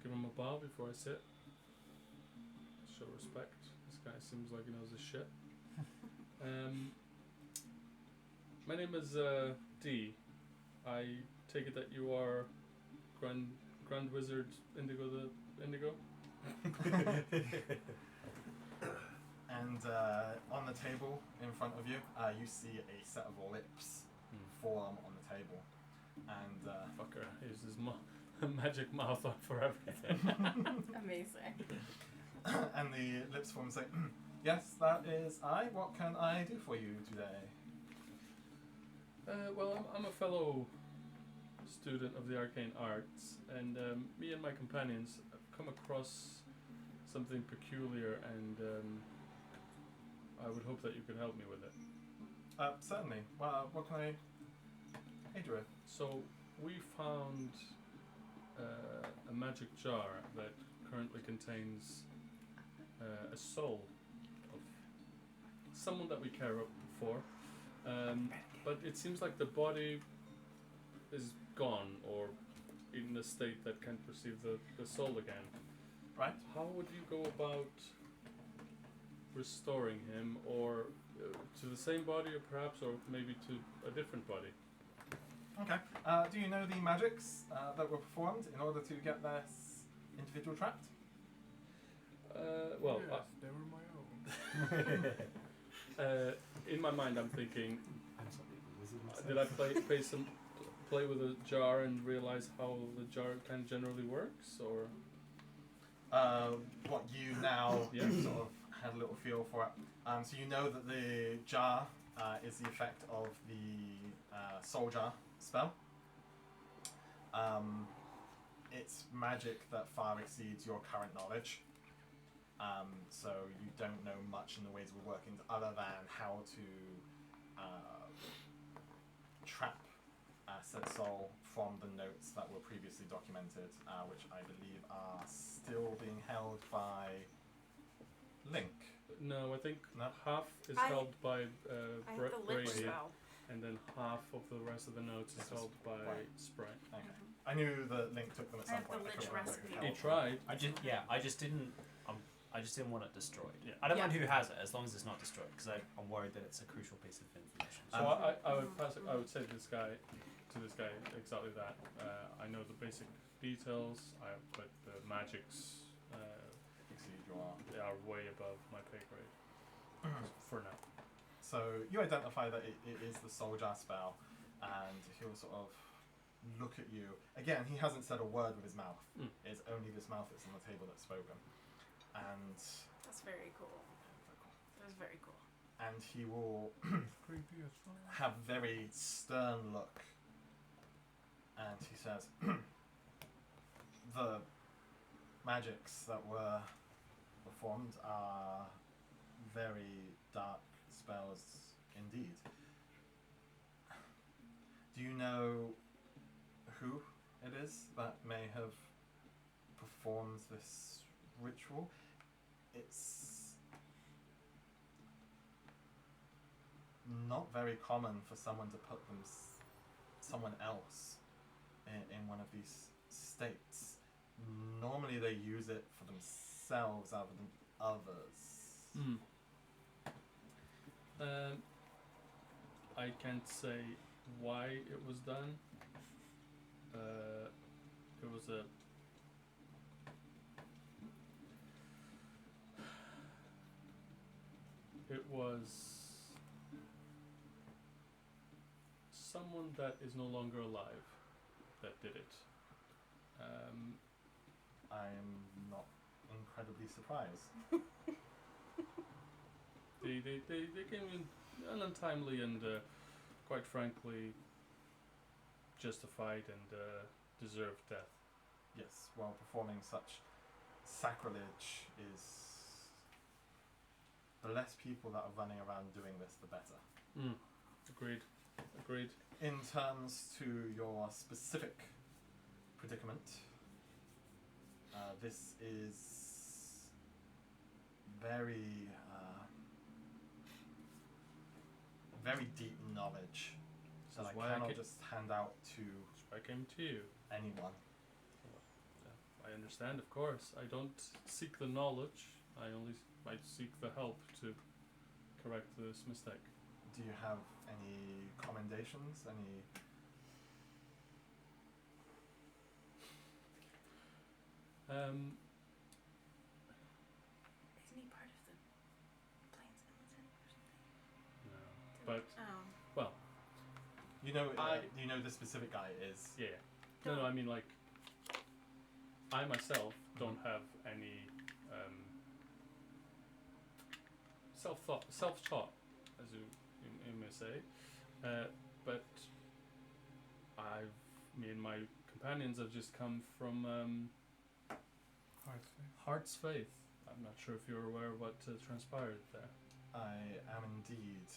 give him a bow before I sit. Show respect. This guy seems like he knows his shit. My name is D. I take it that you are Grand Wizard Indigo the Indigo? And on the table in front of you, you see a set of lips form on the table. And Fucker, he uses magic mouth on for everything. Amazing. and the lips form and say, yes, that is I. What can I do for you today? Well, I'm a fellow student of the arcane arts, and me and my companions have come across something peculiar, and I would hope that you could help me with it. Certainly. Well, what can I aid you with? So, we found a magic jar that currently contains a soul of someone that we care for, but it seems like the body is gone, or in a state that can't perceive the soul again. Right. How would you go about restoring him, or to the same body, or perhaps, or maybe to a different body? Okay. Do you know the magics that were performed in order to get this individual trapped? Well, yes, they were my own. in my mind, I'm thinking, did I play with a jar and realize how the jar kind of generally works, or? What you now Yeah. sort of had a little feel for it. So you know that the jar is the effect of the soul jar spell. It's magic that far exceeds your current knowledge. So you don't know much in the ways of workings other than how to trap said soul from the notes that were previously documented, which I believe are still being held by Link. No, I think No? half is I- held by I have the lip Brady, spell. and then half of the rest of the notes is This is held by right. Sprite. Okay. I knew that Link took them at I some have the point. lich couldn't remember recipe. who He held them. tried. I just didn't want it destroyed. Yeah. I don't mind Yeah. who has it as long as it's not destroyed, because I'm worried that it's a crucial piece of information. So I would pass it, I would say to this guy exactly that. I know the basic details, but the magics Exceed your they are way above my pay grade for now. So you identify that it is the soul jar spell, and he'll sort of look at you. Again, he hasn't said a word with his mouth. Mm. It's only this mouth that's on the table that's spoken. And That's very cool. That's very cool. and he will Creepy as fuck. have very stern look, and he says, the magics that were performed are very dark spells indeed. Do you know who it is that may have performed this ritual? It's not very common for someone to put someone else in one of these states. Normally they use it for themselves rather than others. I can't say why it was done. It was a It was someone that is no longer alive that did it. I'm not incredibly surprised. They came in an untimely and, quite frankly, justified and deserved death. Yes, while performing such sacrilege is... The less people that are running around doing this, the better. Agreed. In terms to your specific predicament, this is very deep knowledge that I cannot just hand out to That's why I came to you. anyone. I understand, of course. I don't seek the knowledge. I seek the help to correct this mistake. Do you have any commendations? Any? Isn't he part of the Plains Militant or something? No. But Oh. You know, I- you know the specific guy is. yeah. No, I mean like I myself don't have any self-taught, as you may say, but me and my companions have just come from Heart's Faith. I'm not sure if you're aware of what transpired there. I am indeed.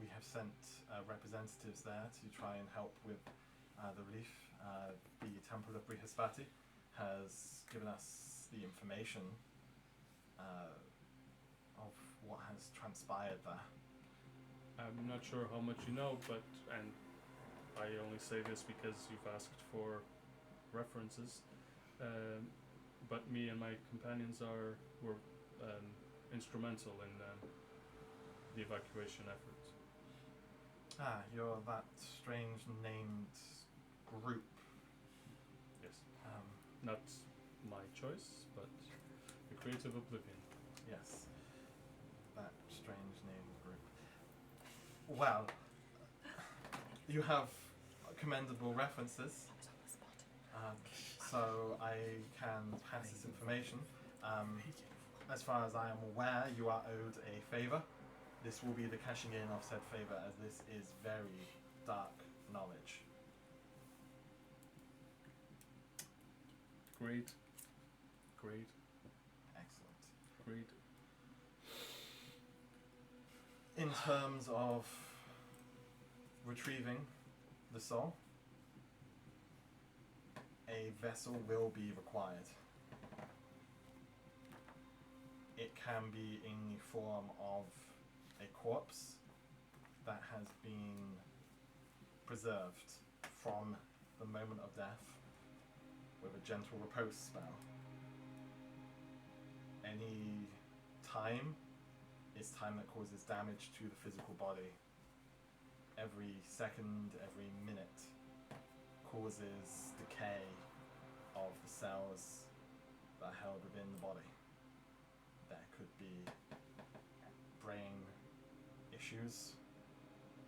We have sent representatives there to try and help with the relief. The Temple of Brihaspati has given us the information of what has transpired there. I'm not sure how much you know, and I only say this because you've asked for references. But me and my companions were instrumental in the evacuation efforts. Ah, you're that strange named group. Yes, Um, not my choice, but the Creative Oblivion. yes, that strange named group. Well, you have commendable references. So I can pass this information. As far as I am aware, you are owed a favour. This will be the cashing in of said favour, as this is very dark knowledge. Great. Excellent. In terms of retrieving the soul, a vessel will be required. It can be in the form of a corpse that has been preserved from the moment of death with a gentle repose spell. Any time is time that causes damage to the physical body. Every second, every minute causes decay of the cells that are held within the body. There could be brain issues,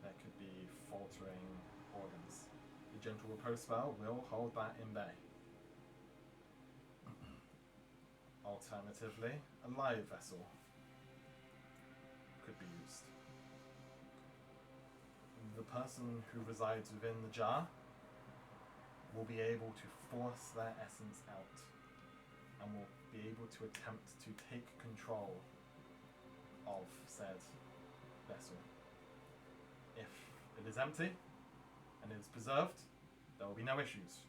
there could be faltering organs. The gentle repose spell will hold that in bay. Alternatively, a live vessel could be used. The person who resides within the jar will be able to force their essence out and will be able to attempt to take control of said vessel. If it is empty and it is preserved, there will be no issues.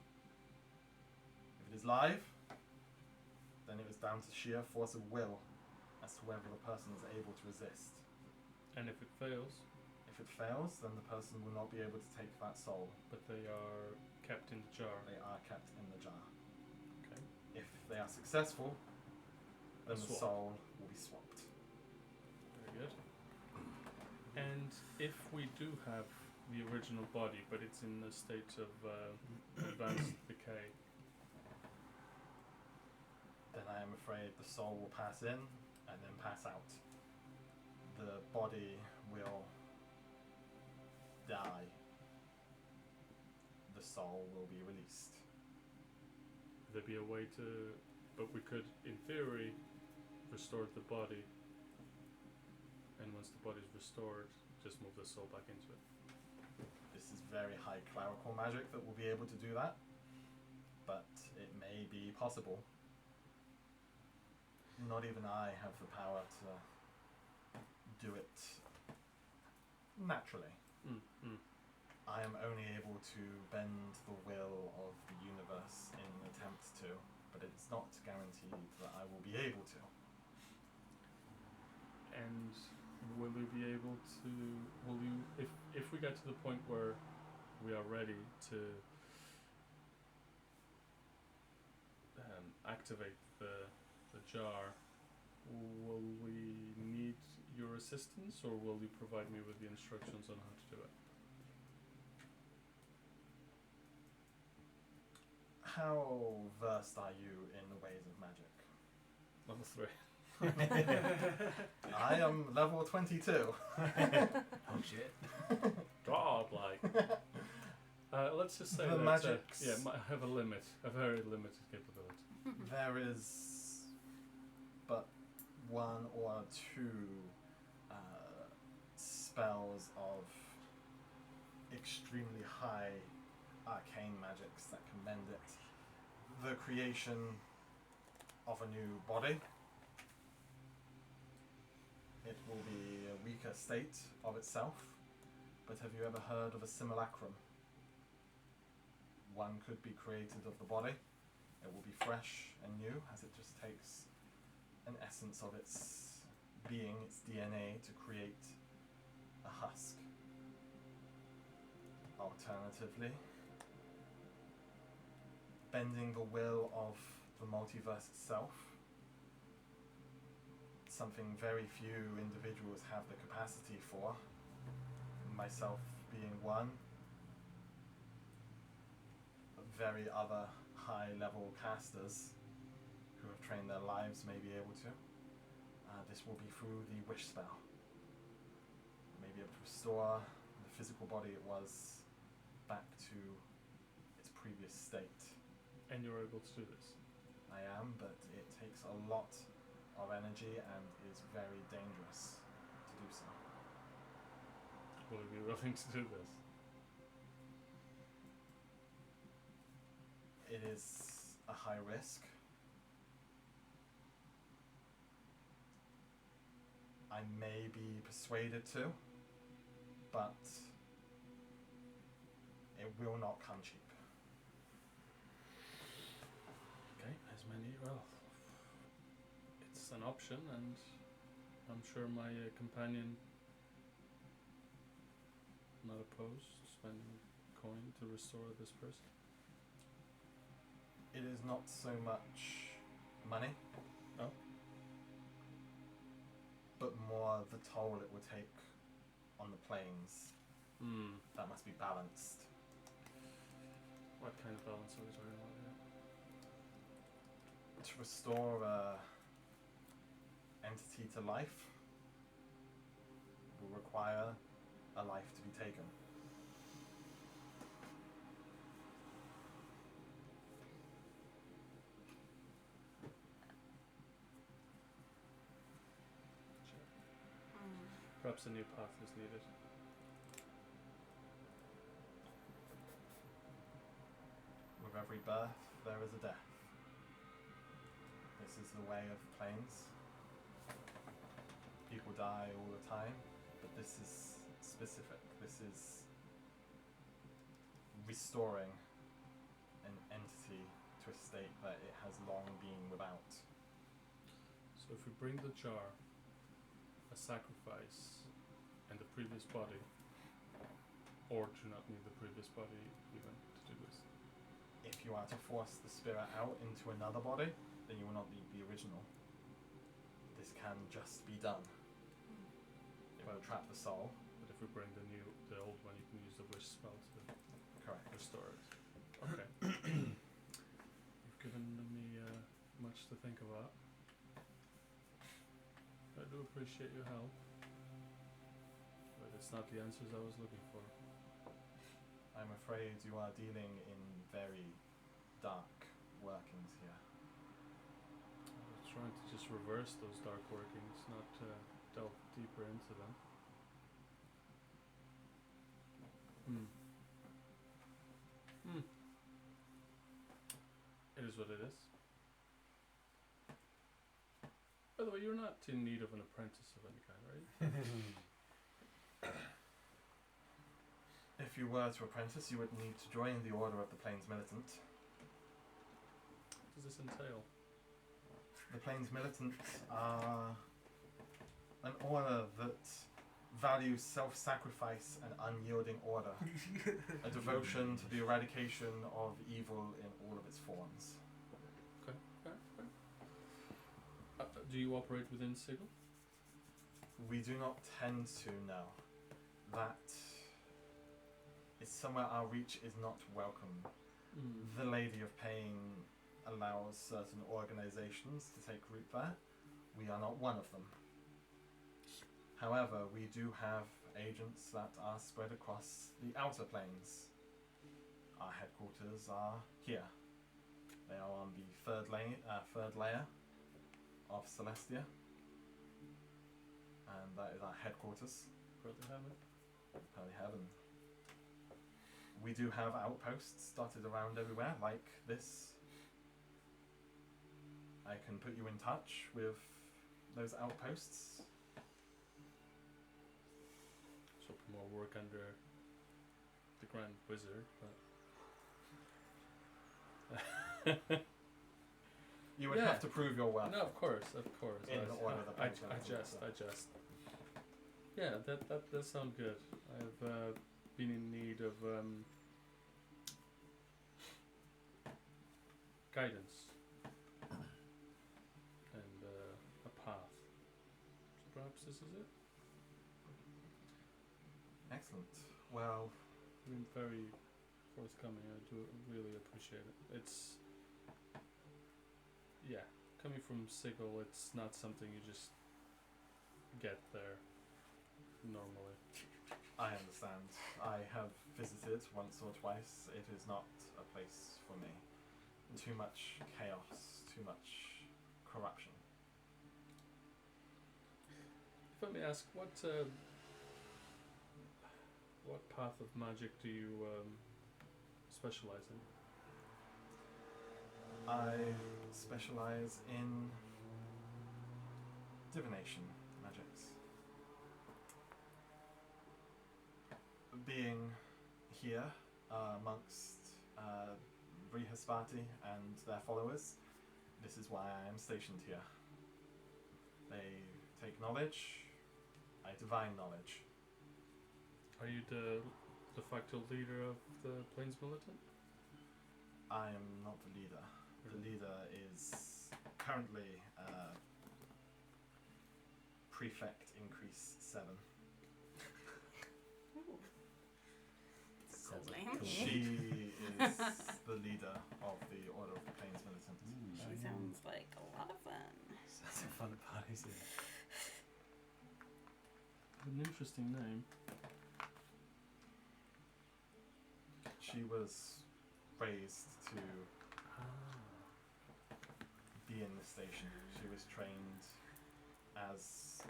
If it is live, then it is down to sheer force of will as to whether the person is able to resist. And if it fails, If it fails, then the person will not be able to take that soul. but they are kept in the jar. They are kept in the jar. Okay. If they are successful, then the Swap. soul will be swapped. Very good. And if we do have the original body, but it's in a state of advanced decay, then I am afraid the soul will pass in and then pass out. The body will die. The soul will be released. would there be a way to... But we could, in theory, restore the body, and once the body's restored, just move the soul back into it. This is very high clerical magic that will be able to do that, but it may be possible. Not even I have the power to do it naturally. I am only able to bend the will of the universe in an attempt to, but it's not guaranteed that I will be able to. And will you be able to... Will you... If we get to the point where we are ready to activate the jar, will we need your assistance, or will you provide me with the instructions on how to do it? How versed are you in the ways of magic? Level 3. I am level 22. Oh shit. Godlike. Let's just say The that magics. I have a limit, a very limited capability. There is but one or two spells of extremely high arcane magics that can mend it. The creation of a new body. It will be a weaker state of itself, but have you ever heard of a simulacrum? One could be created of the body. It will be fresh and new, as it just takes an essence of its being, its DNA, to create a husk. Alternatively, bending the will of the multiverse itself, something very few individuals have the capacity for, myself being one. Very other high-level casters who have trained their lives may be able to. This will be through the wish spell. May be able to restore the physical body it was back to its previous state. And you're able to do this? I am, but it takes a lot of energy and is very dangerous to do so. Will you be willing to do this? It is a high risk. I may be persuaded to, but it will not come cheap. Okay, well, it's an option, and I'm sure my companion not opposed to spending coin to restore this person. It is not so much money. Oh. But more the toll it would take on the planes. That must be balanced. What kind of balance are we talking about here? To restore a entity to life will require a life to be taken. Perhaps a new path is needed. With every birth, there is a death. This is the way of planes. People die all the time, but this is specific. This is restoring an entity to a state that it has long been without. So if we bring the jar, a sacrifice, and the previous body, or do not need the previous body even to do this? If you are to force the spirit out into another body, then you will not need the original. This can just be done. It will trap the soul, if we bring the old one, you can use the wish spell to Correct. restore it. Okay. You've given me much to think about. I do appreciate your help, but it's not the answers I was looking for. I'm afraid you are dealing in very dark workings here. I was trying to just reverse those dark workings, not delve deeper into them. It is what it is. By the way, you're not in need of an apprentice of any kind, right? If you were to apprentice, you would need to join the Order of the Plains Militant. What does this entail? The Plains Militant are an order that values self-sacrifice and unyielding order, a devotion to the eradication of evil in all of its forms. Okay. Do you operate within Sigil? We do not tend to know. That is somewhere our reach is not welcome. The Lady of Pain allows certain organizations to take root there. We are not one of them. However, we do have agents that are spread across the outer planes. Our headquarters are here. They are on the third layer of Celestia, and that is our headquarters. Brother Heaven. Holy heaven. We do have outposts dotted around everywhere, like this. I can put you in touch with those outposts. So more work under the Grand Wizard, but You would Yeah. have to prove your worth. no, of course. In the order that I Plains Militant jest. Yeah, that does sound good. I've been in need of guidance and a path. So perhaps this is it. Excellent. Well, You've been very forthcoming. I do really appreciate it. It's coming from Sigil. It's not something you just get there normally. I understand. I have visited once or twice. It is not a place for me. Too much chaos, too much corruption. If I may ask, what path of magic do you specialize in? I specialize in divination magics. Being here amongst Brihaspati and their followers, this is why I am stationed here. They take knowledge, I divine knowledge. Are you the de facto leader of the Plains Militant? I am not the leader. The leader is currently Prefect Increase 7. Cool name. She is the leader of the Order of the Plains Militant. She sounds like a lot of fun. Sounds like fun parties, yeah. An interesting name. She was raised to be in the station. She was trained as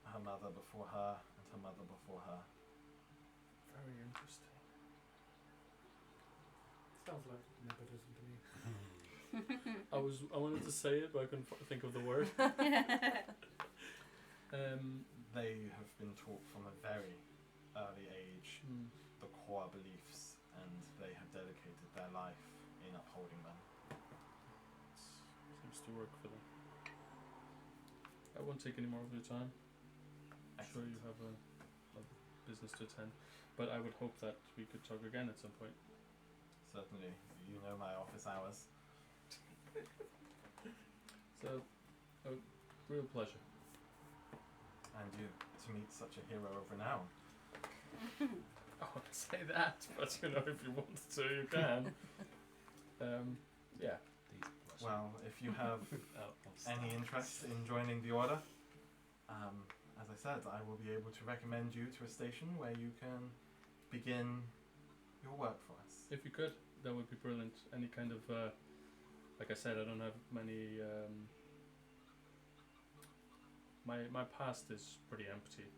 her mother before her and her mother before her. Very interesting. Sounds like nepotism to me. I wanted to say it, but I couldn't think of the word. They have been taught from a very early age the core beliefs, and they have dedicated their life in upholding them. Seems to work for them. I won't take any more of your time. I'm sure you have a business to attend, but I would hope that we could talk again at some point. Certainly, you know my office hours. So, a real pleasure. And you, to meet such a hero of renown. I wouldn't say that, but you know, if you want to, you can. Yeah. Well, if you have any interest in joining the order, as I said, I will be able to recommend you to a station where you can begin your work for us. If you could, that would be brilliant. Any kind of, like I said, I don't have many. My past is pretty empty.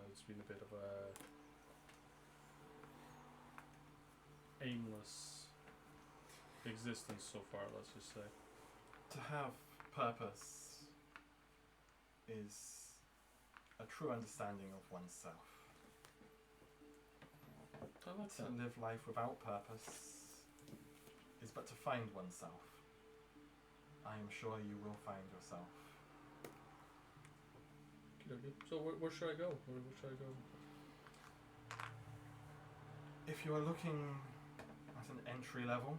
It's been a bit of a aimless existence so far. Let's just say. To have purpose is a true understanding of oneself. I like To that. live life without purpose is but to find oneself. I am sure you will find yourself. Okay. So where should I go? Where should I go? If you are looking at an entry level,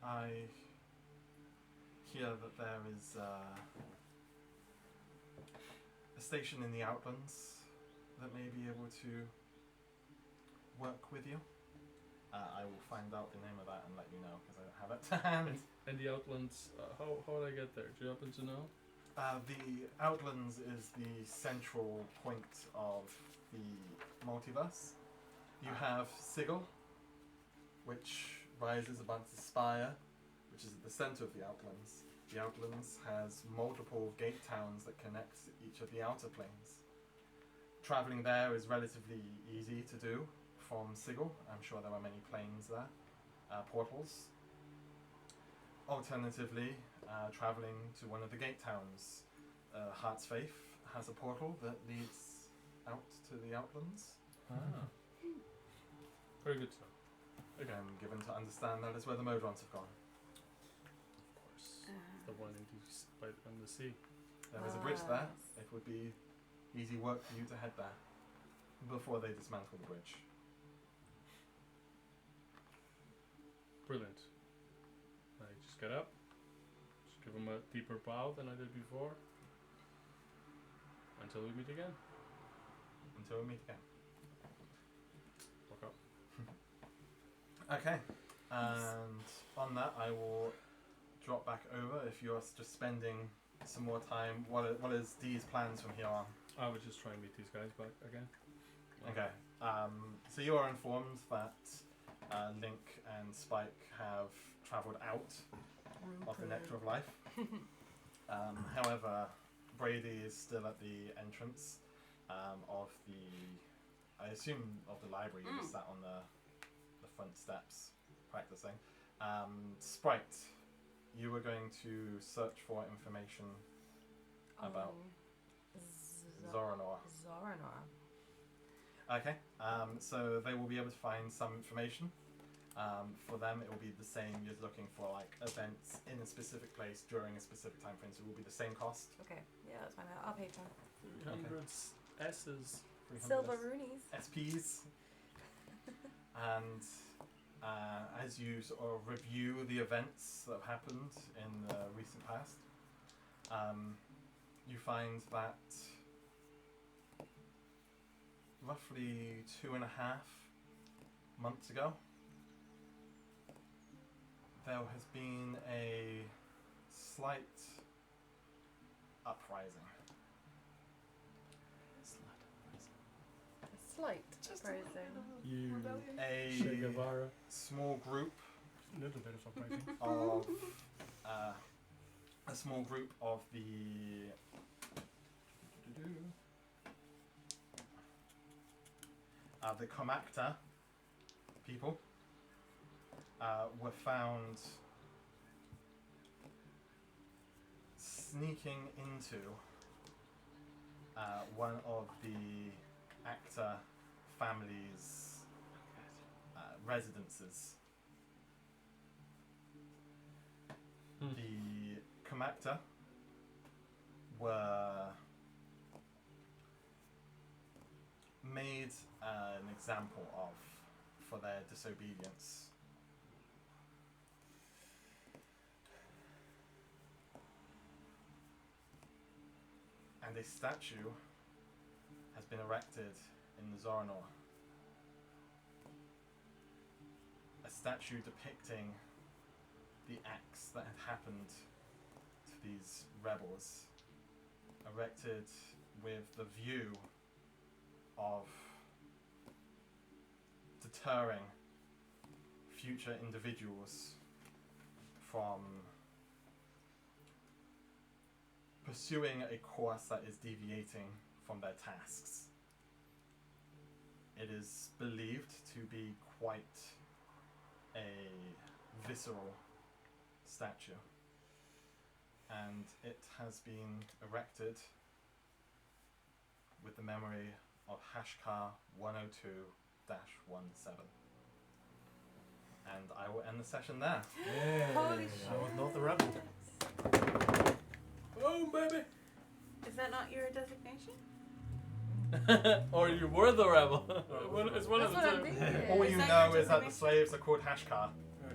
I hear that there is a station in the Outlands that may be able to work with you. I will find out the name of that and let you know because I don't have it to hand. And the Outlands, how would I get there? Do you happen to know? The Outlands is the central point of the multiverse. You have Sigil, which rises above the spire, which is at the center of the Outlands. The Outlands has multiple gate towns that connect each of the outer planes. Traveling there is relatively easy to do from Sigil. I'm sure there are many planes there, portals. Alternatively, traveling to one of the gate towns, Heart's Faith has a portal that leads out to the Outlands. Ah. Very good to know. Again, given to understand that is where the Modrons have gone. Of course. The one in by on the sea. There is a bridge there. Yes. It would be easy work for you to head there before they dismantle the bridge. Brilliant. I just get up, just give him a deeper bow than I did before, until we meet again. Until we meet again. Walk up. Okay. And on that, I will drop back over. If you're just spending some more time, what is Dee's plans from here on? I would just try and meet these guys back again. Okay. So you are informed that Link and Spike have travelled out of the Nectar of Life. However, Brady is still at the entrance of the, I assume, of the library. You just sat on the front steps practicing. Sprite, you were going to search for information about Zoranor. Zoranor. Okay, so they will be able to find some information. For them, it will be the same. You're looking for like events in a specific place during a specific time frame, so it will be the same cost. Okay, yeah, that's fine. I'll pay for 300 S's. 300 silver roonies. SPs. And as you sort of review the events that have happened in the recent past, you find that roughly 2.5 months ago, there has been a slight uprising. A slight uprising. You, Che A Guevara. small group A little bit of surprising. of a small group of the Comacta people were found sneaking into one of the actor family's residences. The Comacta were made an example of for their disobedience. And a statue has been erected in the Zoranor. A statue depicting the acts that had happened to these rebels, erected with the view of deterring future individuals from pursuing a course that is deviating from their tasks. It is believed to be quite a visceral statue, and it has been erected with the memory of Hashkar 102-17. And I will end the session there. Yeah. Holy I was not the rebel. Oh, baby! Is that not your designation? Or you were the rebel. Well, it's one That's of what the I'm two. thinking. All Is you that know your is that the designation? slaves are called Hashkar,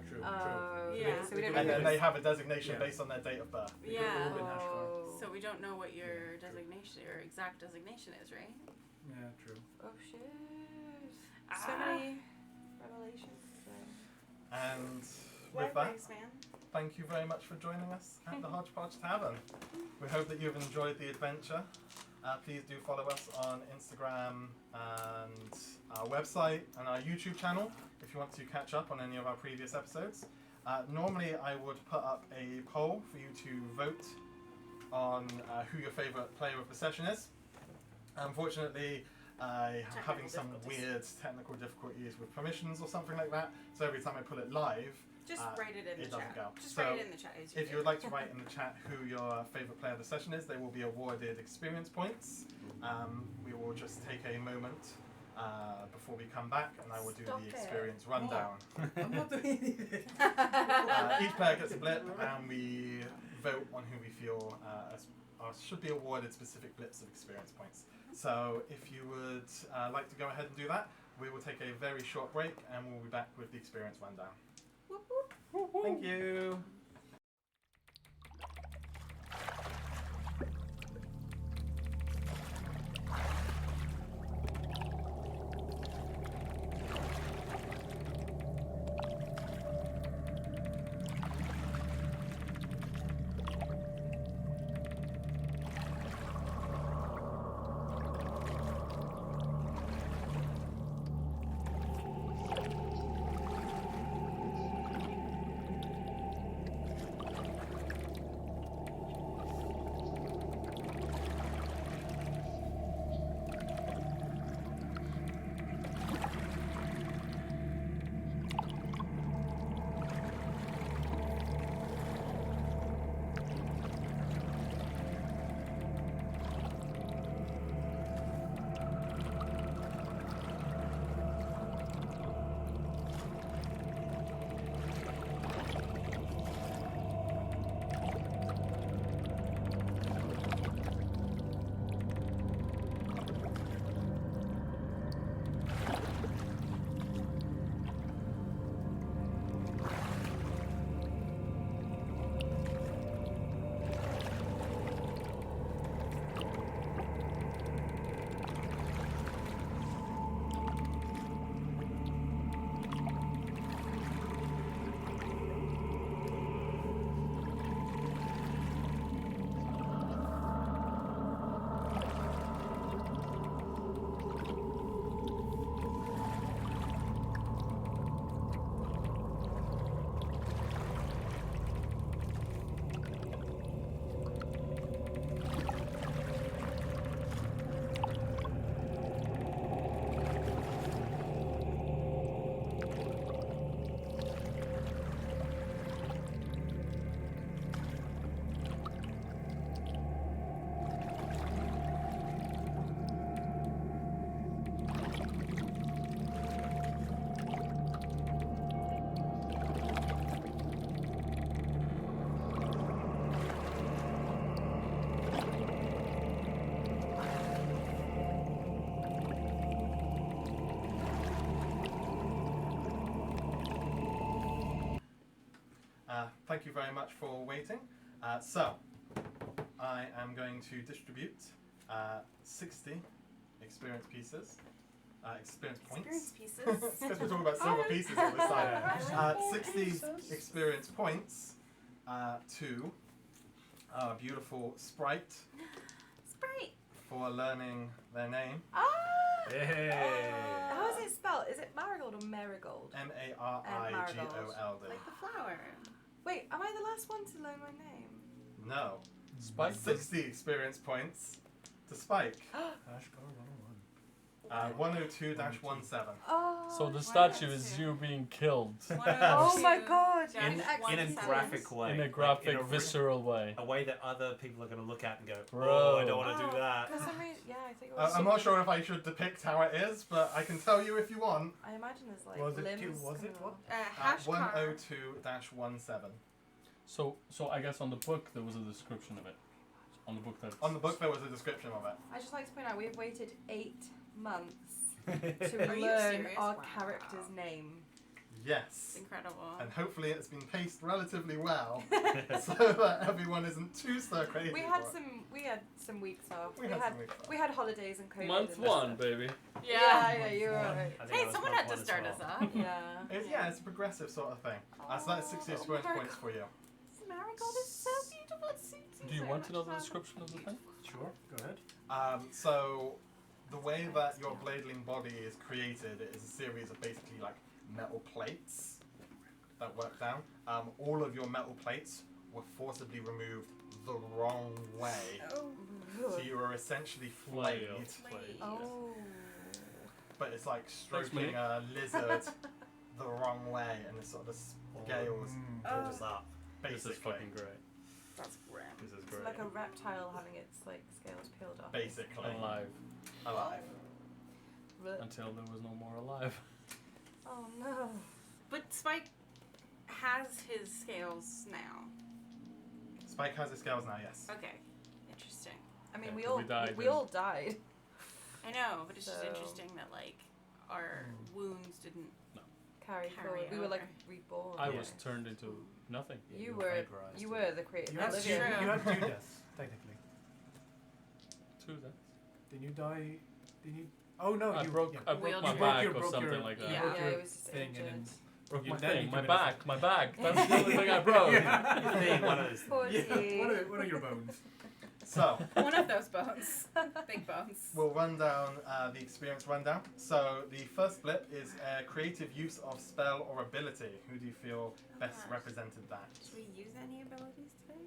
True, Oh, Yeah. so we don't and know. then they have a designation Yeah. based on their date of birth. They could Yeah. all been Hashkar. Oh. So we don't know what your Yeah, true. designation, your exact designation is, right? Yeah, true. Oh shit. So Ah. many revelations. And Well, with that, thanks, man. thank you very much for joining us at the Hodgepodge Tavern. We hope that you've enjoyed the adventure. Please do follow us on Instagram and our website and our YouTube channel if you want to catch up on any of our previous episodes. Normally I would put up a poll for you to vote on who your favourite player of the session is. Unfortunately, I'm having some difficulties. weird technical difficulties with permissions or something like that, so every time I put it live, Just write it in it the doesn't chat. go. Just So write it in the chat. Is your if you would like to write in the chat who your favourite player of the session is, they will be awarded experience points. We will just take a moment before we come back, and I will do Stop the it. experience rundown. I'm not doing anything. Each player gets a blip, and we vote on who we feel should be awarded specific blips of experience points. So if you would like to go ahead and do that, we will take a very short break, and we'll be back with the experience rundown. Whoop, whoop. Thank you. Thank you very much for waiting. So, I am going to distribute 60 experience pieces experience points. Experience pieces. Because we're talking about silver pieces on this side. I like 60 experience points to our beautiful Sprite Sprite. for learning their name. Ah! Hey. How is it spelled? Is it Marigold or Marigold? Marigold. Like the flower. Wait, am I the last one to learn my name? No. Spike. 60 experience points to Spike. Ashgar 102-17. Oh. So the One statue and is two. you being killed Oh my god. In a Excellent. graphic way. in a like, graphic, in a visceral way. a way that other people are going to look at and go, Bro. oh, I don't want to do that. For some reason, yeah, I think it was. I'm not sure if I should depict how it is, but I can tell you if you want. I imagine there's like Was it limbs. two- was it coming what? off. Hashcar. 102-17. So I guess on the book there was a description of it. On the book that. On the book there was a description of it. I just like to point out we've waited 8 months Are to you learn serious? our Wow. character's name. Yes. It's incredible. And hopefully it's been paced relatively well, so that everyone isn't too so crazy. We had for it. some weeks off. We had some weeks off. We had holidays and COVID. Month and one, stuff. baby. Yeah, you were right. I think Hey, that was someone month had to one as start well. us up. Yeah. It's a progressive sort of thing. So that's 60 experience points for you. This marigold is so beautiful. It suits you Do you so want to know much the fun. description of the thing? Sure, go ahead. So the way that your bladeling body is created is a series of basically like metal plates that work down. All of your metal plates were forcibly removed the wrong way. Oh. So you were essentially flayed, Flayed. Oh. but it's like Thanks, stroking mate. a lizard the wrong way, and the sort of scales Oh. Pulls up. This basically. is fucking great. That's grim. This is It's great. like a reptile having its like scales peeled off. Basically Alive alive. until there was no more alive. Oh no. But Spike has his scales now. Spike has his scales now, yes. Okay. Interesting. I mean, Yeah, we 'cause all we died we then. all died. I know, but it's just So- interesting that like our wounds didn't. Carry Carry forward. We were like over. reborn. I Yeah. was turned into nothing. Yeah, You were were vaporized. you were the creative You had, That's two, Olivia. true. you had 2 deaths, technically. Two then. Didn't you die? Didn't you? Oh no, I you broke yeah. I broke Wheelchair. my You back broke or your- something like that. Yeah. broke Yeah, your it was just thing and injured. then Broke You- my then thing, you my committed back, my back. That's the only thing I broke. Yeah. Thing, one of those Poor things. yeah, T. what are your bones? So One of those bones. Big bones. we'll run down the experience rundown. So the first blip is creative use of spell or ability. Who do you feel best Gosh. represented that? Did we use any abilities today?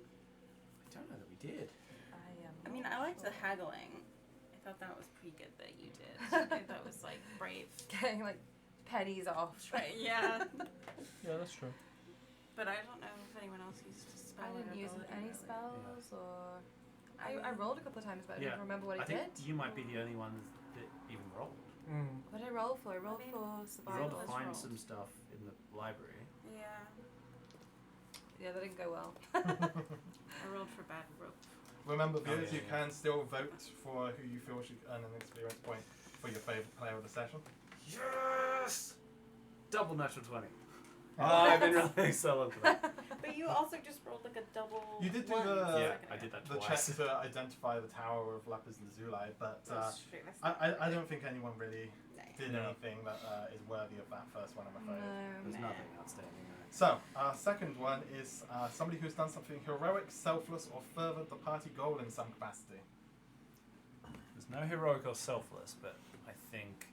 I don't know that we did. I mean, I liked the haggling. I thought that was pretty good that you did. I thought that was like brave. Getting like pennies off. Right, yeah. Yeah, that's true. But I don't know if anyone else used a spell. I or didn't use ability any really. spells or. I rolled a couple of times, but I Yeah. don't remember what I I think did. you might be the only one that even rolled. What did I roll for? I rolled mean, for You rolled survival. to Let's find roll. some stuff in the library. Yeah. Yeah, that didn't go well. I rolled for bad rope. Remember, Oh, viewers, yeah, you yeah. can still vote for who you feel should earn an experience point for your favourite player of the session. Yes! Double natural 20. Oh, I've been really solid for that. But you also just rolled like a double. You did do one the- a Yeah, second I ago. did that The check twice. to identify the Tower of Lapis Lazuli, but That's true. That's I don't think anyone really did No. anything that is worthy of that first one, I'm afraid. There's Nah. nothing outstanding. No. So, our second one is somebody who's done something heroic, selfless, or furthered the party goal in some capacity. There's no heroic or selfless, but I think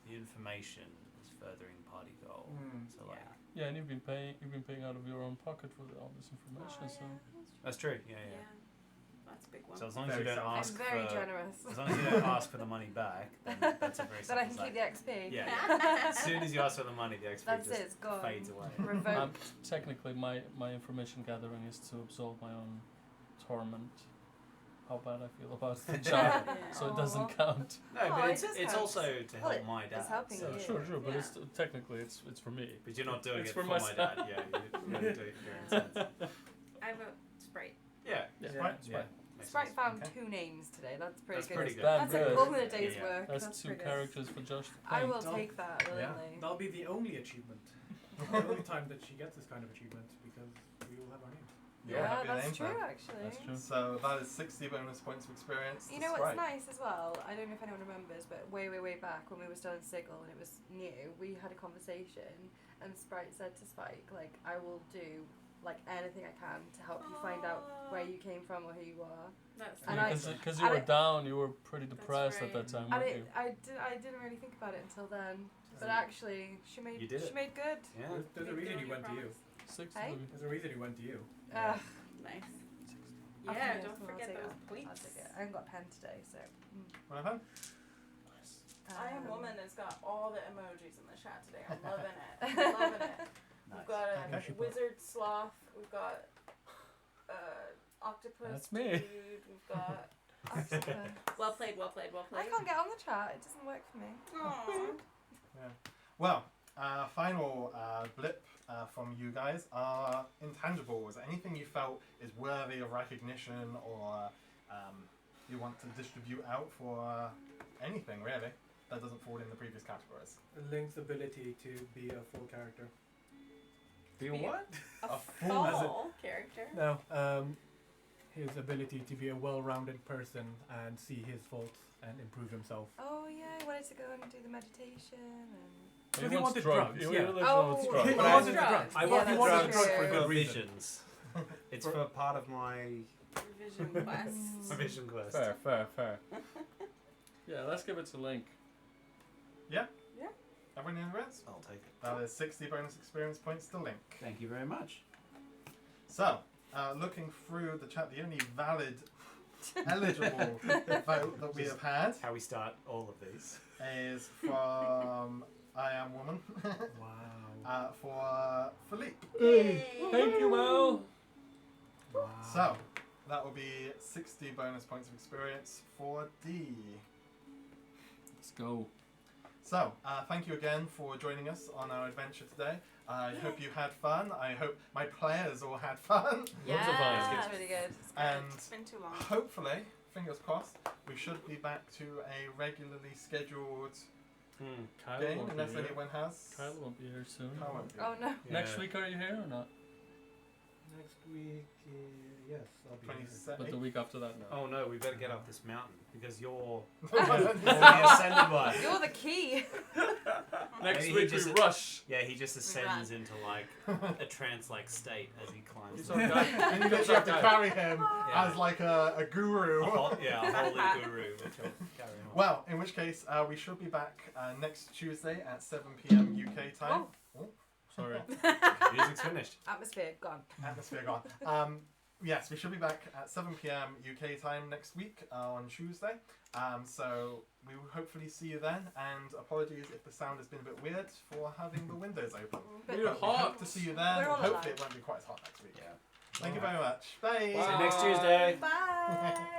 the information is furthering party goal. So like, Yeah, and you've been paying out of your own pocket for all this information. So that's true. Yeah, Yeah. yeah. That's a big one. So as long as Very you don't selfless. I'm ask very for, generous. as long as you don't ask for the money back, then that's a very Then I can simple keep the XP. Yeah, yeah. As soon as you ask for the money, the XP That's just it, it's gone. fades away. Revoked. technically, my information gathering is to absolve my own torment. How bad I feel about the jar, Yeah. so it Aw. doesn't count. No, Oh, but it it's does it's help. also to Well, help my dad. it's helping so- you. Sure, but Yeah. it's technically it's for me. But you're not doing It's it for for my myself. dad. Yeah, you're doing it for your own sense. I vote Sprite. Yeah, Yeah. Sprite? yeah. Makes Sprite sense. found Okay. 2 names today. That's pretty That's good. pretty good. Damn That's good. like more than a day's Yeah. work. That's two pretty good. characters for Josh to I paint. will Don't- take that willingly. That'll be the only achievement. The only time that she gets this kind of achievement because we will have our names. You'll Yeah, have your that's name true, then. actually. That's true. So that is 60 bonus points of experience. You to know what's Sprite. nice as well? I don't know if anyone remembers, but way back when we were still in Sigil and it was new, we had a conversation and Sprite said to Spike, like, I will do like anything I can to help you find out where you came from or who you are. That's And nice. Because you and were down, you were pretty depressed at right. that time, And weren't you? I didn't really think about it until then. But So- actually, she made You did it. good. Yeah. There's a reason he went to you. 60 Hey? maybe. There's a reason he went to you. Ugh. Nice. I'll Yeah, take it. don't I'll forget take it. those I'll points. take it. I haven't got a pen today, so. Wanna have fun? I am Um, woman has got all the emojis in the chat today. I'm loving it. I'm loving it. Nice. We've got a Okay. wizard sloth. We've got octopus That's me. dude. We've got. Octopus. Well played. Well played. Well I played. can't get on the chat. It doesn't work for me. Aww. Well, final blip from you guys are intangibles. Anything you felt is worthy of recognition or you want to distribute out for anything really that doesn't fall in the previous categories. Link's ability to be a full character. Be a what? A fool as full character. No, his ability to be a well-rounded person and see his faults and improve himself. Oh yeah, I wanted to go and do the meditation and. So he wanted drugs, He yeah. really Oh, wants he drugs. He But I- wanted the drugs. drugs. I Yeah, want that's the drugs true. for good reason. visions. It's for part of my Revision quests. vision quest. Fair. Yeah, let's give it to Link. Everyone in agreement? I'll take it. That is 60 bonus experience points to Link. Thank you very much. So, looking through the chat, the only valid, eligible vote that we have had That's how we start all of these. is from I Am Woman Wow. for Philippe. Thank you, Mel. Wow. So, that will be 60 bonus points of experience for D. Let's go. So, thank you again for joining us on our adventure today. I hope you had fun. I hope my players all had fun. Lots of fun. That's really good. And It's been too long. hopefully, fingers crossed, we should be back to a regularly scheduled Kyle game, won't unless be here. anyone has. Kyle won't be here soon. Kyle won't be. Oh no. Next week, are you here or not? Next week, yes, I'll be 27. But the week after that, no. Oh no, we better get up this mountain because you're Oh, the ascended one. You're the key. Next Maybe he week just- we rush. Yeah, he just ascends into like a trance-like state as he climbs. He's the our mountain. guy. And you literally have to Guy. carry him Yeah. as like a guru. A holy guru, which I'll carry on. Well, in which case, we should be back next Tuesday at 7 p.m. UK time. Sorry. Music's finished. Atmosphere gone. Atmosphere gone. Yes, we should be back at 7 p.m. UK time next week on Tuesday. So we will hopefully see you then. And apologies if the sound has been a bit weird for having the windows open. But We're But we hot. hope to see you then. We're all Hopefully alive. it won't be quite as hot next week. Yeah. Thank you very much. Bye. See you next Tuesday. Bye.